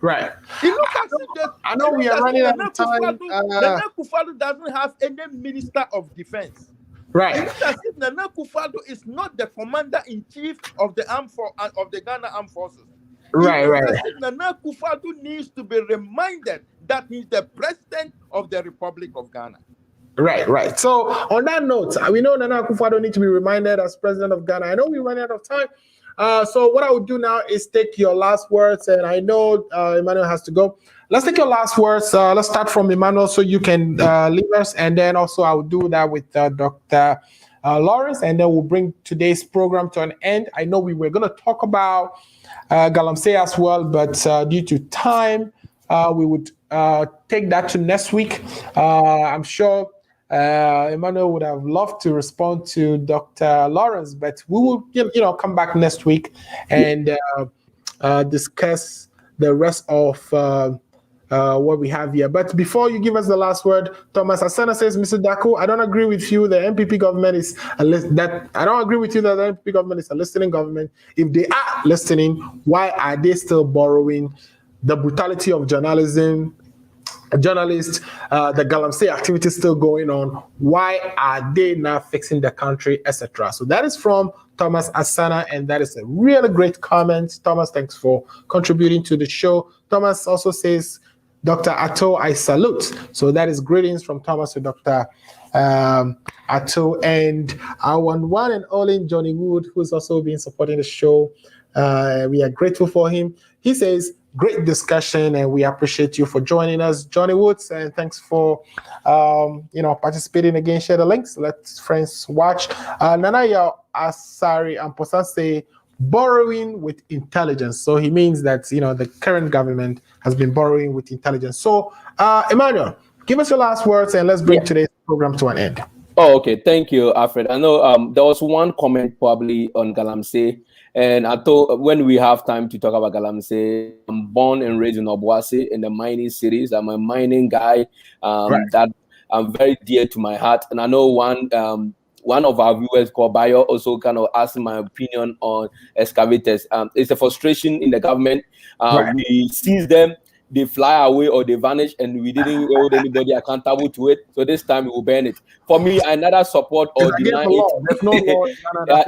right. It looks as if I know we are running out of time. Nana Akufo-Addo doesn't have any minister of defense. It Right. looks as if Nana Akufo-Addo is not the commander-in-chief of the of the Ghana Armed Forces. Right. It looks Right. as if Nana Akufo-Addo needs to be reminded that he's the president of the Republic of Ghana. Right, right. So on that note, we know Nana Akufo-Addo need to be reminded as president of Ghana. I know we're running out of time. So what I would do now is take your last words, and I know Emmanuel has to go. Let's take your last words. Let's start from Emmanuel, so you can leave us, and then also I will do that with Dr. Lawrence, and then we'll bring today's program to an end. I know we were going to talk about Galamsey as well, but due to time, we would take that to next week. I'm sure Emmanuel would have loved to respond to Dr. Lawrence, but we will, come back next week and discuss the rest of what we have here. But before you give us the last word, Thomas Asana says, Mr. Daku, I don't agree with you. The MPP government is I don't agree with you that the MPP government is a listening government. If they are listening, why are they still borrowing the brutality of journalists, the Galamsey activity still going on? Why are they not fixing the country, etc.? So that is from Thomas Asana, and that is a really great comment. Thomas, thanks for contributing to the show. Thomas also says, Dr. Atto, I salute. So that is greetings from Thomas to Dr. Atto, and our one and only Johnny Wood, who's also been supporting the show. We are grateful for him. He says, great discussion, and we appreciate you for joining us, Johnny Woods, and thanks for participating again. Share the links, let friends watch. Nanaya Asari and Posan say borrowing with intelligence. So he means that the current government has been borrowing with intelligence. So Emmanuel, give us your last words, and let's bring today's program to an end. Oh, okay. Thank you, Alfred. I know there was one comment probably on Galamsey. And I thought when we have time to talk about Galamsey, I'm born and raised in Obuasi in the mining cities. I'm a mining guy that I'm very dear to my heart. And I know one of our viewers called Bayo also kind of asked my opinion on excavators. It's a frustration in the government. We seize them, they fly away or they vanish, and we didn't hold anybody accountable to it. So this time we will ban it. For me, I neither support or deny it. There's no law.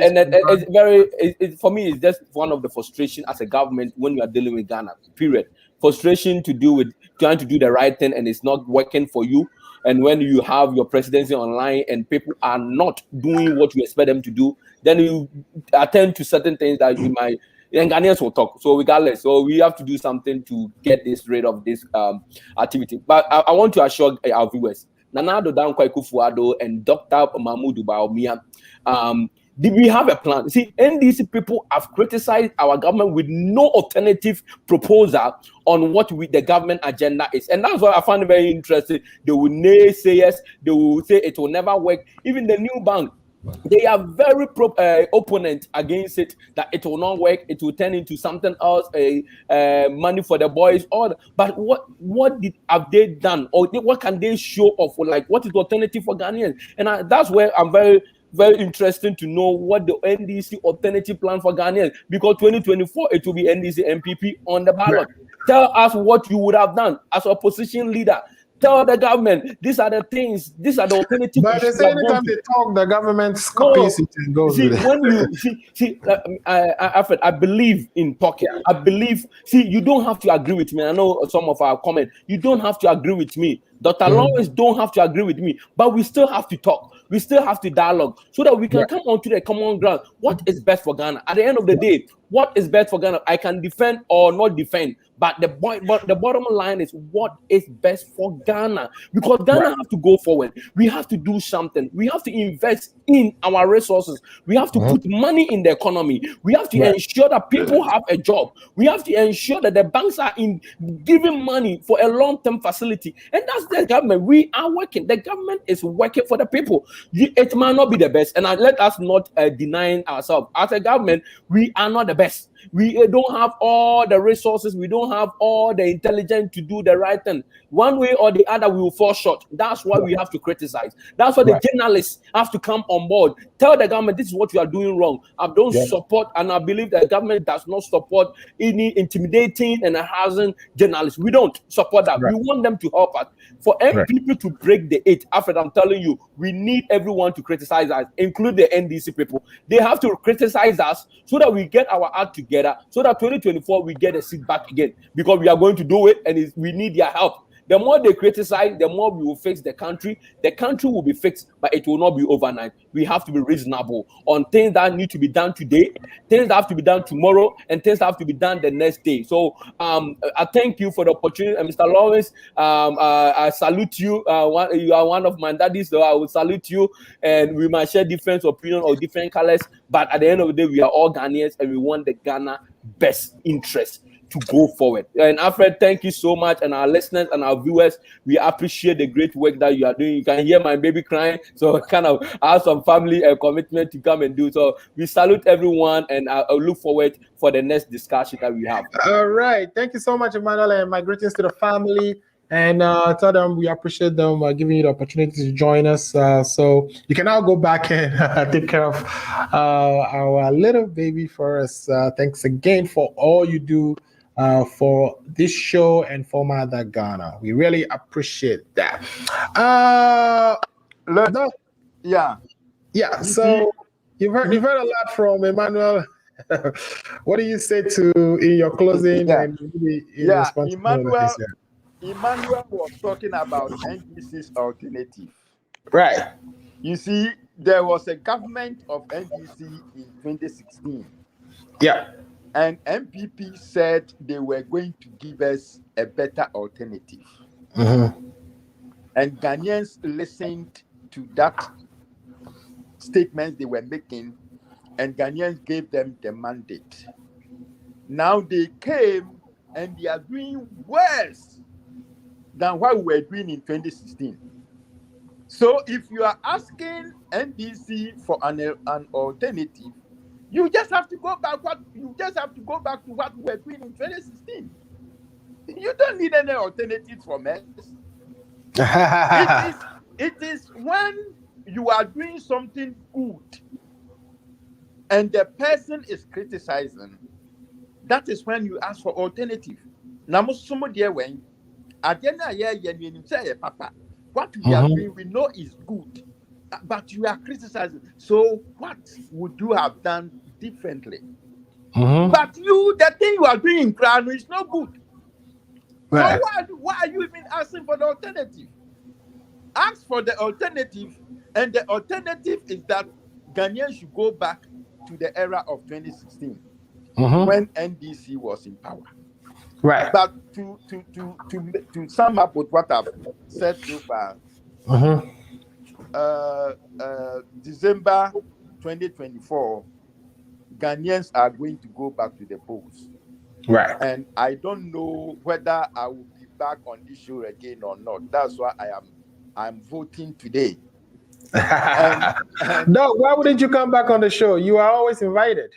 And for me, it's just one of the frustration as a government when you are dealing with Ghana. Period. Frustration to do with trying to do the right thing and it's not working for you. And when you have your presidency online and people are not doing what you expect them to do, then you attend to certain things that you might. And Ghanaians will talk. So regardless, so we have to do something to get rid of this activity. But I want to assure our viewers, Nana Akufo-Addo and Dr. Mahmoud Bawumia, did we have a plan? See, NDC people have criticized our government with no alternative proposal on what the government agenda is. And that's what I find very interesting. They will say yes, they will say it will never work. Even the new bank, they are very opponent against it, that it will not work, it will turn into something else, money for the boys. But what have they done, or what can they show off? Like, what is the alternative for Ghanaians? And that's where I'm very, very interested to know what the NDC alternative plan for Ghanaians, because 2024 it will be NDC MPP on the ballot. Tell us what you would have done as opposition leader. Tell the government these are the things, these are the alternatives. But they say anytime they talk, the government copies it and goes with it. When you Alfred, I believe in talking. I believe. You don't have to agree with me. I know some of our comments. You don't have to agree with me. Dr. Lawrence don't have to agree with me, but we still have to talk. We still have to dialogue so that we can come onto the common ground. What is best for Ghana? At the end of the day, what is best for Ghana. I can defend or not defend, but the bottom line is what is best for Ghana, because Ghana have to go forward. We have to do something. We have to invest in our resources. We have to put money in the economy. We have to ensure that people have a job. We have to ensure that the banks are in giving money for a long-term facility, and that's the government. We are working. The government is working for the people. It might not be the best, and let us not deny ourselves. As a government, we are not the best. We don't have all the resources. We don't have all the intelligence to do the right thing. One way or the other, we will fall short. That's why we have to criticize. That's why the journalists have to come on board. Tell the government this is what you are doing wrong. I don't support, and I believe the government does not support any intimidating and harassing journalists. We don't support that. We want them to help us. For people to break the 8, Alfred, I'm telling you, we need everyone to criticize us, include the NDC people. They have to criticize us so that we get our act together, so that 2024 we get a seat back again, because we are going to do it, and we need their help. The more they criticize, the more we will fix the country. The country will be fixed, but it will not be overnight. We have to be reasonable on things that need to be done today, things that have to be done tomorrow, and things that have to be done the next day. So I thank you for the opportunity. Mr. Lawrence, I salute you. You are one of my daddies, so I will salute you. And we might share different opinions or different colors, but at the end of the day, we are all Ghanaians, and we want the Ghana best interest to go forward. And Alfred, thank you so much, and our listeners and our viewers, we appreciate the great work that you are doing. You can hear my baby crying, so kind of have some family commitment to come and do. So we salute everyone, and I'll look forward for the next discussion that we have. All right, thank you so much, Emmanuel, and my greetings to the family. And tell them we appreciate them giving you the opportunity to join us. So you can now go back and take care of our little baby for us. Thanks again for all you do for this show and for Mother Ghana. We really appreciate that. So you've heard a lot from Emmanuel. What do you say in your closing and in response to Emmanuel was talking about NDC's alternative. Right. You see, there was a government of NDC in 2016. Yeah. And MPP said they were going to give us a better alternative. And Ghanaians listened to that statement they were making, and Ghanaians gave them the mandate. Now they came and they are doing worse than what we were doing in 2016. So if you are asking NDC for an alternative, you just have to go back. You just have to go back to what we were doing in 2016. You don't need any alternatives from us. It is when you are doing something good and the person is criticizing, that is when you ask for alternative. What we are doing, we know is good, but you are criticizing. So what would you have done differently? But the thing you are doing in Crown is not good. Right. So why are you even asking for the alternative? Ask for the alternative, and the alternative is that Ghanaians should go back to the era of 2016 when NDC was in power. Right. But to sum up with what I've said so far, December 2024, Ghanaians are going to go back to the polls. Right. And I don't know whether I will be back on this show again or not. That's why I'm voting today. No, why wouldn't you come back on the show? You are always invited.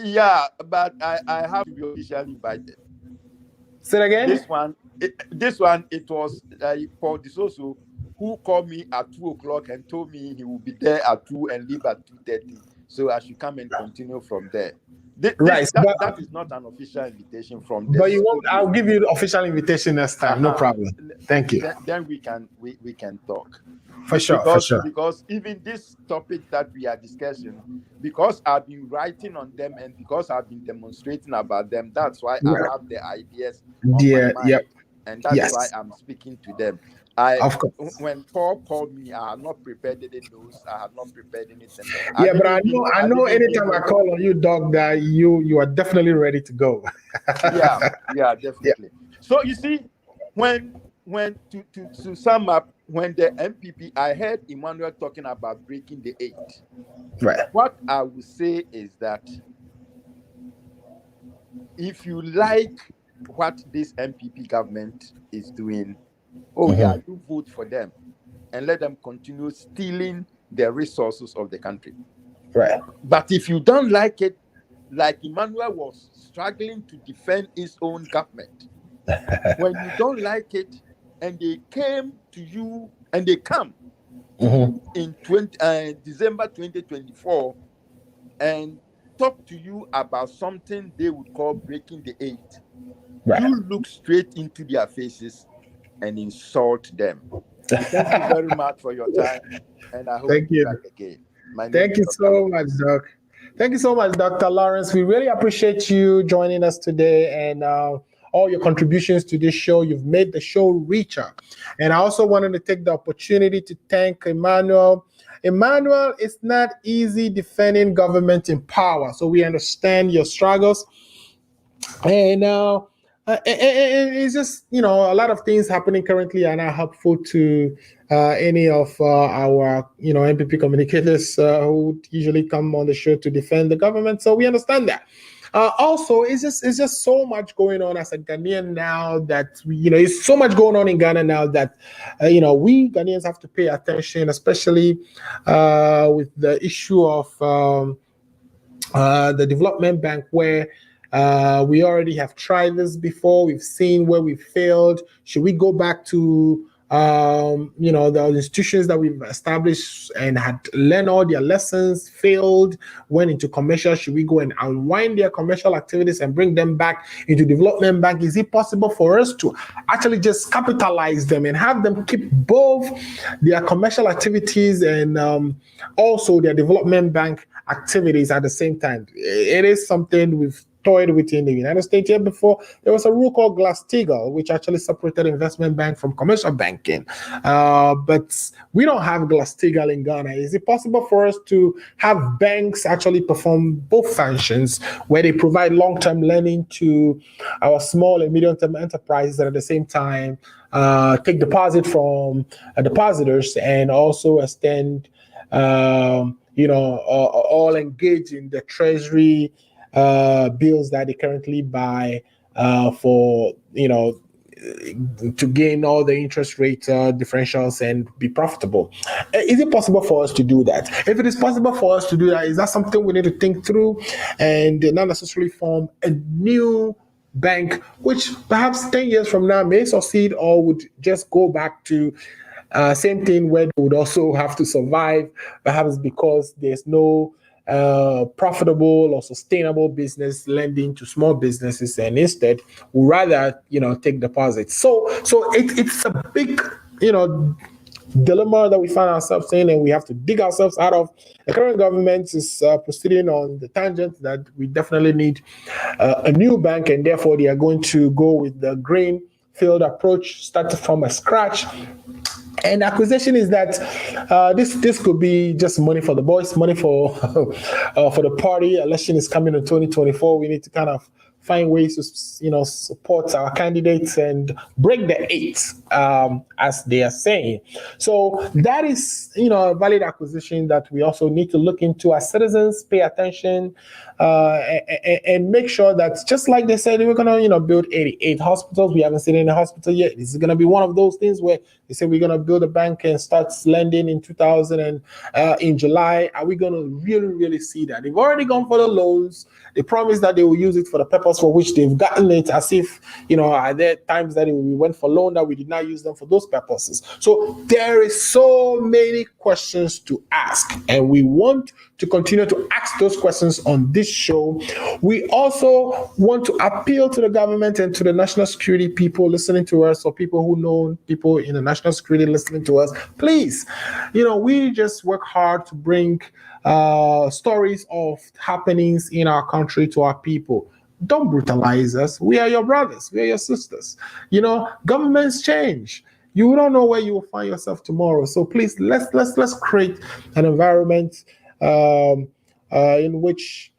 Yeah, but I have to be officially invited. Say it again. This one, it was Paul Disoso who called me at 2:00 and told me he will be there at 2 and leave at 2:30. So I should come and continue from there. That is not an official invitation from them. But you won't. I'll give you the official invitation next time. No problem. Thank you. Then we can talk. For sure. Because even this topic that we are discussing, because I've been writing on them and because I've been demonstrating about them, that's why I have the ideas on my mind. and that's why Yes, I'm speaking to them. of course. When Paul called me, I had not prepared any notes. I had not prepared anything. Yeah, but I know anytime I call on you, Doc, that you are definitely ready to go. Yeah, Yeah. definitely. So you see, when to sum up, when the MPP, I heard Emmanuel talking about breaking the 8. Right. What I would say is that if you like what this MPP government is doing, you vote for them and let them continue stealing the resources of the country. Right. But if you don't like it, like Emmanuel was struggling to defend his own government, when you don't like it, and they came to you, and they come to you in December 2024 and talk to you about something they would call breaking the 8, you look straight into their faces and insult them. Thank you very much for your time, and I hope Thank to be you. back again. My name Thank is you Dr. so Lawrence. much, Doc. Thank you so much, Dr. Lawrence. We really appreciate you joining us today and all your contributions to this show. You've made the show richer. And I also wanted to take the opportunity to thank Emmanuel. Emmanuel, it's not easy defending government in power. So we understand your struggles. And it's just, a lot of things happening currently are not helpful to any of our MPP communicators who usually come on the show to defend the government. So we understand that. Also, it's just so much going on as a Ghanaian now that it's so much going on in Ghana now that we Ghanaians have to pay attention, especially with the issue of the development bank, where we already have tried this before. We've seen where we failed. Should we go back to the institutions that we've established and had learned all their lessons, failed, went into commercial? Should we go and unwind their commercial activities and bring them back into development bank? Is it possible for us to actually just capitalize them and have them keep both their commercial activities and also their development bank activities at the same time? It is something we've toyed with in the United States. Here before, there was a rule called Glass-Steagall, which actually separated investment bank from commercial banking. But we don't have Glass-Steagall in Ghana. Is it possible for us to have banks actually perform both functions, where they provide long-term lending to our small and medium-term enterprises, and at the same time take deposit from depositors and also extend all engage in the treasury bills that they currently buy for to gain all the interest rate differentials and be profitable. Is it possible for us to do that? If it is possible for us to do that, is that something we need to think through and not necessarily form a new bank, which perhaps 10 years from now may succeed, or would just go back to same thing, where they would also have to survive, perhaps because there's no profitable or sustainable business lending to small businesses, and instead would rather take deposits. So it's a big dilemma that we find ourselves in, and we have to dig ourselves out of. The current government is proceeding on the tangent that we definitely need a new bank, and therefore they are going to go with the greenfield approach, start from scratch. And accusation is that this could be just money for the boys, money for the party. Election is coming in 2024. We need to kind of find ways to support our candidates and break the 8, as they are saying. So that is a valid acquisition that we also need to look into as citizens, pay attention, and make sure that, just like they said, we're gonna build 88 hospitals. We haven't seen any hospital yet. This is gonna be one of those things where they say we're gonna build a bank and start lending in 2000 and in July. Are we gonna really see that? They've already gone for the loans. They promise that they will use it for the purpose for which they've gotten it, as if, are there times that we went for loan that we did not use them for those purposes. So there is so many questions to ask, and we want to continue to ask those questions on this show. We also want to appeal to the government and to the national security people listening to us, or people who know people in the national security listening to us. Please, we just work hard to bring stories of happenings in our country to our people. Don't brutalize us. We are your brothers. We are your sisters. Governments change. You don't know where you will find yourself tomorrow. So please, let's create an environment in which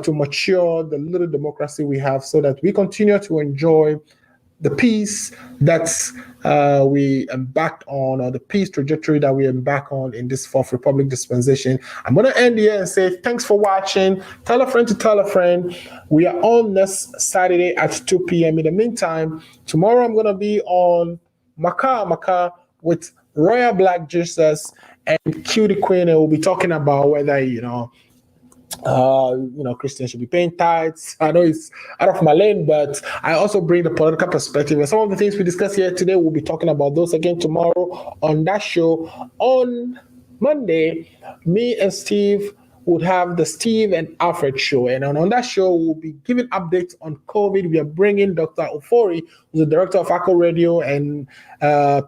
to mature the little democracy we have, so that we continue to enjoy the peace that's we embarked on, or the peace trajectory that we embark on in this Fourth Republic dispensation. I'm going to end here and say thanks for watching. Tell a friend to tell a friend. We are on next Saturday at 2 p.m. In the meantime, tomorrow I'm going to be on Maka with Royal Black Jesus and Cutie Queen, and we'll be talking about whether Christians should be paying tithes. I know it's out of my lane, but I also bring the political perspective. And some of the things we discuss here today, we'll be talking about those again tomorrow on that show. On Monday, me and Steve would have the Steve and Alfred show. And on that show, we'll be giving updates on COVID. We are bringing Dr. Ofori, who's the director of ACO Radio and a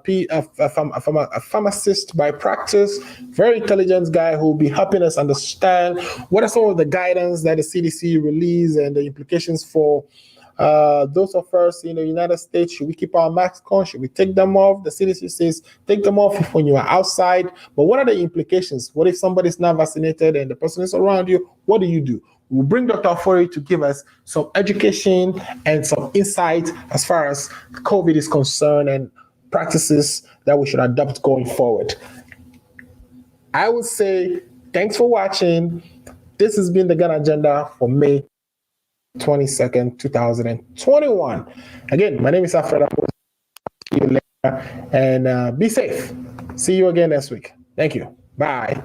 pharmacist by practice, very intelligent guy who will be helping us understand what are some of the guidance that the CDC released and the implications for those of us in the United States. Should we keep our masks on? Should we take them off? The CDC says take them off when you are outside. But what are the implications? What if somebody's not vaccinated and the person is around you? What do you do? We'll bring Dr. Ofori to give us some education and some insight as far as COVID is concerned and practices that we should adopt going forward. I would say thanks for watching. This has been the Ghana Agenda for May 22nd, 2021. Again, my name is Alfred. See you later, and be safe. See you again next week. Thank you. Bye.